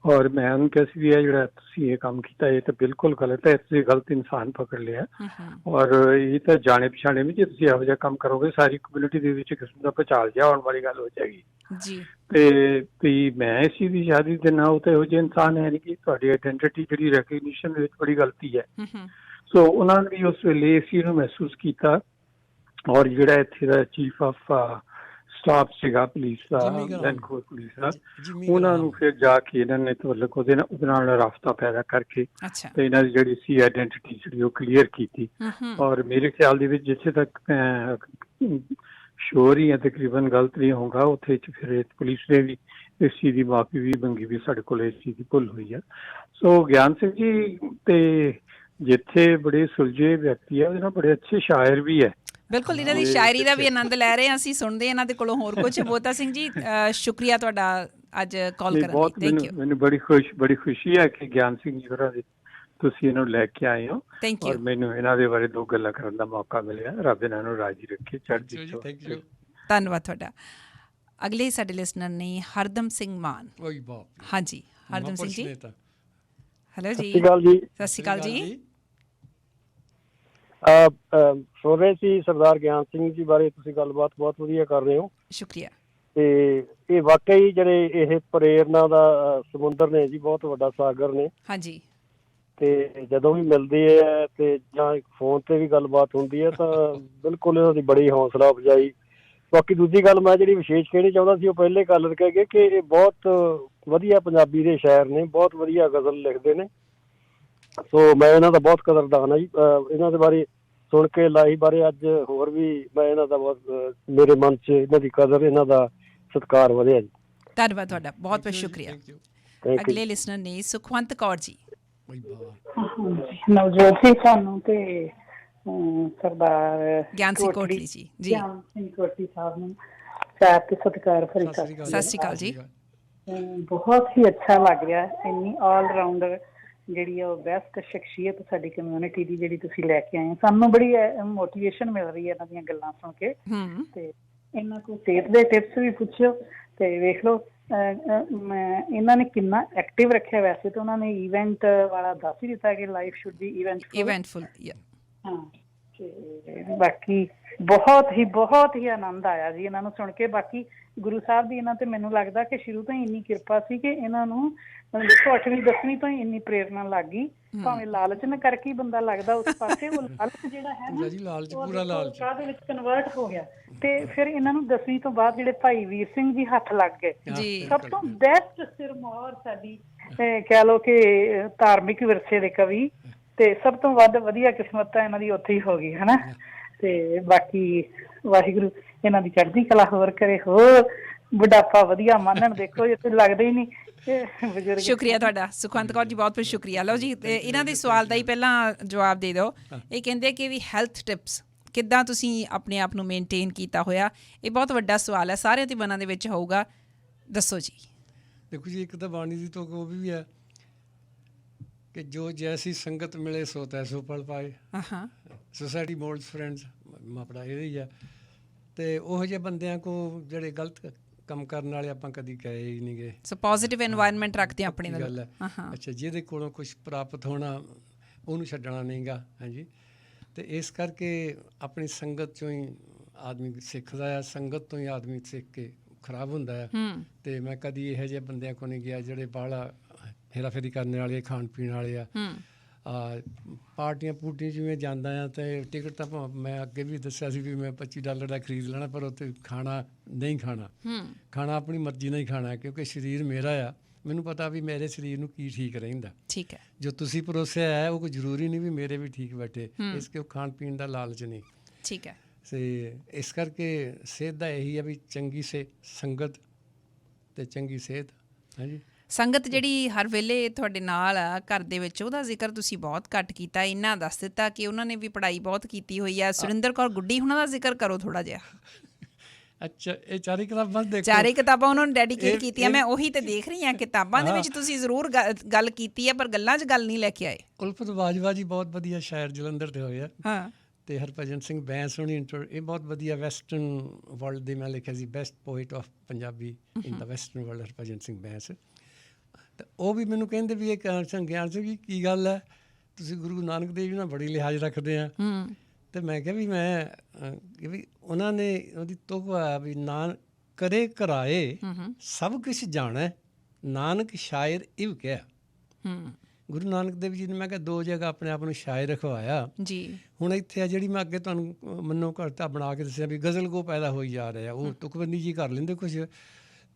ਔਰ ਮੈਂ ਉਹਨੂੰ ਕਿਹਾ ਸੀ ਵੀ ਇਹ ਜਿਹੜਾ ਤੁਸੀਂ ਇਹ ਕੰਮ ਕੀਤਾ ਇਹ ਤਾਂ ਬਿਲਕੁਲ ਗਲਤ ਹੈ, ਤੁਸੀਂ ਗਲਤ ਇਨਸਾਨ ਪਕੜ ਲਿਆ ਔਰ ਇਹ ਤਾਂ ਜਾਣੇ ਪਛਾਣੇ ਵੀ ਜੇ ਤੁਸੀਂ ਇਹੋ ਜਿਹਾ ਕੰਮ ਕਰੋਗੇ ਸਾਰੀ ਕਮਿਊਨਿਟੀ ਦੇ ਵਿੱਚ ਕਿਸਮ ਦਾ ਭੁਚਾਲ ਜਿਹਾ ਆਉਣ ਵਾਲੀ ਗੱਲ ਹੋ ਜਾਏਗੀ ਜੀ। ਤੇ ਮੈਂ ਇਸ ਚੀਜ਼ ਦੀ ਸ਼ਾਦੀ ਦੇ ਨਾਲ ਉਹ ਤਾਂ ਇਹੋ ਜਿਹੇ ਇਨਸਾਨ ਹੈ ਨਹੀਂ ਕਿ ਤੁਹਾਡੀ ਆਈਡੈਂਟੀਟੀ ਜਿਹੜੀ ਰੈਕਗਨੀਸ਼ਨ ਦੇ ਵਿੱਚ ਬੜੀ ਗਲਤੀ ਹੈ। ਸੋ ਉਹਨਾਂ ਨੇ ਵੀ ਉਸ ਵੇਲੇ ਇਸ ਚੀਜ਼ ਨੂੰ ਮਹਿਸੂਸ ਕੀਤਾ ਔਰ ਜਿਹੜਾ ਇੱਥੇ ਦਾ ਚੀਫ ਆਫ ਸਟਾਫ ਸੀਗਾ ਪੁਲਿਸ ਦਾ, ਵੈਨਕੂਵਰ ਪੁਲਿਸ ਦਾ, ਉਹਨਾਂ ਨੂੰ ਫਿਰ ਜਾ ਕੇ ਇਹਨਾਂ ਨੇ ਮਤਲਬ ਉਹਦੇ ਨਾਲ ਰਾਬਤਾ ਪੈਦਾ ਕਰਕੇ ਤੇ ਇਹਨਾਂ ਦੀ ਜਿਹੜੀ ਸੀ ਆਈਡੈਂਟਿਟੀ ਜਿਹੜੀ ਉਹ ਕਲੀਅਰ ਕੀਤੀ। ਔਰ ਮੇਰੇ ਖਿਆਲ ਦੇ ਵਿੱਚ ਜਿੱਥੇ ਤੱਕ ਸ਼ੋਰ ਹੀ ਹੈ ਤਕਰੀਬਨ ਗਲਤ ਨਹੀਂ ਹੋਊਗਾ ਉੱਥੇ ਫਿਰ ਪੁਲਿਸ ਨੇ ਵੀ ਇਸ ਚੀਜ਼ ਦੀ ਮਾਫੀ ਵੀ ਮੰਗੀ ਵੀ ਸਾਡੇ ਕੋਲ ਇਸ ਚੀਜ਼ ਦੀ ਭੁੱਲ ਹੋਈ ਹੈ। ਸੋ ਗਿਆਨ ਸਿੰਘ ਜੀ ਤੇ ਜਿੱਥੇ ਬੜੇ ਸੁਲਝੇ ਵਿਅਕਤੀ ਹੈ ਉਹਦੇ ਨਾਲ ਬੜੇ ਅੱਛੇ ਸ਼ਾਇਰ ਵੀ ਹੈ। ਬਿਲਕੁਲ, ਇਹਨਾਂ ਦੀ ਸ਼ਾਇਰੀ ਦਾ ਵੀ ਆਨੰਦ ਲੈ ਰਹੇ ਹਾਂ ਅਸੀਂ, ਸੁਣਦੇ ਇਹਨਾਂ ਦੇ ਕੋਲੋਂ ਹੋਰ ਕੁਝ। ਬੋਤਾ ਸਿੰਘ ਜੀ ਸ਼ੁਕਰੀਆ ਤੁਹਾਡਾ ਅੱਜ ਕਾਲ ਕਰਨ ਲਈ। Thank you. ਮੈਨੂੰ ਬੜੀ ਖੁਸ਼ੀ ਹੈ ਕਿ ਗਿਆਨ ਸਿੰਘ ਜੀ ਹੋਰਾਂ ਦੀ ਤੁਸੀਂ ਇਹਨੂੰ ਲੈ ਕੇ ਆਏ ਹੋ ਔਰ ਮੈਨੂੰ ਇਹਨਾਂ ਦੇ ਬਾਰੇ 2 ਗੱਲਾਂ ਕਰਨ ਦਾ ਮੌਕਾ ਮਿਲਿਆ। ਰੱਬ ਇਹਨਾਂ ਨੂੰ ਰਾਜੀ ਰੱਖੇ, ਚੜ੍ਹਦੀ ਕਲਾ। ਧੰਨਵਾਦ ਤੁਹਾਡਾ। ਅਗਲੇ ਸਾਡੇ ਲਿਸਨਰ ਨੇ ਹਰਦਮ ਸਿੰਘ ਮਾਨ। ਹਾਂਜੀ ਹਰਦਮ ਸਿੰਘ ਜੀ, ਹੈਲੋ ਜੀ। ਸਤਿ ਸ਼੍ਰੀ ਅਕਾਲ ਜੀ। ਸੁਣ ਰਹੇ ਸੀ ਸਰਦਾਰ ਗਿਆਨ ਸਿੰਘ ਜੀ ਬਾਰੇ, ਤੁਸੀਂ ਗੱਲਬਾਤ ਬਹੁਤ ਵਧੀਆ ਕਰ ਰਹੇ ਹੋ, ਸ਼ੁਕਰੀਆ। ਤੇ ਇਹ ਵਾਕਈ ਜਿਹੜੇ ਇਹ ਪ੍ਰੇਰਨਾ ਦਾ ਸਮੁੰਦਰ ਨੇ ਜੀ, ਬਹੁਤ ਵੱਡਾ ਸਾਗਰ ਨੇ। ਹਾਂਜੀ। ਤੇ ਜਦੋਂ ਵੀ ਮਿਲਦੇ ਹੈ ਤੇ ਜਾਂ ਫੋਨ ਤੇ ਵੀ ਗੱਲਬਾਤ ਹੁੰਦੀ ਹੈ ਤਾਂ ਬਿਲਕੁਲ ਇਹਨਾਂ ਦੀ ਬੜੀ ਹੌਸਲਾ ਅਫਜ਼ਾਈ। ਬਾਕੀ ਦੂਜੀ ਗੱਲ ਮੈਂ ਜਿਹੜੀ ਵਿਸ਼ੇਸ਼ ਕਹਿਣੀ ਚਾਹੁੰਦਾ ਸੀ ਉਹ ਪਹਿਲੇ ਗੱਲ ਕਹਿ ਗਏ ਕਿ ਇਹ ਬਹੁਤ ਵਧੀਆ ਪੰਜਾਬੀ ਦੇ ਸ਼ਾਇਰ ਨੇ, ਬਹੁਤ ਵਧੀਆ ਗਜ਼ਲ ਲਿਖਦੇ ਨੇ। ਸੋ ਮੈਂ ਇਹਨਾਂ ਦਾ ਬਹੁਤ ਕਦਰਦਾਨ ਆ ਜੀ। ਇਹਨਾਂ ਦੇ ਬਾਰੇ ਸੁਣ ਕੇ ਲਾਈ ਬਾਰੇ ਅੱਜ ਹੋਰ ਵੀ ਮੈਂ ਇਹਨਾਂ ਦਾ ਬਹੁਤ ਮੇਰੇ ਮਨ 'ਚ ਇਹਨਾਂ ਦੀ ਕਦਰ, ਇਹਨਾਂ ਦਾ ਸਤਿਕਾਰ ਵਧਿਆ ਜੀ। ਧੰਨਵਾਦ ਤੁਹਾਡਾ, ਬਹੁਤ ਬਹੁਤ ਸ਼ੁਕਰੀਆ। ਅਗਲੇ ਲਿਸਨਰ ਨੇ ਸੁਖਵੰਤ ਕੌਰ ਜੀ। ਨਵਜੋਤ ਸਿੰਘ ਸਾਨੂੰ ਤੇ ਸਰਦਾਰ ਗਿਆਨ ਸਿੰਘ ਕੋਟਲੀ ਜੀ। ਗਿਆਨ ਸਿੰਘ ਕੋਟਲੀ ਸਾਹਿਬ ਨੂੰ ਪਿਆਰ ਤੇ ਸਤਿਕਾਰ ਭਰੀ ਸਤਿ ਸ਼੍ਰੀ ਅਕਾਲ ਜੀ। ਬਹੁਤ ਹੀ ਅੱਛਾ ਲੱਗ ਰਿਹਾ, ਇੰਨੀ ਆਲ ਰਾਊਂਡਰ ਜਿਹੜੀ ਆ ਉਹ ਬੈਸਟ ਸ਼ਖਸੀਅਤ ਸਾਡੀ ਕਮਿਊਨਿਟੀ ਦੀ ਜਿਹੜੀ ਤੁਸੀਂ ਲੈ ਕੇ ਆਏ। ਸਾਨੂੰ ਬੜੀ ਮੋਟੀਵੇਸ਼ਨ ਮਿਲ ਰਹੀ ਹੈ ਇਹਨਾਂ ਦੀਆਂ ਗੱਲਾਂ ਸੁਣ ਕੇ। ਤੇ ਇਹਨਾਂ ਕੋਲ ਸਿਹਤ ਦੇ ਟਿਪਸ ਵੀ ਪੁੱਛਿਓ ਤੇ ਵੇਖ ਲਓ ਇਹਨਾਂ ਨੇ ਕਿੰਨਾ ਐਕਟਿਵ ਰੱਖਿਆ। ਵੈਸੇ ਤਾਂ ਉਹਨਾਂ ਨੇ ਇਵੈਂਟ ਵਾਲਾ ਦੱਸ ਹੀ ਦਿੱਤਾ ਕਿ ਲਾਈਫ ਸ਼ੁੱਡ ਬੀ ਇਵੈਂਟਫੁਲ। ਹਾਂ, ਤੇ ਬਾਕੀ ਬਹੁਤ ਹੀ ਆਨੰਦ ਆਇਆ ਜੀ ਇਹਨਾਂ ਨੂੰ ਸੁਣ ਕੇ। ਬਾਕੀ ਗੁਰੂ ਸਾਹਿਬ ਦੀ ਇਹਨਾਂ ਤੇ ਮੈਨੂੰ ਲੱਗਦਾ ਕਿ ਸ਼ੁਰੂ ਤੋਂ ਹੀ ਇੰਨੀ ਕਿਰਪਾ ਸੀ ਕਿ ਇਹਨਾਂ ਨੂੰ 8ਵੀਂ 10ਵੀਂ ਤੋਂ ਹੀ ਇੰਨੀ ਪ੍ਰੇਰਨਾ ਲੱਗ ਗਈ। ਭਾਵੇਂ ਲਾਲਚ ਨਾ ਕਰਕੇ ਬੰਦਾ ਲੱਗਦਾ ਉਸ ਪਾਸੇ, ਉਹ ਲਾਲਚ ਜਿਹੜਾ ਹੈ ਨਾ ਦੇ ਵਿੱਚ ਕਨਵਰਟ ਹੋ ਗਿਆ। ਤੇ ਫਿਰ ਇਹਨਾਂ ਨੂੰ 10ਵੀਂ ਤੋਂ ਬਾਅਦ ਜਿਹੜੇ ਭਾਈ ਵੀਰ ਸਿੰਘ ਜੀ ਹੱਥ ਲੱਗ ਗਏ। ਸਭ ਤੋਂ ਬੈਸਟ ਸਿਰਮੌਰ ਸਾਡੀ ਕਹਿ ਲਓ ਕਿ ਧਾਰਮਿਕ ਵਿਰਸੇ ਦੇ ਕਵੀ, ਤੇ ਸਭ ਤੋਂ ਵੱਧ ਵਧੀਆ ਕਿਸਮਤ ਤਾਂ ਇਹਨਾਂ ਦੀ ਉੱਥੇ ਹੀ ਹੋ ਗਈ ਹਨਾ। ਤੇ ਬਾਕੀ ਵਾਹਿਗੁਰੂ ਇਹਨਾਂ ਦੀ ਚੜ੍ਹਦੀ ਕਲਾ ਹੋਰ ਕਰੇ, ਹੋਰ ਬੁਢਾਪਾ ਵਧੀਆ ਮੰਨਣ। ਦੇਖੋ ਇੱਥੇ ਲੱਗਦਾ ਹੀ ਨਹੀਂ ਬਜ਼ੁਰਗ। ਸ਼ੁਕਰੀਆ ਤੁਹਾਡਾ ਸੁਖਵੰਤ ਕੌਰ ਜੀ, ਬਹੁਤ ਬਹੁਤ ਸ਼ੁਕਰੀਆ। ਲਓ ਜੀ, ਤੇ ਇਹਨਾਂ ਦੇ ਸਵਾਲ ਦਾ ਹੀ ਪਹਿਲਾਂ ਜਵਾਬ ਦੇ ਦਿਓ। ਇਹ ਕਹਿੰਦੇ ਕਿ ਵੀ ਹੈਲਥ ਟਿਪਸ ਕਿੱਦਾਂ ਤੁਸੀਂ ਆਪਣੇ ਆਪ ਨੂੰ ਮੇਨਟੇਨ ਕੀਤਾ ਹੋਇਆ? ਇਹ ਬਹੁਤ ਵੱਡਾ ਸਵਾਲ ਹੈ, ਸਾਰਿਆਂ ਦੇ ਮਨਾਂ ਦੇ ਵਿੱਚ ਹੋਊਗਾ, ਦੱਸੋ ਜੀ। ਦੇਖੋ ਜੀ, ਇੱਕ ਤਾਂ ਬਾਣੀ ਦੀ ਤੋਂ ਉਹ ਵੀ ਹੈ ਕਿ ਜੋ ਜੈਸੀ ਸੰਗਤ ਮਿਲੇ ਸੋ ਤੈਸੋ ਪਲ ਪਾਏ। ਸੋਸਾਇਟੀ ਮੋਲਡਸ ਫਰੈਂਡਸ, ਆਪਣਾ ਇਹ ਹੀ ਹੈ। ਅਤੇ ਉਹੋ ਜਿਹੇ ਬੰਦਿਆਂ ਕੋ ਜਿਹੜੇ ਗਲਤ ਕੰਮ ਕਰਨ ਵਾਲੇ ਆਪਾਂ ਕਦੀ ਕਹੇ ਹੀ ਨਹੀਂ ਗਏ। ਸੋ ਪੋਜ਼ੀਟਿਵ ਐਨਵਾਇਰਨਮੈਂਟ ਰੱਖਦੇ ਹਾਂ ਆਪਣੀ ਗੱਲ ਹੈ। ਅੱਛਾ, ਜਿਹਦੇ ਕੋਲੋਂ ਕੁਛ ਪ੍ਰਾਪਤ ਹੋਣਾ ਉਹਨੂੰ ਛੱਡਣਾ ਨਹੀਂ ਗਾ। ਹਾਂਜੀ, ਅਤੇ ਇਸ ਕਰਕੇ ਆਪਣੀ ਸੰਗਤ 'ਚੋਂ ਹੀ ਆਦਮੀ ਸਿੱਖਦਾ ਆ, ਸੰਗਤ ਤੋਂ ਹੀ ਆਦਮੀ ਸਿੱਖ ਕੇ ਖਰਾਬ ਹੁੰਦਾ ਆ। ਅਤੇ ਮੈਂ ਕਦੀ ਇਹੋ ਜਿਹੇ ਬੰਦਿਆਂ ਕੋਲ ਨਹੀਂ ਗਿਆ ਜਿਹੜੇ ਬਾਹਲਾ ਹੇਰਾਫੇਰੀ ਕਰਨ ਵਾਲੇ, ਖਾਣ ਪੀਣ ਵਾਲੇ ਆ। ਪਾਰਟੀਆਂ ਪੂਰਟੀਆਂ ਜਿਵੇਂ ਜਾਂਦਾ ਆ ਅਤੇ ਟਿਕਟ ਤਾਂ ਮੈਂ ਅੱਗੇ ਵੀ ਦੱਸਿਆ ਸੀ ਵੀ ਮੈਂ $25 ਦਾ ਖਰੀਦ ਲੈਣਾ, ਪਰ ਉੱਥੇ ਖਾਣਾ ਨਹੀਂ ਖਾਣਾ। ਖਾਣਾ ਆਪਣੀ ਮਰਜ਼ੀ ਨਾਲ ਹੀ ਖਾਣਾ, ਕਿਉਂਕਿ ਸਰੀਰ ਮੇਰਾ ਆ, ਮੈਨੂੰ ਪਤਾ ਵੀ ਮੇਰੇ ਸਰੀਰ ਨੂੰ ਕੀ ਠੀਕ ਰਹਿੰਦਾ। ਠੀਕ ਹੈ, ਜੋ ਤੁਸੀਂ ਪਰੋਸਿਆ ਹੈ ਉਹ ਕੋਈ ਜ਼ਰੂਰੀ ਨਹੀਂ ਵੀ ਮੇਰੇ ਵੀ ਠੀਕ ਬੈਠੇ, ਇਸ ਕਿ ਉਹ ਖਾਣ ਪੀਣ ਦਾ ਲਾਲਚ ਨਹੀਂ। ਠੀਕ ਹੈ। ਅਤੇ ਇਸ ਕਰਕੇ ਸਿਹਤ ਦਾ ਇਹੀ ਹੈ ਵੀ ਚੰਗੀ ਸੰਗਤ ਅਤੇ ਚੰਗੀ ਸਿਹਤ। ਹਾਂਜੀ, ਸੰਗਤ ਜਿਹੜੀ ਹਰ ਵੇਲੇ ਤੁਹਾਡੇ ਨਾਲ ਆ ਘਰ ਦੇ ਵਿੱਚ, ਉਹਦਾ ਜ਼ਿਕਰ ਤੁਸੀਂ ਬਹੁਤ ਘੱਟ ਕੀਤਾ। ਇੰਨਾ ਦੱਸ ਦਿੱਤਾ ਕਿ ਉਹਨਾਂ ਨੇ ਵੀ ਪੜ੍ਹਾਈ ਬਹੁਤ ਕੀਤੀ ਹੋਈ ਆ। ਸੁਰਿੰਦਰ ਕੌਰ ਗੁੱਡੀ ਹੁਣਾਂ ਦਾ ਜ਼ਿਕਰ ਕਰੋ ਥੋੜ੍ਹਾ ਜਿਹਾ। ਅੱਛਾ, ਇਹ ਚਾਰੇ ਕਿਤਾਬਾਂ ਦੇਖੋ, ਚਾਰੇ ਕਿਤਾਬਾਂ ਉਹਨਾਂ ਨੂੰ ਡੈਡੀਕੇਟ ਕੀਤੀਆਂ। ਮੈਂ ਉਹੀ ਤੇ ਦੇਖ ਰਹੀ ਹਾਂ, ਕਿਤਾਬਾਂ ਦੇ ਵਿੱਚ ਤੁਸੀਂ ਜ਼ਰੂਰ ਗੱਲ ਕੀਤੀ ਹੈ, ਪਰ ਗੱਲਾਂ 'ਚ ਗੱਲ ਨਹੀਂ ਲੈ ਕੇ ਆਏ। ਉਲਫਤ ਬਾਜਵਾ ਜੀ ਬਹੁਤ ਵਧੀਆ ਸ਼ਾਇਰ ਜਲੰਧਰ ਦੇ ਹੋਏ ਆ। ਹਾਂ, ਅਤੇ ਹਰਭਜਨ ਸਿੰਘ ਬੈਂਸ ਹੋਣੀ ਇਹ ਬਹੁਤ ਵਧੀਆ ਵੈਸਟਰਨ ਵਰਲਡ ਦੇ, ਮੈਂ ਲਿਖਿਆ ਸੀ best poet of Punjabi in the western world, Harbhajan Singh Bains. ਤਾਂ ਉਹ ਵੀ ਮੈਨੂੰ ਕਹਿੰਦੇ ਵੀ ਇਹ ਗਿਆਨ ਸਿੰਘ ਕੀ ਗੱਲ ਹੈ, ਤੁਸੀਂ ਗੁਰੂ ਨਾਨਕ ਦੇਵ ਜੀ ਨਾਲ ਬੜੀ ਲਿਹਾਜ਼ ਰੱਖਦੇ ਆ। ਅਤੇ ਮੈਂ ਕਿਹਾ ਵੀ ਮੈਂ ਵੀ ਉਹਨਾਂ ਨੇ ਉਹਦੀ ਤੁਕ ਆ ਵੀ ਨਾਨਕ ਕਰੇ ਘਰਾਏ ਸਭ ਕੁਛ ਜਾਣਾ, ਨਾਨਕ ਸ਼ਾਇਰ ਇਵ ਕਿਹਾ। ਗੁਰੂ ਨਾਨਕ ਦੇਵ ਜੀ ਨੇ ਮੈਂ ਕਿਹਾ 2 ਜਗ੍ਹਾ ਆਪਣੇ ਆਪ ਨੂੰ ਸ਼ਾਇਰ ਰਖਵਾਇਆ ਜੀ। ਹੁਣ ਇੱਥੇ ਆ ਜਿਹੜੀ ਮੈਂ ਅੱਗੇ ਤੁਹਾਨੂੰ ਮੰਨੋ ਘੜਤਾ ਬਣਾ ਕੇ ਦੱਸਿਆ ਵੀ ਗਜ਼ਲ ਗੋ ਪੈਦਾ ਹੋਈ ਜਾ ਰਿਹਾ, ਉਹ ਤੁਕਬੰਦੀ ਜੀ ਕਰ ਲੈਂਦੇ ਕੁਛ,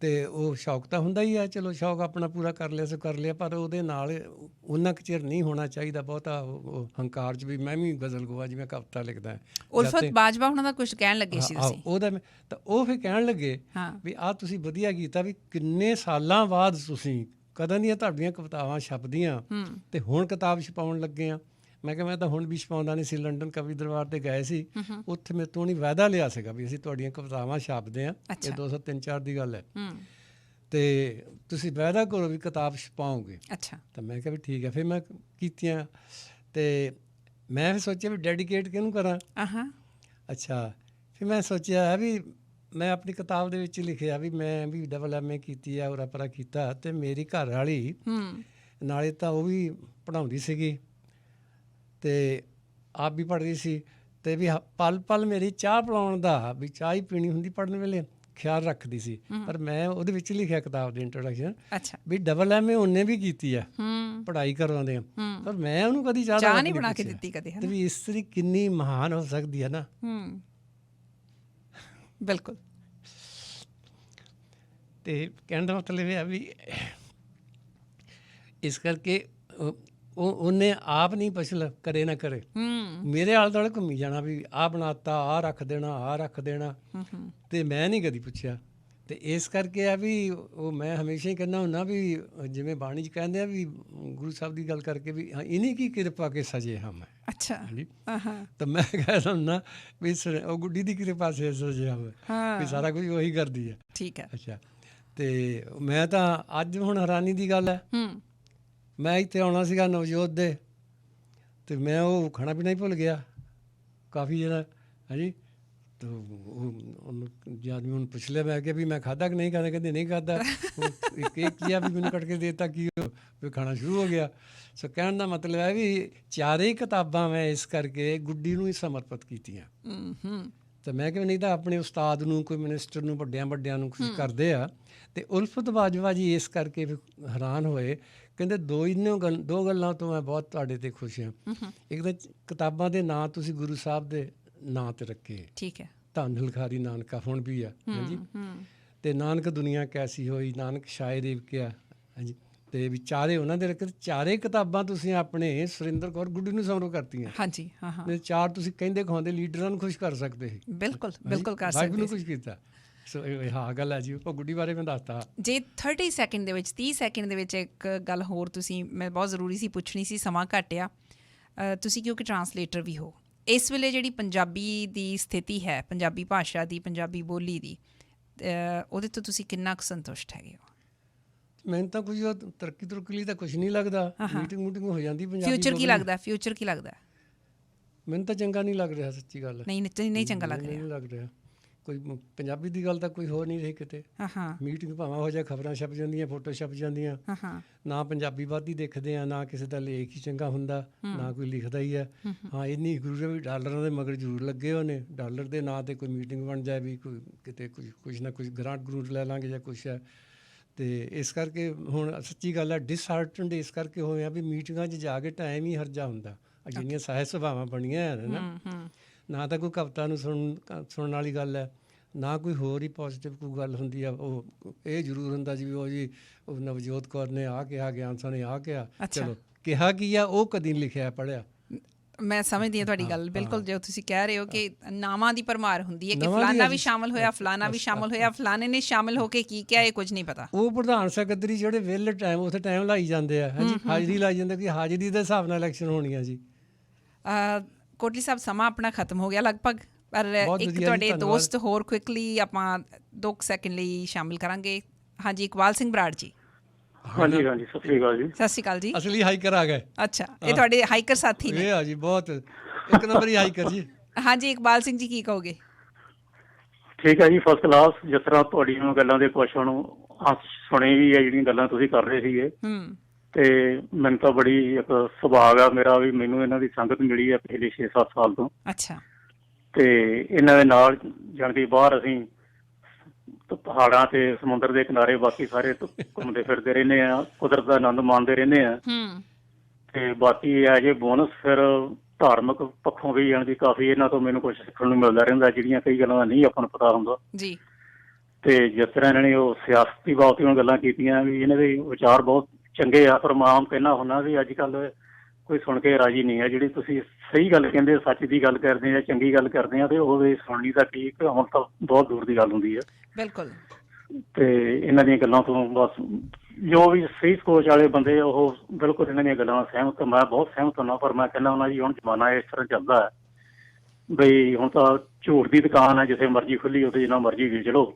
ਅਤੇ ਉਹ ਸ਼ੌਕ ਤਾਂ ਹੁੰਦਾ ਹੀ ਆ, ਚਲੋ ਸ਼ੌਕ ਆਪਣਾ ਪੂਰਾ ਕਰ ਲਿਆ ਸੋ ਕਰ ਲਿਆ, ਪਰ ਉਹਦੇ ਨਾਲ ਉਨਾ ਕੁ ਚਿਰ ਨਹੀਂ ਹੋਣਾ ਚਾਹੀਦਾ ਬਹੁਤਾ ਉਹ ਹੰਕਾਰ 'ਚ ਵੀ ਮੈਂ ਵੀ ਗਜ਼ਲ ਗੋਆ ਜਿਵੇਂ ਕਵਿਤਾ ਲਿਖਦਾ। ਉਲਫਤ ਬਾਜਵਾ ਉਹਨਾਂ ਦਾ ਕੁਛ ਕਹਿਣ ਲੱਗੇ ਸੀ ਤੁਸੀਂ? ਉਹਦਾ ਤਾਂ ਉਹ ਫਿਰ ਕਹਿਣ ਲੱਗੇ ਵੀ ਆਹ ਤੁਸੀਂ ਵਧੀਆ ਕੀਤਾ, ਵੀ ਕਿੰਨੇ ਸਾਲਾਂ ਬਾਅਦ ਤੁਸੀਂ ਕਦੋਂ ਦੀਆਂ ਤੁਹਾਡੀਆਂ ਕਵਿਤਾਵਾਂ ਛਪਦੀਆਂ ਅਤੇ ਹੁਣ ਕਿਤਾਬ ਛਪਾਉਣ ਲੱਗੇ ਆ। ਮੈਂ ਕਿਹਾ ਮੈਂ ਤਾਂ ਹੁਣ ਵੀ ਛਪਾਉਂਦਾ ਨਹੀਂ ਸੀ, ਲੰਡਨ ਕਵੀ ਦਰਬਾਰ 'ਤੇ ਗਏ ਸੀ, ਉੱਥੇ ਮੇਰੇ ਤੋਂ ਨਹੀਂ ਵਾਅਦਾ ਲਿਆ ਸੀਗਾ ਵੀ ਅਸੀਂ ਤੁਹਾਡੀਆਂ ਕਵਿਤਾਵਾਂ ਛਾਪਦੇ ਹਾਂ। ਇਹ 2003-4 ਦੀ ਗੱਲ ਹੈ। ਅਤੇ ਤੁਸੀਂ ਵਾਅਦਾ ਕਰੋ ਵੀ ਕਿਤਾਬ ਛਪਾਓਗੇ। ਅੱਛਾ, ਤਾਂ ਮੈਂ ਕਿਹਾ ਵੀ ਠੀਕ ਹੈ। ਫਿਰ ਮੈਂ ਕੀਤੀਆਂ ਅਤੇ ਮੈਂ ਫਿਰ ਸੋਚਿਆ ਵੀ ਡੈਡੀਕੇਟ ਕਿਹਨੂੰ ਕਰਾਂ। ਅੱਛਾ, ਫਿਰ ਮੈਂ ਸੋਚਿਆ ਵੀ ਮੈਂ ਆਪਣੀ ਕਿਤਾਬ ਦੇ ਵਿੱਚ ਲਿਖਿਆ ਵੀ ਮੈਂ ਵੀ MA ਕੀਤੀ ਆ, ਉਰਾ ਪਰਾ ਕੀਤਾ, ਅਤੇ ਮੇਰੀ ਘਰ ਵਾਲੀ ਨਾਲੇ ਤਾਂ ਉਹ ਵੀ ਪੜ੍ਹਾਉਂਦੀ ਸੀਗੀ ਅਤੇ ਆਪ ਵੀ ਪੜ੍ਹ ਰਹੀ ਸੀ, ਅਤੇ ਵੀ ਪਲ ਪਲ ਮੇਰੀ ਚਾਹ ਪਿਲਾਉਣ ਦਾ, ਵੀ ਚਾਹ ਹੀ ਪੀਣੀ ਹੁੰਦੀ ਪੜ੍ਹਨ ਵੇਲੇ, ਖਿਆਲ ਰੱਖਦੀ ਸੀ। ਪਰ ਮੈਂ ਉਹਦੇ ਵਿੱਚ ਲਿਖਿਆ ਕਿਤਾਬ ਦੀ ਇੰਟਰੋਡਕਸ਼ਨ ਵੀ MA ਉਹਨੇ ਵੀ ਕੀਤੀ ਆ, ਪੜ੍ਹਾਈ ਕਰਵਾਉਂਦੇ ਆ, ਪਰ ਮੈਂ ਉਹਨੂੰ ਕਦੀ ਚਾਹ ਨਹੀਂ ਬਣਾ ਕੇ ਦਿੱਤੀ ਕਦੇ। ਅਤੇ ਵੀ ਇਸਤਰੀ ਕਿੰਨੀ ਮਹਾਨ ਹੋ ਸਕਦੀ ਹੈ ਨਾ। ਬਿਲਕੁਲ। ਅਤੇ ਕਹਿਣ ਦਾ ਮਤਲਬ ਇਹ ਹੈ ਵੀ ਇਸ ਕਰਕੇ ਉਹਨੇ ਆਪ ਨਹੀਂ ਪਛਲ ਕਰੇ ਨਾ ਕਰੇ, ਮੇਰੇ ਆਲੇ ਦੁਆਲੇ ਘੁੰਮੀ ਜਾਣਾ ਵੀ ਆਹ ਬਣਾਤਾ, ਆਹ ਰੱਖ ਦੇਣਾ, ਆਹ ਰੱਖ ਦੇਣਾ, ਅਤੇ ਮੈਂ ਨਹੀਂ ਕਦੀ ਪੁੱਛਿਆ। ਅਤੇ ਇਸ ਕਰਕੇ ਆ ਵੀ ਉਹ ਮੈਂ ਹਮੇਸ਼ਾ ਹੀ ਕਹਿੰਦਾ ਹੁੰਦਾ ਵੀ ਜਿਵੇਂ ਬਾਣੀ 'ਚ ਕਹਿੰਦੇ ਆ ਵੀ ਗੁਰੂ ਸਾਹਿਬ ਦੀ ਗੱਲ ਕਰਕੇ ਵੀ ਇਨੀ ਕੀ ਕਿਰਪਾ ਕੇ ਸਜੇ ਹਮ। ਅੱਛਾ, ਹਾਂਜੀ। ਤਾਂ ਮੈਂ ਕਹਿੰਦਾ ਹੁੰਦਾ ਵੀ ਉਹ ਗੁੱਡੀ ਦੀ ਕਿਰਪਾ ਸੇ ਸਜੇ ਹਮ, ਵੀ ਸਾਰਾ ਕੁਝ ਉਹੀ ਕਰਦੀ ਹੈ। ਠੀਕ ਹੈ। ਅੱਛਾ, ਅਤੇ ਮੈਂ ਤਾਂ ਅੱਜ ਹੁਣ ਹੈਰਾਨੀ ਦੀ ਗੱਲ ਹੈ, ਮੈਂ ਇੱਥੇ ਆਉਣਾ ਸੀਗਾ ਨਵਜੋਤ ਦੇ, ਅਤੇ ਮੈਂ ਉਹ ਖਾਣਾ ਪੀਣਾ ਹੀ ਭੁੱਲ ਗਿਆ ਕਾਫੀ ਜਿਹੜਾ। ਹਾਂਜੀ, ਤਾਂ ਉਹਨੂੰ ਜੇ ਆਦਮੀ ਉਹਨੂੰ ਪੁੱਛ ਲਿਆ ਮੈਂ ਕਿਹਾ ਵੀ ਮੈਂ ਖਾਧਾ ਕਿ ਨਹੀਂ ਖਾਧਾ, ਕਹਿੰਦੇ ਨਹੀਂ ਖਾਧਾ। ਇੱਕ ਕੀ ਆ ਵੀ ਮੈਨੂੰ ਕੱਢ ਕੇ ਦੇ ਦਿੱਤਾ, ਕੀ ਵੀ ਖਾਣਾ ਸ਼ੁਰੂ ਹੋ ਗਿਆ। ਸੋ ਕਹਿਣ ਦਾ ਮਤਲਬ ਹੈ ਵੀ ਚਾਰੇ ਕਿਤਾਬਾਂ ਮੈਂ ਇਸ ਕਰਕੇ ਗੁੱਡੀ ਨੂੰ ਹੀ ਸਮਰਪਿਤ ਕੀਤੀਆਂ। ਤਾਂ ਮੈਂ ਕਿਹਾ ਨਹੀਂ ਤਾਂ ਆਪਣੇ ਉਸਤਾਦ ਨੂੰ, ਕੋਈ ਮਿਨਿਸਟਰ ਨੂੰ, ਵੱਡਿਆਂ ਨੂੰ ਕੁਛ ਕਰਦੇ ਆ। ਅਤੇ ਉਲਫਤ ਬਾਜਵਾ ਜੀ ਇਸ ਕਰਕੇ ਵੀ ਹੈਰਾਨ ਹੋਏ, ਕਹਿੰਦੇ ਦੋ ਗੱਲਾਂ ਤੋਂ ਮੈਂ ਬਹੁਤ ਤੁਹਾਡੇ 'ਤੇ ਖੁਸ਼ ਹਾਂ। ਇੱਕ ਤਾਂ ਕਿਤਾਬਾਂ ਦੇ ਨਾਂ ਤੁਸੀਂ ਗੁਰੂ ਸਾਹਿਬ ਦੇ ਨਾਂ 'ਤੇ ਰੱਖੇ। ਠੀਕ ਹੈ। ਧੰਨ ਲਿਖਾਰੀ ਨਾਨਕਾ ਹੁਣ ਵੀ ਆ। ਹਾਂਜੀ, ਅਤੇ ਨਾਨਕ ਦੁਨੀਆ ਕੈਸੀ ਹੋਈ, ਨਾਨਕ ਸ਼ਾਇਰ ਏਵ ਕਿਹਾ। ਹਾਂਜੀ, ਅਤੇ ਵੀ ਚਾਰੇ ਉਹਨਾਂ ਦੇ ਰੱਖੇ। ਚਾਰੇ ਕਿਤਾਬਾਂ ਤੁਸੀਂ ਆਪਣੇ ਸੁਰਿੰਦਰ ਕੌਰ ਗੁੱਡੀ ਨੂੰ ਸਮਰਪਿਤ ਕਰਤੀਆਂ। ਹਾਂਜੀ, ਚਾਰ ਤੁਸੀਂ ਕਹਿੰਦੇ ਖਵਾਉਂਦੇ ਲੀਡਰਾਂ ਨੂੰ ਖੁਸ਼ ਕਰ ਸਕਦੇ ਸੀ। ਬਿਲਕੁਲ ਬਿਲਕੁਲ ਕਰ ਸਕਦੇ, ਨੂੰ ਖੁਸ਼ ਕੀਤਾ। ਸੋ ਇਹ ਹਾਂ ਗੱਲ ਹੈ ਜੀ, ਉਹ ਗੁੱਡੀ ਬਾਰੇ ਮੈਂ ਦੱਸਤਾ। ਜੇ 30 ਸੈਕਿੰਡ ਦੇ ਵਿੱਚ 30 ਸੈਕਿੰਡ ਦੇ ਵਿੱਚ ਇੱਕ ਗੱਲ ਹੋਰ ਤੁਸੀਂ, ਮੈਂ ਬਹੁਤ ਜ਼ਰੂਰੀ ਸੀ ਪੁੱਛਣੀ ਸੀ, ਸਮਾਂ ਘੱਟ ਆ, ਤੁਸੀਂ ਕਿਉਂਕਿ ਟਰਾਂਸਲੇਟਰ ਵੀ ਹੋ, ਇਸ ਵੇਲੇ ਜਿਹੜੀ ਪੰਜਾਬੀ ਦੀ ਸਥਿਤੀ ਹੈ, ਪੰਜਾਬੀ ਭਾਸ਼ਾ ਦੀ, ਪੰਜਾਬੀ ਬੋਲੀ ਦੀ, ਉਹਦੇ ਤੋਂ ਤੁਸੀਂ ਕਿੰਨਾ ਕੁ ਸੰਤੁਸ਼ਟ ਹੈਗੇ ਹੋ? ਮੈਨੂੰ ਤਾਂ ਕੁਝ ਤਰੱਕੀ ਤੁਰਕੀ ਲਈ ਤਾਂ ਕੁਝ ਨਹੀਂ ਲੱਗਦਾ, ਮੀਟਿੰਗ ਹੋ ਜਾਂਦੀ ਪੰਜਾਬੀ। ਫਿਊਚਰ ਕੀ ਲੱਗਦਾ? ਫਿਊਚਰ ਕੀ ਲੱਗਦਾ? ਮੈਨੂੰ ਤਾਂ ਚੰਗਾ ਨਹੀਂ ਲੱਗ ਰਿਹਾ, ਸੱਚੀ ਗੱਲ। ਨਹੀਂ ਚੰਗਾ ਲੱਗ ਰਿਹਾ? ਨਹੀਂ ਲੱਗ ਰਿਹਾ ਕੋਈ ਪੰਜਾਬੀ ਦੀ ਗੱਲ ਤਾਂ ਕੋਈ ਹੋ ਨਹੀਂ ਰਹੀ ਕਿਤੇ। ਮੀਟਿੰਗ ਭਾਵੇਂ ਹੋ ਜਾਏ, ਖਬਰਾਂ ਛਪ ਜਾਂਦੀਆਂ, ਫੋਟੋ ਛਪ ਜਾਂਦੀਆਂ, ਨਾ ਪੰਜਾਬੀ ਵੱਧਦੀ ਦੇਖਦੇ ਆ, ਨਾ ਕਿਸੇ ਦਾ ਲੇਖ ਹੀ ਚੰਗਾ ਹੁੰਦਾ, ਨਾ ਕੋਈ ਲਿਖਦਾ ਹੀ ਹੈ। ਹਾਂ ਇੰਨੀ ਜ਼ਰੂਰ ਹੈ ਵੀ ਡਾਲਰਾਂ ਦੇ ਮਗਰ ਜ਼ਰੂਰ ਲੱਗੇ ਹੋਏ ਨੇ, ਡਾਲਰ ਦੇ ਨਾਂ 'ਤੇ ਕੋਈ ਮੀਟਿੰਗ ਬਣ ਜਾਏ ਵੀ ਕੋਈ ਕਿਤੇ ਕੁਛ ਨਾ ਕੁਛ ਗਰਾਂਟ ਗਰੂਟ ਲੈ ਲਾਂਗੇ ਜਾਂ ਕੁਛ ਹੈ। ਅਤੇ ਇਸ ਕਰਕੇ ਹੁਣ ਸੱਚੀ ਗੱਲ ਹੈ ਡਿਸਹਾਰਟਨਡ ਇਸ ਕਰਕੇ ਹੋਏ ਆ ਵੀ ਮੀਟਿੰਗਾਂ 'ਚ ਜਾ ਕੇ ਟਾਈਮ ਹੀ ਹਰਜਾ ਹੁੰਦਾ। ਜਿਹੜੀਆਂ ਸਹਿਜ ਸੁਭਾਵਾਂ ਬਣੀਆਂ ਹਨ ਨਾ ਤਾਂ ਕੋਈ ਕਵਿਤਾ ਨੂੰ ਸੁਣਨ ਵਾਲੀ ਗੱਲ ਹੈ, ਨਾ ਕੋਈ ਹੋਰ ਹੀ ਪੋਜ਼ੀਟਿਵ ਕੋਈ ਗੱਲ ਹੁੰਦੀ ਆ। ਉਹ ਇਹ ਜ਼ਰੂਰ ਹੁੰਦਾ ਜੀ ਵੀ ਉਹ ਨਵਜੋਤ ਕੌਰ ਨੇ ਆਹ ਕਿਹਾ, ਗਿਆਨ ਸਾਹ ਨੇ ਆਹ ਕਿਹਾ, ਚਲੋ ਕਿਹਾ ਕੀ ਆ ਉਹ ਕਦੀ ਨਹੀਂ ਲਿਖਿਆ ਪੜ੍ਹਿਆ। ਮੈਂ ਸਮਝਦੀ ਹਾਂ ਤੁਹਾਡੀ ਗੱਲ ਬਿਲਕੁਲ। ਜੋ ਤੁਸੀਂ ਕਹਿ ਰਹੇ ਹੋ ਕਿ ਨਾਵਾਂ ਦੀ ਭਰਮਾਰ ਹੁੰਦੀ ਹੈ ਕਿ ਫਲਾਨਾ ਵੀ ਸ਼ਾਮਲ ਹੋਇਆ, ਫਲਾਨਾ ਵੀ ਸ਼ਾਮਲ ਹੋਇਆ, ਫਲਾਣੇ ਨੇ ਸ਼ਾਮਲ ਹੋ ਕੇ ਕੀ ਕਿਹਾ, ਇਹ ਕੁਝ ਨਹੀਂ ਪਤਾ। ਉਹ ਪ੍ਰਧਾਨ ਸੈਕਟਰੀ ਜਿਹੜੇ ਵਿਹਲੇ ਟਾਈਮ ਉੱਥੇ ਟਾਈਮ ਲਾਈ ਜਾਂਦੇ ਆ, ਹਾਂਜੀ ਹਾਜ਼ਰੀ ਲਾਈ ਜਾਂਦੇ ਕਿ ਹਾਜ਼ਰੀ ਦੇ ਹਿਸਾਬ ਨਾਲ ਇਲੈਕਸ਼ਨ ਹੋਣੀ ਆ ਜੀ। ਕੋਟਲੀ ਸਾਹਿਬ ਸਮਾਂ ਆਪਣਾ ਖਤਮ ਹੋ ਗਿਆ ਲਗਭਗ, ਪਰ ਇੱਕ ਤੁਹਾਡੇ ਦੋਸਤ ਹੋਰ ਕੁਇਕਲੀ ਆਪਾਂ 2 ਸੈਕਿੰਡ ਲਈ ਸ਼ਾਮਿਲ ਕਰਾਂਗੇ। ਹਾਂਜੀ, ਇਕਬਾਲ ਸਿੰਘ ਬਰਾੜ ਜੀ। ਹਾਂਜੀ ਹਾਂਜੀ, ਸਤਿ ਸ਼੍ਰੀ ਅਕਾਲ ਜੀ। ਸਤਿ ਸ਼੍ਰੀ ਅਕਾਲ ਜੀ। ਅਸਲੀ ਹਾਈਕਰ ਆ ਗਏ। ਅੱਛਾ, ਇਹ ਤੁਹਾਡੇ ਹਾਈਕਰ ਸਾਥੀ ਨੇ? ਇਹ ਆ ਜੀ, ਬਹੁਤ ਇੱਕ ਨੰਬਰ ਹੀ ਹਾਈਕਰ ਜੀ। ਹਾਂਜੀ, ਇਕਬਾਲ ਸਿੰਘ ਜੀ ਕੀ ਕਹੋਗੇ? ਠੀਕ ਹੈ ਜੀ, ਫਸਟ ਕਲਾਸ। ਜਿਸ ਤਰ੍ਹਾਂ ਤੁਹਾਡੀਆਂ ਗੱਲਾਂ ਦੇ ਕੁਐਸਚਨ ਸੁਣੇ ਵੀ ਹੈ, ਜਿਹੜੀਆਂ ਗੱਲਾਂ ਤੁਸੀਂ ਕਰ ਰਹੇ ਸੀਗੇ, ਤੇ ਮੈਨੂੰ ਤਾਂ ਬੜੀ ਇੱਕ ਸੁਭਾਗ ਆ ਮੇਰਾ ਵੀ ਮੈਨੂੰ ਇਹਨਾਂ ਦੀ ਸੰਗਤ ਮਿਲੀ ਹੈ ਪਿਛਲੇ 6-7 ਸਾਲ ਤੋਂ। ਅੱਛਾ। ਤੇ ਇਹਨਾਂ ਦੇ ਨਾਲ ਜਾਣ ਦੀ ਬਾਹਰ ਅਸੀਂ ਪਹਾੜਾਂ ਤੇ ਸਮੁੰਦਰ ਦੇ ਕਿਨਾਰੇ ਬਾਕੀ ਸਾਰੇ ਘੁੰਮਦੇ ਫਿਰਦੇ ਰਹਿੰਦੇ ਆ, ਕੁਦਰਤ ਦਾ ਆਨੰਦ ਮਾਣਦੇ ਰਹਿੰਦੇ ਆ। ਤੇ ਬਾਕੀ ਇਹ ਜੇ ਬੋਨਸ ਫਿਰ ਧਾਰਮਿਕ ਪੱਖੋਂ ਵੀ ਜਾਣ ਦੀ ਕਾਫੀ ਇਹਨਾਂ ਤੋਂ ਮੈਨੂੰ ਕੁਛ ਸਿੱਖਣ ਨੂੰ ਮਿਲਦਾ ਰਹਿੰਦਾ, ਜਿਹੜੀਆਂ ਕਈ ਗੱਲਾਂ ਦਾ ਨਹੀਂ ਆਪਾਂ ਨੂੰ ਪਤਾ ਹੁੰਦਾ ਜੀ। ਤੇ ਜਿਸ ਤਰ੍ਹਾਂ ਇਹਨਾਂ ਨੇ ਉਹ ਸਿਆਸਤੀ ਬਾਬਤ ਗੱਲਾਂ ਕੀਤੀਆਂ ਵੀ ਇਹਨਾਂ ਦੇ ਵਿਚਾਰ ਬਹੁਤ ਚੰਗੇ ਆ, ਪਰ ਮੈਂ ਆਮ ਕਹਿਣਾ ਹੁੰਦਾ ਵੀ ਅੱਜ ਕੱਲ੍ਹ ਕੋਈ ਸੁਣ ਕੇ ਰਾਜੀ ਨਹੀਂ ਹੈ। ਜਿਹੜੀ ਤੁਸੀਂ ਸਹੀ ਗੱਲ ਕਹਿੰਦੇ, ਸੱਚ ਦੀ ਗੱਲ ਕਰਦੇ ਆ, ਚੰਗੀ ਗੱਲ ਕਰਦੇ ਆ, ਤੇ ਉਹਦੇ ਸੁਣਨੀ ਤਾਂ ਕੀ ਹੁਣ ਤਾਂ ਬਹੁਤ ਦੂਰ ਦੀ ਗੱਲ ਹੁੰਦੀ ਹੈ। ਬਿਲਕੁਲ। ਤੇ ਇਹਨਾਂ ਦੀਆਂ ਗੱਲਾਂ ਤੋਂ ਬਸ ਜੋ ਵੀ ਸਹੀ ਸੋਚ ਵਾਲੇ ਬੰਦੇ ਉਹ ਬਿਲਕੁਲ ਇਹਨਾਂ ਦੀਆਂ ਗੱਲਾਂ ਨਾਲ ਸਹਿਮਤ, ਮੈਂ ਬਹੁਤ ਸਹਿਮਤ ਹੁੰਦਾ। ਪਰ ਮੈਂ ਕਹਿੰਦਾ ਹੁੰਦਾ ਜੀ ਹੁਣ ਜ਼ਮਾਨਾ ਇਸ ਤਰ੍ਹਾਂ ਚੱਲਦਾ ਹੈ ਬਈ ਹੁਣ ਤਾਂ ਝੂਠ ਦੀ ਦੁਕਾਨ ਹੈ, ਜਿੱਥੇ ਮਰਜ਼ੀ ਖੁੱਲੀ ਉੱਥੇ ਜਿੰਨਾ ਮਰਜ਼ੀ ਵੇਚ ਲਓ।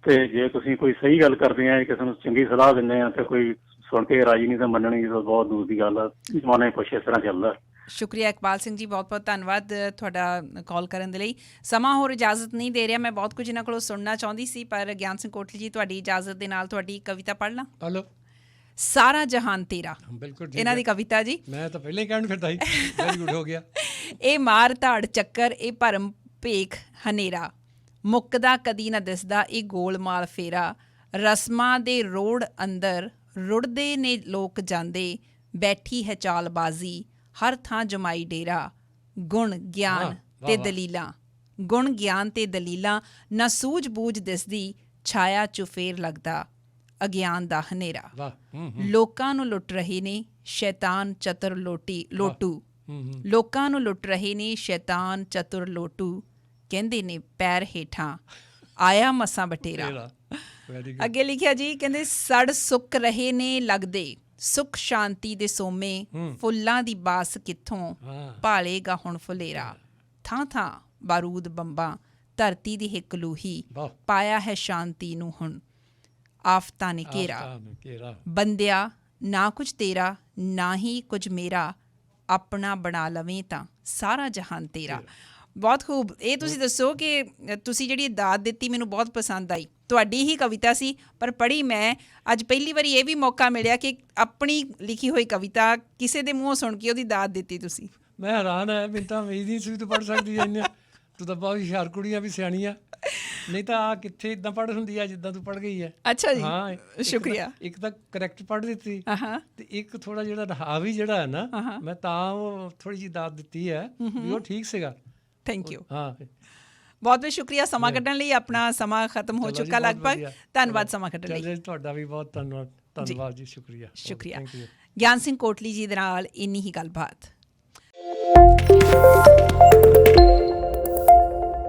ਤੇ ਜੇ ਤੁਸੀਂ ਕੋਈ ਸਹੀ ਗੱਲ ਕਰਦੇ ਆ, ਕਿਸੇ ਨੂੰ ਚੰਗੀ ਸਲਾਹ ਦਿੰਦੇ ਆ, ਤੇ ਕੋਈ ਸੁਣ ਕੇ ਰਾਜੀ ਨਹੀਂ ਤਾਂ ਮੰਨਣੀ ਤਾਂ ਬਹੁਤ ਦੂਰ ਦੀ ਗੱਲ ਆ। ਜ਼ਮਾਨਾ ਕੁਛ ਇਸ ਤਰ੍ਹਾਂ ਚੱਲਦਾ। ਸ਼ੁਕਰੀਆ ਇਕਬਾਲ ਸਿੰਘ ਜੀ, ਬਹੁਤ ਬਹੁਤ ਧੰਨਵਾਦ ਤੁਹਾਡਾ ਕਾਲ ਕਰਨ ਦੇ ਲਈ। ਸਮਾਂ ਹੋਰ ਇਜਾਜ਼ਤ ਨਹੀਂ ਦੇ ਰਿਹਾ, ਮੈਂ ਬਹੁਤ ਕੁਝ ਇਹਨਾਂ ਕੋਲੋਂ ਸੁਣਨਾ ਚਾਹੁੰਦੀ ਸੀ, ਪਰ ਗਿਆਨ ਸਿੰਘ ਕੋਟਲੀ ਜੀ ਤੁਹਾਡੀ ਇਜਾਜ਼ਤ ਦੇ ਨਾਲ ਤੁਹਾਡੀ ਕਵਿਤਾ ਪੜ੍ਹ ਲਾਂ? ਹਲੋ। ਸਾਰਾ ਜਹਾਨ ਤੇਰਾ, ਬਿਲਕੁਲ ਇਹਨਾਂ ਦੀ ਕਵਿਤਾ ਜੀ। ਮੈਂ ਤਾਂ ਪਹਿਲਾਂ ਹੀ ਕਹਿਣ ਫਿਰਦਾ ਸੀ, ਵੈਰੀ ਗੁੱਡ ਹੋ ਗਿਆ। ਇਹ ਮਾਰ ਧਾੜ ਚੱਕਰ, ਇਹ ਭਰਮ ਭੇਖ ਹਨੇਰਾ, ਮੁੱਕਦਾ ਕਦੀ ਨਾ ਦਿਸਦਾ ਇਹ ਗੋਲਮਾਲ ਫੇਰਾ, ਰਸਮਾਂ ਦੇ ਰੋੜ ਅੰਦਰ ਰੁੜਦੇ ਨੇ ਲੋਕ ਜਾਂਦੇ, ਬੈਠੀ ਹੈ ਚਾਲਬਾਜ਼ੀ ਹਰ ਥਾਂ ਜਮਾਈ ਡੇਰਾ, ਗੁਣ ਗਿਆਨ ਤੇ ਦਲੀਲਾਂ, ਗੁਣ ਗਿਆਨ ਤੇ ਦਲੀਲਾਂ, ਨਾ ਸੂਝ ਬੂਝ ਦਿਸਦੀ ਛਾਇਆ ਚੁਫੇਰ ਲੱਗਦਾ ਅਗਿਆਨ ਦਾ ਹਨੇਰਾ। ਲੋਕਾਂ ਨੂੰ ਲੁੱਟ ਰਹੇ ਨੇ ਸ਼ੈਤਾਨ ਚਤੁਰ ਲੋਟੂ, ਲੋਕਾਂ ਨੂੰ ਲੁੱਟ ਰਹੇ ਨੇ ਸ਼ੈਤਾਨ ਚਤੁਰ ਲੋਟੂ, ਕਹਿੰਦੇ ਨੇ ਪੈਰ ਹੇਠਾਂ ਆਇਆ ਮਸਾਂ ਬਟੇਰਾ। ਅੱਗੇ ਲਿਖਿਆ ਜੀ, ਕਹਿੰਦੇ ਸੜ ਸੁੱਕ ਰਹੇ ਨੇ ਲੱਗਦੇ, ਸੁੱਖ ਸ਼ਾਂਤੀ ਦੇ ਸੋਮੇ, ਫੁੱਲਾਂ ਦੀ ਬਾਸ ਕਿੱਥੋਂ ਭਾਲੇਗਾ ਹੁਣ ਫੁਲੇਰਾ, ਥਾਂ ਥਾਂ ਬਾਰੂਦ ਬੰਬਾਂ, ਧਰਤੀ ਦੀ ਹਿੱਕ ਲੂਹੀ, ਪਾਇਆ ਹੈ ਸ਼ਾਂਤੀ ਨੂੰ ਹੁਣ ਆਫਤਾਂ ਨੇ ਘੇਰਾ, ਬੰਦਿਆ ਨਾ ਕੁਝ ਤੇਰਾ ਨਾ ਹੀ ਕੁਝ ਮੇਰਾ, ਆਪਣਾ ਬਣਾ ਲਵੇਂ ਤਾਂ ਸਾਰਾ ਜਹਾਨ ਤੇਰਾ। ਬਹੁਤ ਖੂਬ। ਇਹ ਤੁਸੀਂ ਦੱਸੋ ਕਿ ਤੁਸੀਂ ਜਿਹੜੀ ਦਾਤ ਦਿੱਤੀ ਮੈਨੂੰ ਬਹੁਤ ਪਸੰਦ ਆਈ, ਤੁਹਾਡੀ ਹੀ ਕਵਿਤਾ ਸੀ ਪਰ ਪੜ੍ਹੀ ਮੈਂ ਅੱਜ ਪਹਿਲੀ ਵਾਰੀ। ਇਹ ਵੀ ਮੌਕਾ ਮਿਲਿਆ ਕਿ ਆਪਣੀ ਲਿਖੀ ਹੋਈ ਕਵਿਤਾ ਕਿਸੇ ਦੇ ਮੂੰਹੋਂ ਸੁਣ ਕੇ ਉਹਦੀ ਦਾਤ ਦਿੱਤੀ ਤੁਸੀਂ। ਮੈਂ ਹੈਰਾਨ ਹੈ, ਮੈਨੂੰ ਤਾਂ ਉਮੀਦ ਨਹੀਂ ਸੀ ਤੂੰ ਪੜ੍ਹ ਸਕਦੀ ਐ, ਤੂੰ ਤਾਂ ਬਹੁਤ ਹੁਸ਼ਿਆਰ ਕੁੜੀਆਂ ਵੀ ਸਿਆਣੀਆਂ, ਨਹੀਂ ਤਾਂ ਆ ਕਿੱਥੇ ਇੱਦਾਂ ਪੜ੍ਹ ਹੁੰਦੀ ਆ ਜਿੱਦਾਂ ਤੂੰ ਪੜ੍ਹ ਗਈ ਹੈ। ਅੱਛਾ ਜੀ, ਹਾਂ ਸ਼ੁਕਰੀਆ। ਇੱਕ ਤਾਂ ਕਰੈਕਟ ਪੜ੍ਹ ਦਿੱਤੀ ਤੇ ਇੱਕ ਥੋੜਾ ਜਿਹੜਾ ਹਾਵੀ ਜਿਹੜਾ ਹੈ ਨਾ, ਮੈਂ ਤਾਂ ਉਹ ਥੋੜੀ ਜਿਹੀ ਦਾਤ ਦਿੱਤੀ ਹੈ ਵੀ ਉਹ ਠੀਕ ਸੀਗਾ। Thank you. ਹਾਂ, ਬਹੁਤ ਬਹੁਤ ਸ਼ੁਕਰੀਆ ਸਮਾਂ ਕੱਢਣ ਲਈ। ਆਪਣਾ ਸਮਾਂ ਖਤਮ ਹੋ ਚੁੱਕਾ ਲਗਭਗ। ਧੰਨਵਾਦ ਸਮਾਂ ਕੱਢਣ ਲਈ। ਤੁਹਾਡਾ ਵੀ ਬਹੁਤ ਧੰਨਵਾਦ ਜੀ। ਸ਼ੁਕਰੀਆ। ਗਿਆਨ ਸਿੰਘ ਕੋਟਲੀ ਜੀ ਦੇ ਨਾਲ ਇੰਨੀ ਹੀ ਗੱਲਬਾਤ।